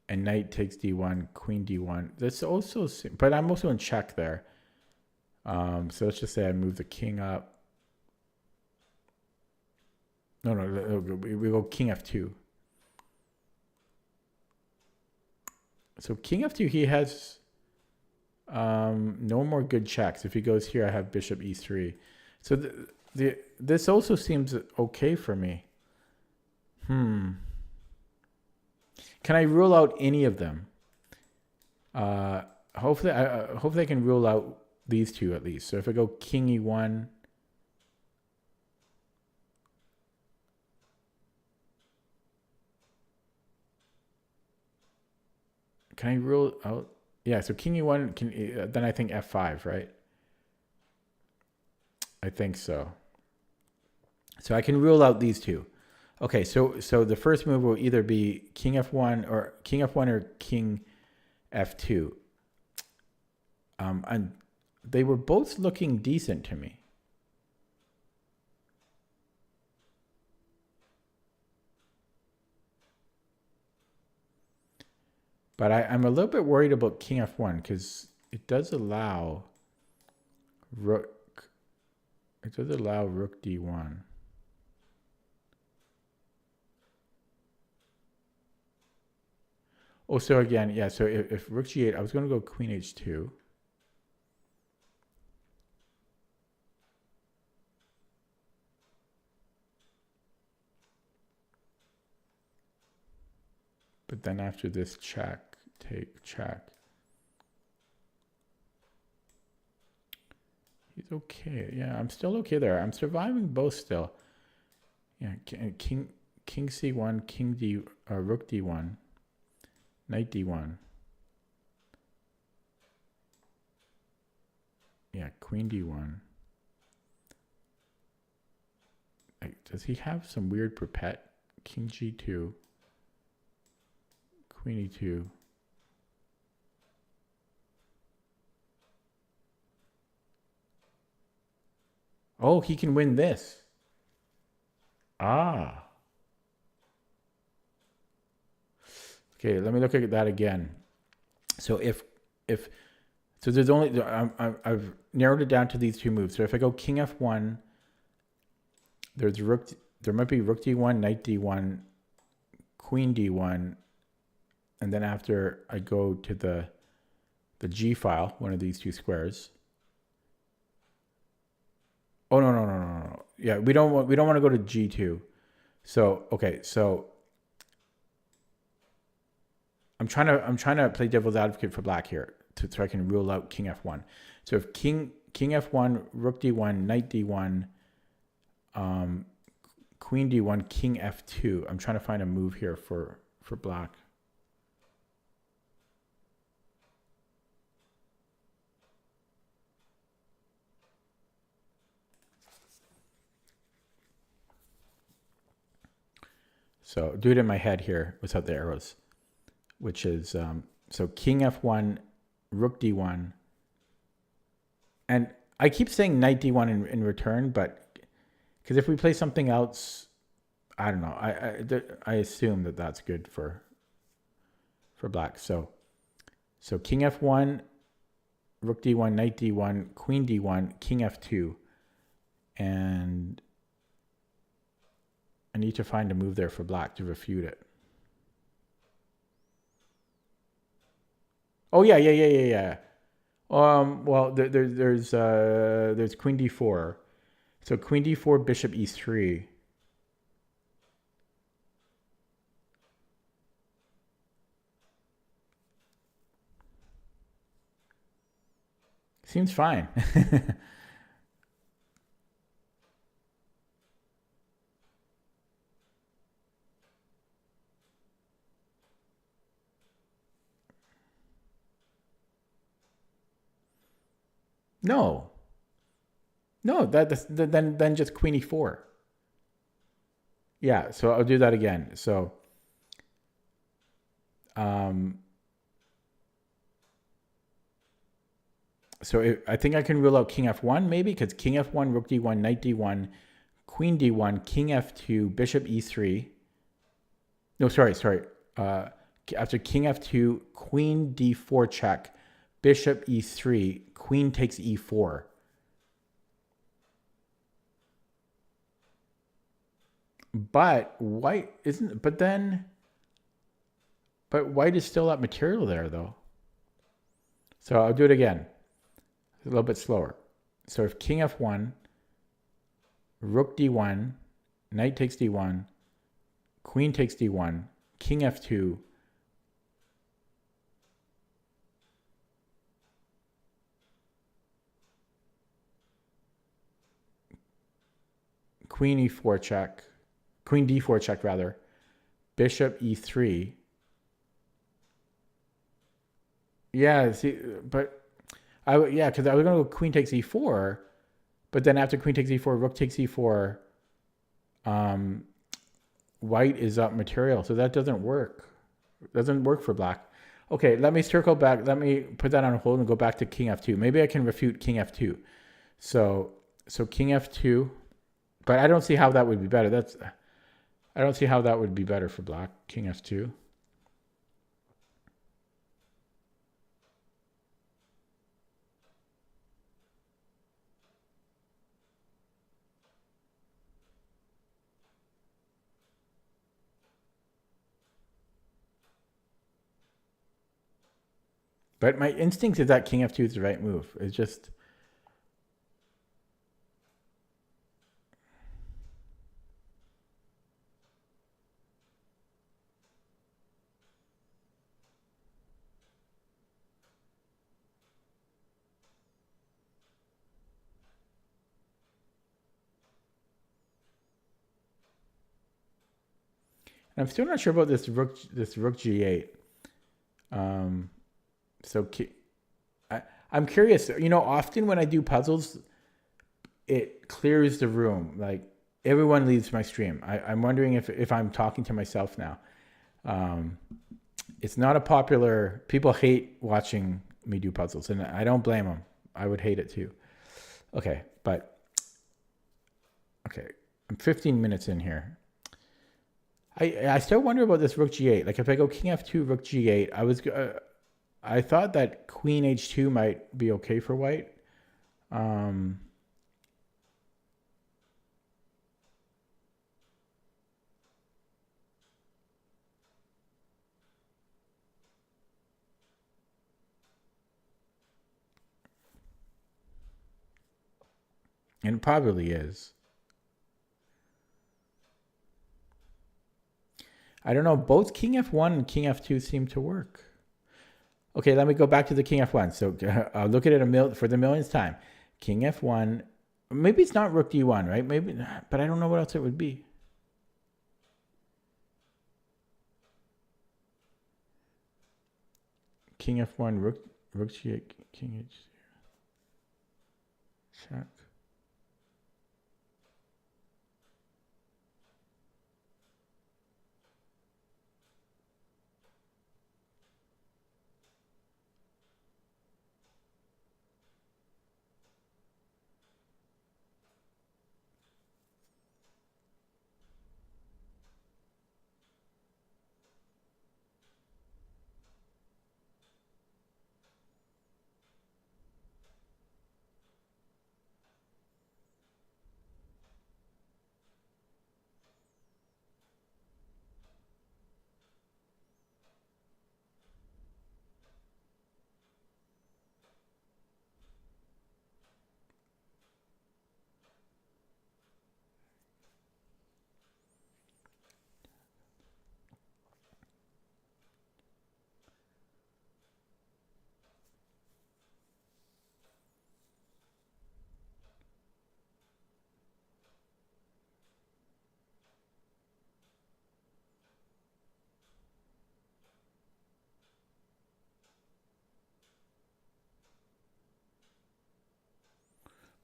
and knight takes d1, queen d1. That's also, but I'm also in check there. So let's just say I move the king up. No, we go king f2. So king f2, he has no more good checks. If he goes here, I have bishop e3. So this also seems okay for me. Can I rule out any of them? Hopefully I can rule out these two at least. So if I go king e1, can I rule out? Yeah, so king e1 can, then I think f5, right? I think so. So I can rule out these two. Okay, so the first move will either be king f1 or king f2. And they were both looking decent to me. But I'm a little bit worried about king f1 because it does allow rook. It does allow rook d1. Oh, so again, yeah. So if rook g8, I was going to go queen h2. But then after this, check, take, check. He's okay. Yeah, I'm still okay there. I'm surviving both still. Yeah, king c1, king d, rook d1, knight d1. Yeah, queen d1. Does he have some weird perpet? King g2, queen e2. Oh, he can win this. Ah. Okay, let me look at that again. So so there's only, I've narrowed it down to these two moves. So if I go king f1, there might be rook d1, knight d1, queen d1, and then after I go to the g file, one of these two squares. Oh no. Yeah, we don't want to go to g2. So okay, so I'm trying to play devil's advocate for black here so I can rule out king f1. So if king f1, rook d1, knight d1, queen d1, king f2. I'm trying to find a move here for black. So do it in my head here without the arrows, which is so king f1, rook d1, and I keep saying knight d1 in return, but because if we play something else, I don't know. I assume that that's good for black. So king f1, rook d1, knight d1, queen d1, king f2, and I need to find a move there for black to refute it. Oh yeah. Well, there's queen d4. So queen d4, bishop e3. Seems fine. No. No, then just queen e4. Yeah, so I'll do that again. So um I think I can rule out king f1 maybe, because king f1, rook d1, knight d1, queen d1, king f2, bishop e3. No, sorry. After king f2, queen d4 check, bishop e3, queen takes e4. But white isn't. But white is still that material there though. So I'll do it again, a little bit slower. So if king f1, rook d1, knight takes d1, queen takes d1, king f2, queen e4 check, queen d4 check rather, bishop e3. Yeah, see, but because I was gonna go queen takes e4, but then after queen takes e4, rook takes e4, white is up material, so that doesn't work. It doesn't work for black. Okay, let me circle back. Let me put that on hold and go back to king f2. Maybe I can refute king f2. So king f2, but I don't see how that would be better. I don't see how that would be better for black. King f2. But my instinct is that king f2 is the right move. It's just. I'm still not sure about this rook g8. So I'm curious. Often when I do puzzles, it clears the room. Like everyone leaves my stream. I'm wondering if I'm talking to myself now. It's not a popular. People hate watching me do puzzles, and I don't blame them. I would hate it too. Okay, I'm 15 minutes in here. I still wonder about this rook g8. Like if I go king f2, rook g8, I thought that queen h2 might be okay for white. And it probably is. I don't know. Both king f1 and king f2 seem to work. Okay, let me go back to the king f1. So I'll look at it for the millionth time. King f1. Maybe it's not rook d1, right? Maybe, but I don't know what else it would be. King f1, rook g8, king h0. Check.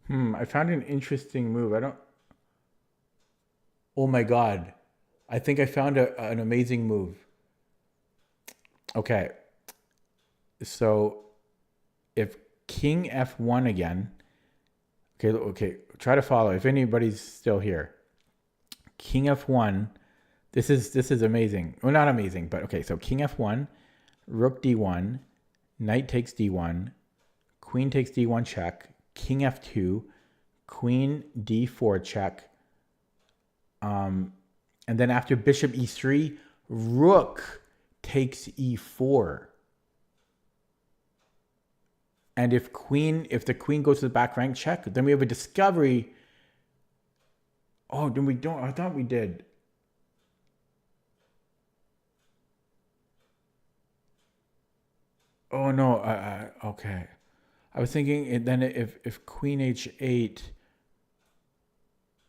I found an interesting move. I don't. Oh my god! I think I found an amazing move. Okay, so if King F1 again. Okay, okay. Try to follow if anybody's still here. King F1. This is amazing. Well, not amazing, but okay. So King F1, Rook D1, Knight takes D1, Queen takes D1 check, King F2, Queen D4 check. And then after Bishop E3, Rook takes E4. And if the queen goes to the back rank check, then we have a discovery. Oh, then we don't. I thought we did. Oh no. Okay. I was thinking then if Queen H8,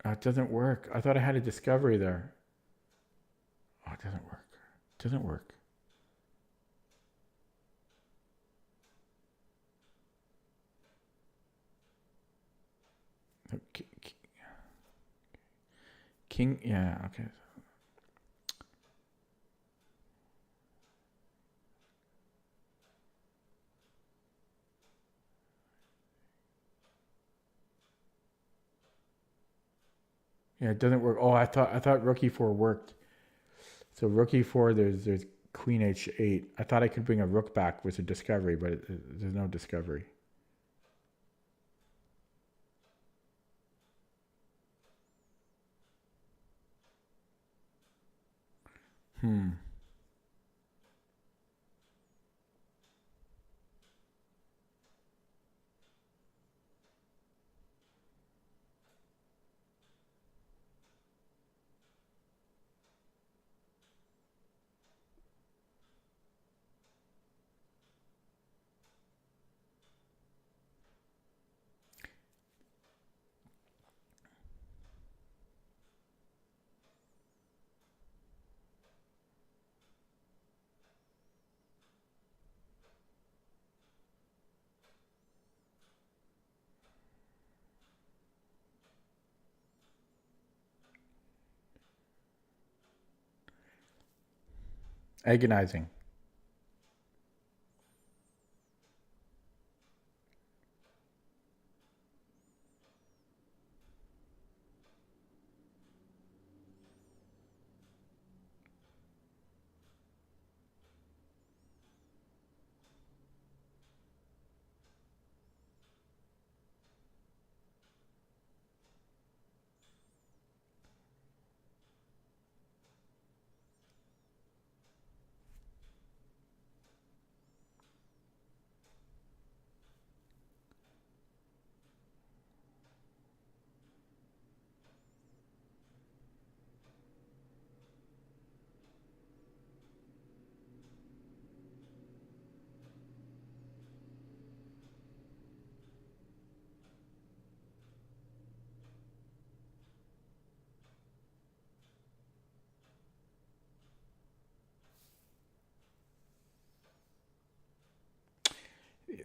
it doesn't work. I thought I had a discovery there. Oh, it doesn't work. It doesn't work. Okay. King, yeah, okay. Yeah, it doesn't work. Oh, I thought Rook E4 worked. So Rook E4, there's Queen H8. I thought I could bring a Rook back with a discovery, but there's no discovery. Agonizing.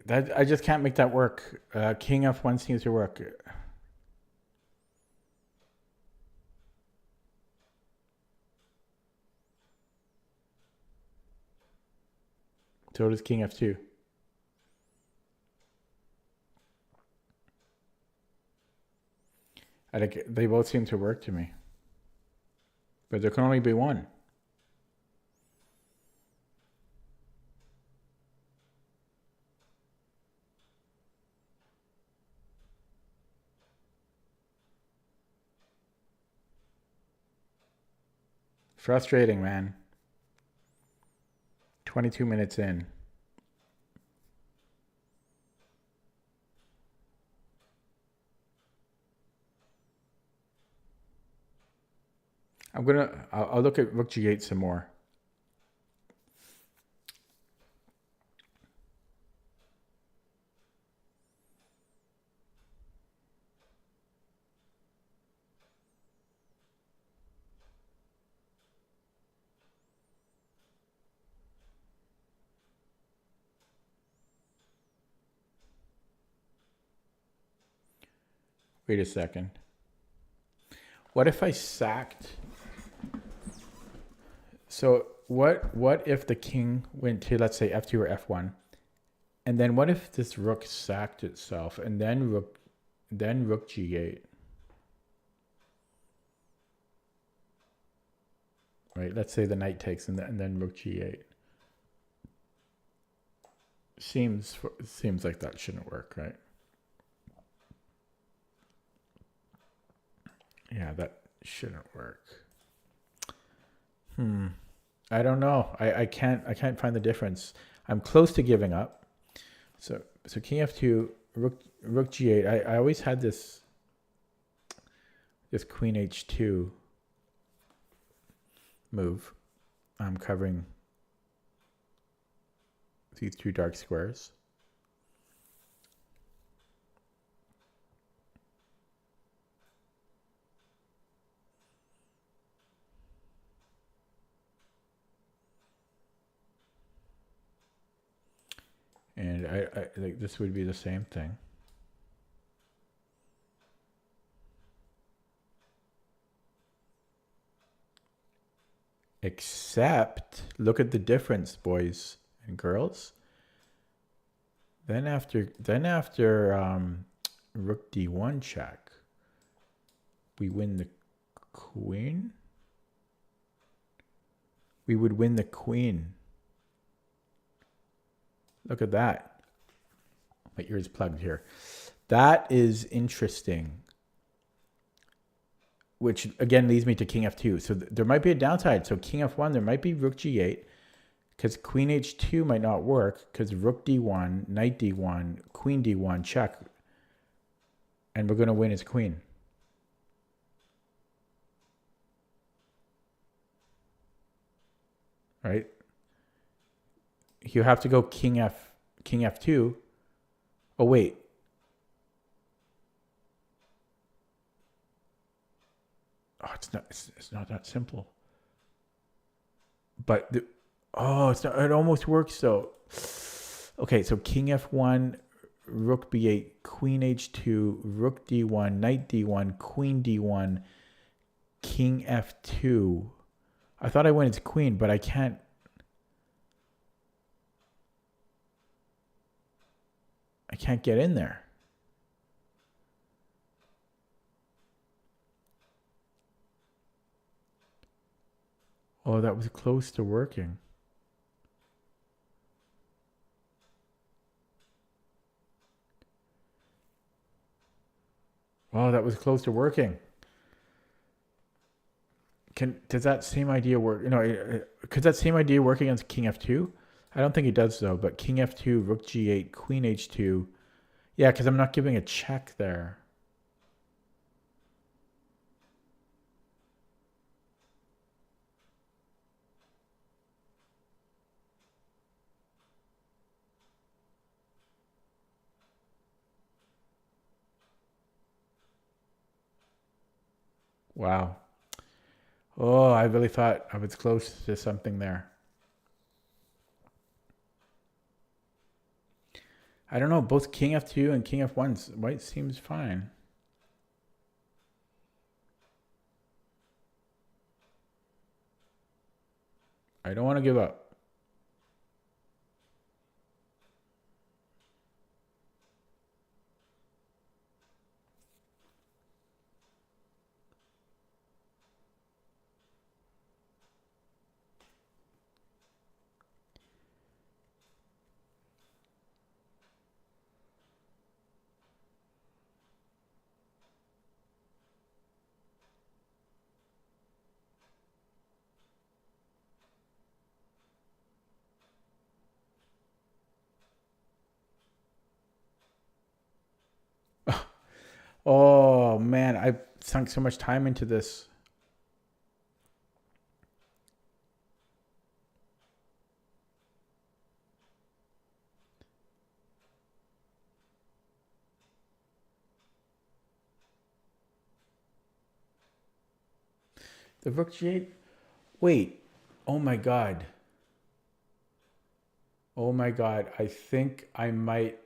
That I just can't make that work. King F1 seems to work. So does King F2. I think they both seem to work to me. But there can only be one. Frustrating, man. 22 minutes in. I'll look at Rook G8 some more. Wait a second. What if I sacked? So what if the king went to, let's say, f2 or f1, and then what if this rook sacked itself and then rook g8? Right. Let's say the knight takes and then rook g8. Seems like that shouldn't work, right? Yeah, that shouldn't work. I don't know. I can't find the difference. I'm close to giving up. So king f2, rook g8. I always had this queen h2 move. I'm covering these two dark squares. And I think this would be the same thing. Except, look at the difference, boys and girls. Then after rook d1 check, we win the queen. We would win the queen. Look at that. My ear's plugged here. That is interesting. Which again leads me to king f2. So there might be a downside. So king f1, there might be rook g8, because queen h2 might not work, because rook d1, knight d1, queen d1, check. And we're going to win as queen. Right? You have to go king f2. Oh, wait. Oh, it's not that simple. But it's not, it almost works though. Okay, so king f1, rook b8, queen h2, rook d1, knight d1, queen d1, king f2. I thought I went as queen, but I can't. I can't get in there. Oh, that was close to working. Oh, that was close to working. Does that same idea work? Could that same idea work against king f2? I don't think it does though, but king f2, rook g8, queen h2. Yeah, because I'm not giving a check there. Wow. Oh, I really thought I was close to something there. I don't know. Both king f2 and king f1, white seems fine. I don't want to give up. Oh man, I sunk so much time into this. The rook g8. Wait. Oh my god. Oh my god. I think I might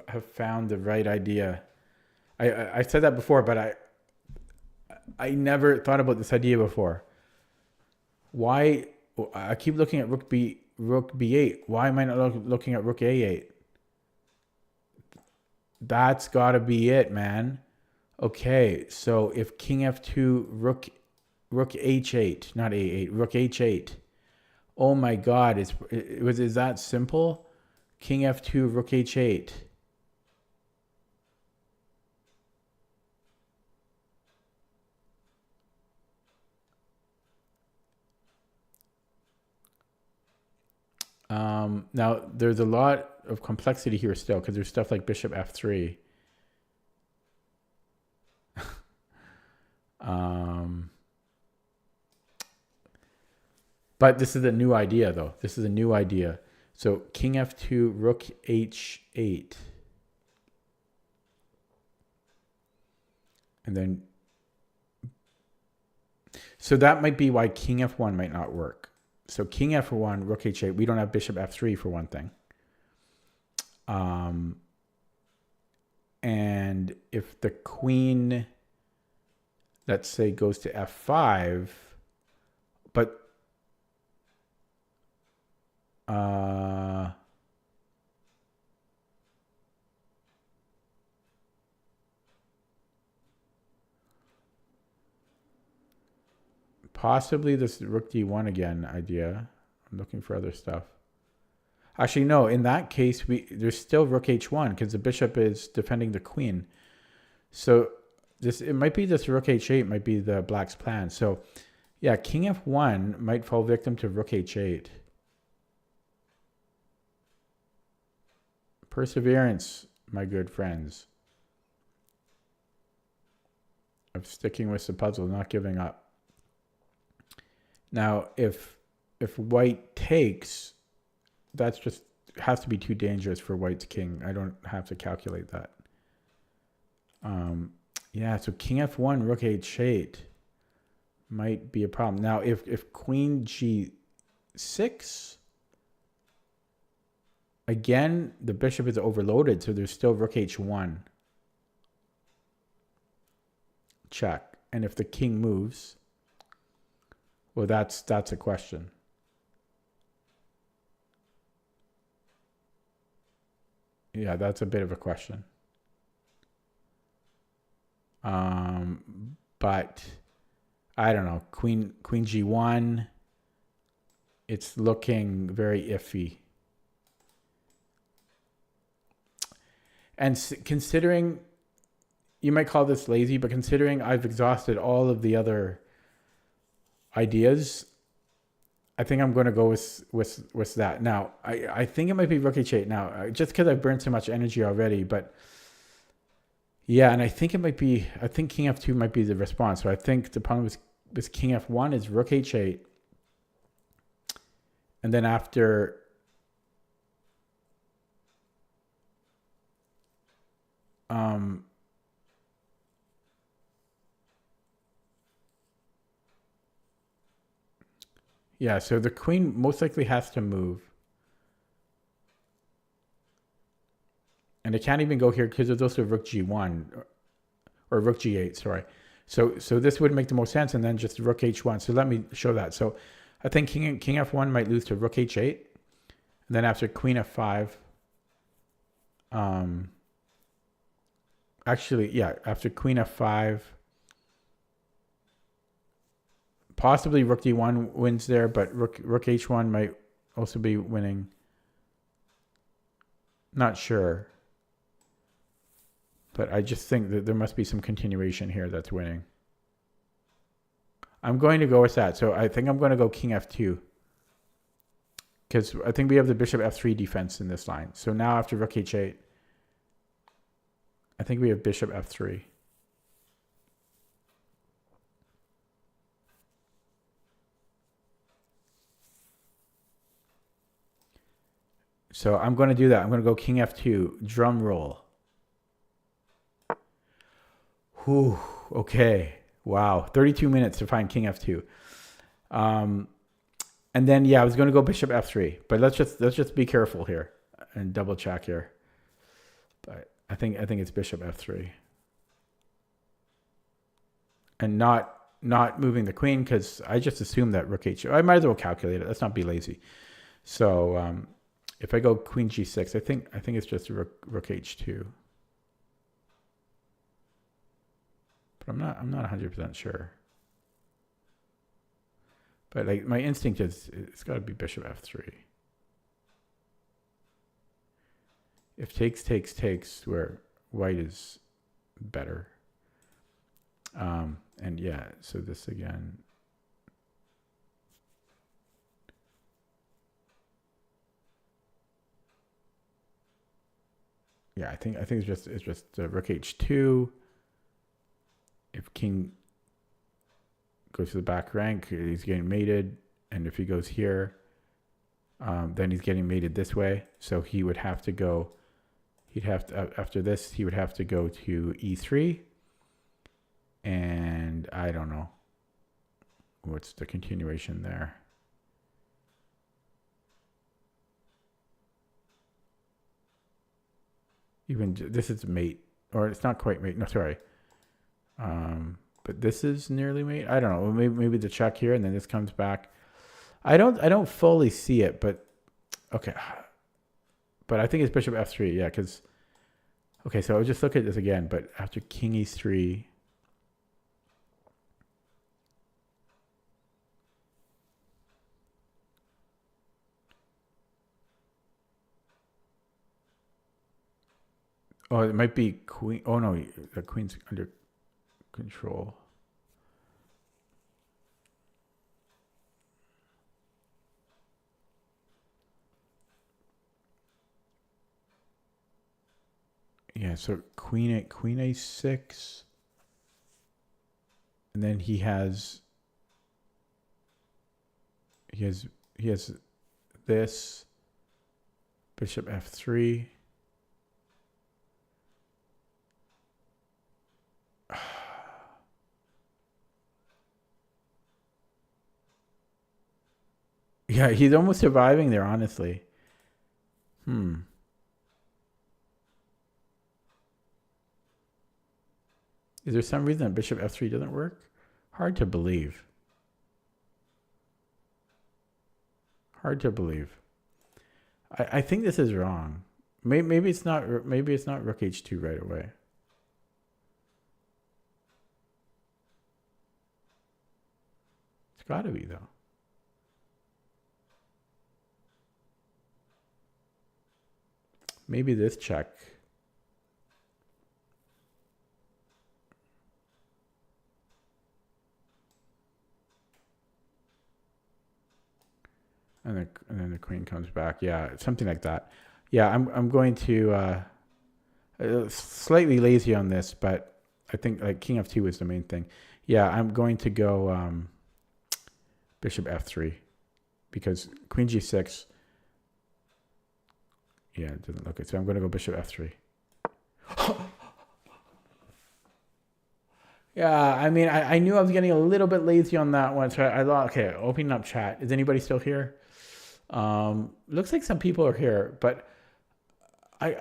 have found the right idea. I said that before, but I never thought about this idea before. Why? I keep looking at rook b8. Why am I not looking at rook a8? That's got to be it, man. Okay, so if king f2, rook h8, not a8, rook h8. Oh my God, is that simple? King f2, rook h8. Now there's a lot of complexity here still because there's stuff like bishop f3. But this is a new idea, though. This is a new idea. So king f2, rook h8. And then... So that might be why king f1 might not work. So king f1, rook h8. We don't have bishop f3 for one thing. And if the queen, let's say, goes to f5, but possibly this rook d1 again idea. I'm looking for other stuff. Actually, no. In that case, there's still rook h1 because the bishop is defending the queen. So it might be this rook h8 might be the black's plan. So yeah, king f1 might fall victim to rook h8. Perseverance, my good friends, of sticking with the puzzle, not giving up. Now, if white takes, that's just has to be too dangerous for white's king. I don't have to calculate that. Yeah, so king f1, rook h8 might be a problem. Now, if queen g6, again, the bishop is overloaded, so there's still rook h1. Check. And if the king moves, well, that's a question. Yeah, that's a bit of a question. But I don't know. Queen g1. It's looking very iffy. And considering, you might call this lazy, but considering I've exhausted all of the other ideas, I think I'm going to go with that. Now, I think it might be rook h8 now, just because I've burned so much energy already. But yeah, and I think king f2 might be the response. So I think the problem with king f1 is rook h8. And then after... yeah, so the queen most likely has to move. And it can't even go here because there's also rook g1 or rook g8, sorry. So this would make the most sense, and then just rook h1. So let me show that. So I think king f1 might lose to rook h8. And then after queen f5, actually, yeah, after queen f5, possibly rook d1 wins there, but rook h1 might also be winning. Not sure. But I just think that there must be some continuation here that's winning. I'm going to go with that. So I think I'm going to go king f2. Because I think we have the bishop f3 defense in this line. So now after rook h8, I think we have bishop f3. So I'm going to do that. I'm going to go king f2, drum roll. Whew, okay. Wow, 32 minutes to find king f2. And then yeah, I was going to go bishop f3, but let's just be careful here and double check here. But I think it's bishop f3. and not moving the queen, because I just assumed that rook h. I might as well calculate it. Let's not be lazy. So if I go queen g6, I think it's just rook h2. But I'm not 100% sure. But like my instinct is it's got to be bishop f3. If takes, where white is better. And yeah, so this again. Yeah, I think it's just rook h2. If king goes to the back rank, he's getting mated, and if he goes here, then he's getting mated this way. So he would have to go. He'd have to, after this, he would have to go to e3. And I don't know what's the continuation there. Even this is mate, or it's not quite mate. No, sorry. But this is nearly mate. I don't know. Maybe the check here, and then this comes back. I don't fully see it, but okay. But I think it's bishop f3. Yeah, because okay. So I'll just look at this again. But after king e3. Oh, it might be queen. Oh no, the queen's under control. Yeah, so queen a6, and then he has this bishop f3. Yeah, he's almost surviving there, honestly. Is there some reason that bishop f3 doesn't work? Hard to believe. Hard to believe. I think this is wrong. Maybe it's not rook h2 right away. It's got to be though. Maybe this check. And then the queen comes back. Yeah, something like that. Yeah, I'm going to slightly lazy on this, but I think like king f2 is the main thing. Yeah, I'm going to go bishop f3 because queen g6. Yeah, it doesn't look good. So I'm going to go bishop f3. Yeah, I mean, I knew I was getting a little bit lazy on that one. So I thought, okay, opening up chat. Is anybody still here? Looks like some people are here, but I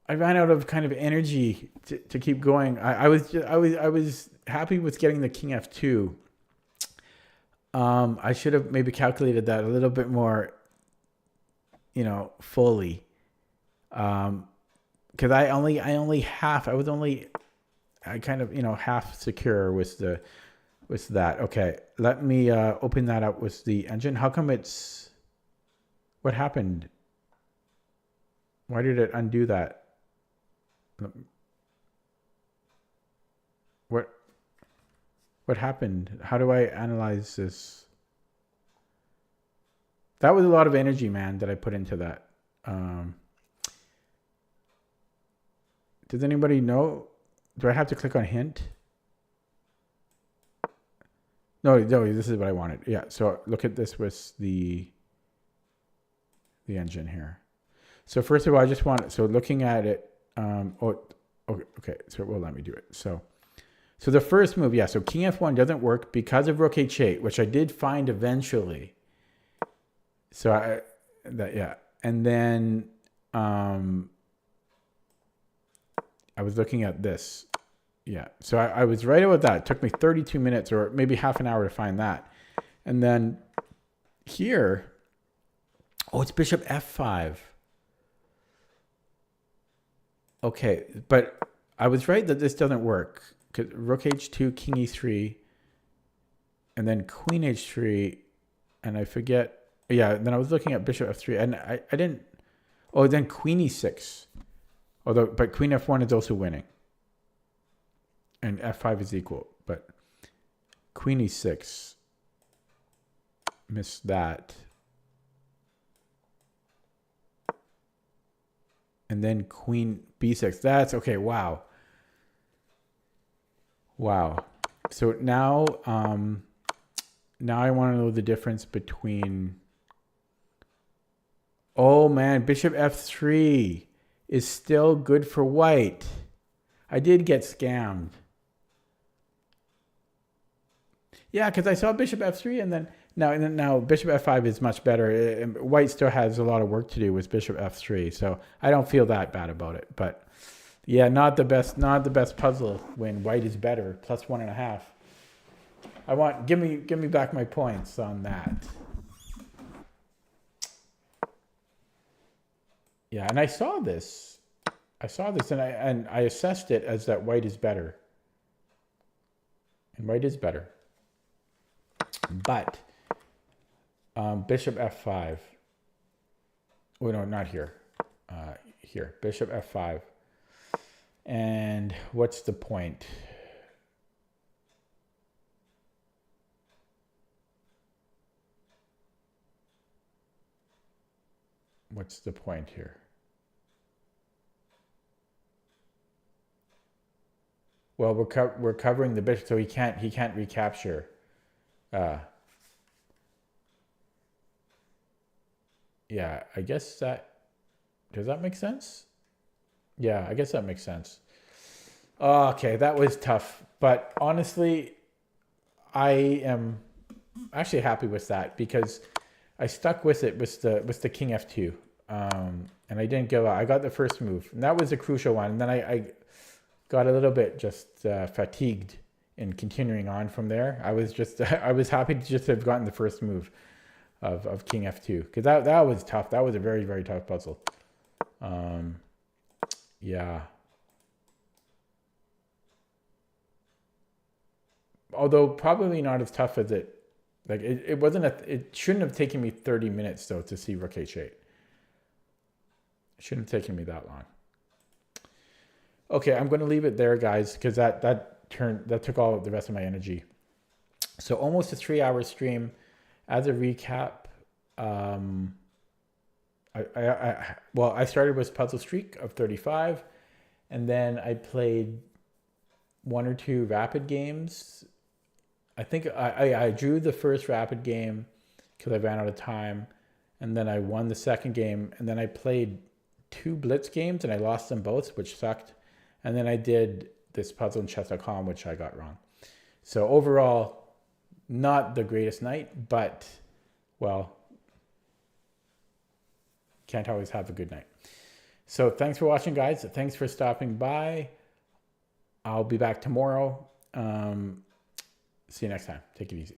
ran out of kind of energy to keep going. I was happy with getting the king f2. I should have maybe calculated that a little bit more, fully. Because I kind of half secure with that. Okay, let me open that up with the engine. How come what happened? Why did it undo that? What happened? How do I analyze this? That was a lot of energy, man, that I put into that. Does anybody know? Do I have to click on hint? No, this is what I wanted. Yeah, so look at this with the engine here. So first of all, I just want, so looking at it, okay, so it will let me do it. So the first move, yeah, so king f1 doesn't work because of rook h8, which I did find eventually. So yeah. And then I was looking at this. Yeah. So I was right about that. It took me 32 minutes or maybe half an hour to find that. And then here, oh, it's bishop f5. Okay, but I was right that this doesn't work. Because rook h2, king e3, and then queen h3, and I forget. Yeah, then I was looking at bishop f3, and I didn't. Oh, then queen e6. Although, but queen f1 is also winning. And f5 is equal. But queen e6. Missed that. And then queen b6. That's okay. Wow. Wow. So now, now I want to know the difference between. Oh man, bishop f3 is still good for white. I did get scammed. Yeah, because I saw bishop f3 and then now bishop f5 is much better. White still has a lot of work to do with bishop f3, so I don't feel that bad about it. But yeah, not the best puzzle when white is better. Plus 1.5. I want give me back my points on that. Yeah, and I saw this and I assessed it as that white is better. And white is better. But bishop f5. Oh no, not here. Here, bishop f5. And what's the point? What's the point here? Well, we're covering the bishop, so he can't recapture. Yeah, I guess does that make sense? Yeah, I guess that makes sense. Okay, that was tough, but honestly, I am actually happy with that because I stuck with it with the king f2, and I didn't give up. I got the first move, and that was a crucial one. And then I got a little bit just fatigued in continuing on from there. I was happy to just have gotten the first move of king f2 because that was tough. That was a very, very tough puzzle. Yeah. Although probably not as tough as it, like it wasn't it shouldn't have taken me 30 minutes though to see rook h8. It shouldn't have taken me that long. Okay, I'm going to leave it there, guys, because that took all the rest of my energy. So almost a 3-hour stream. As a recap, I started with Puzzle Streak of 35, and then I played 1 or 2 rapid games. I think I drew the first rapid game because I ran out of time, and then I won the second game, and then I played 2 blitz games and I lost them both, which sucked. And then I did this puzzle in chess.com, which I got wrong. So overall, not the greatest night, but, well, can't always have a good night. So thanks for watching, guys. Thanks for stopping by. I'll be back tomorrow. See you next time. Take it easy.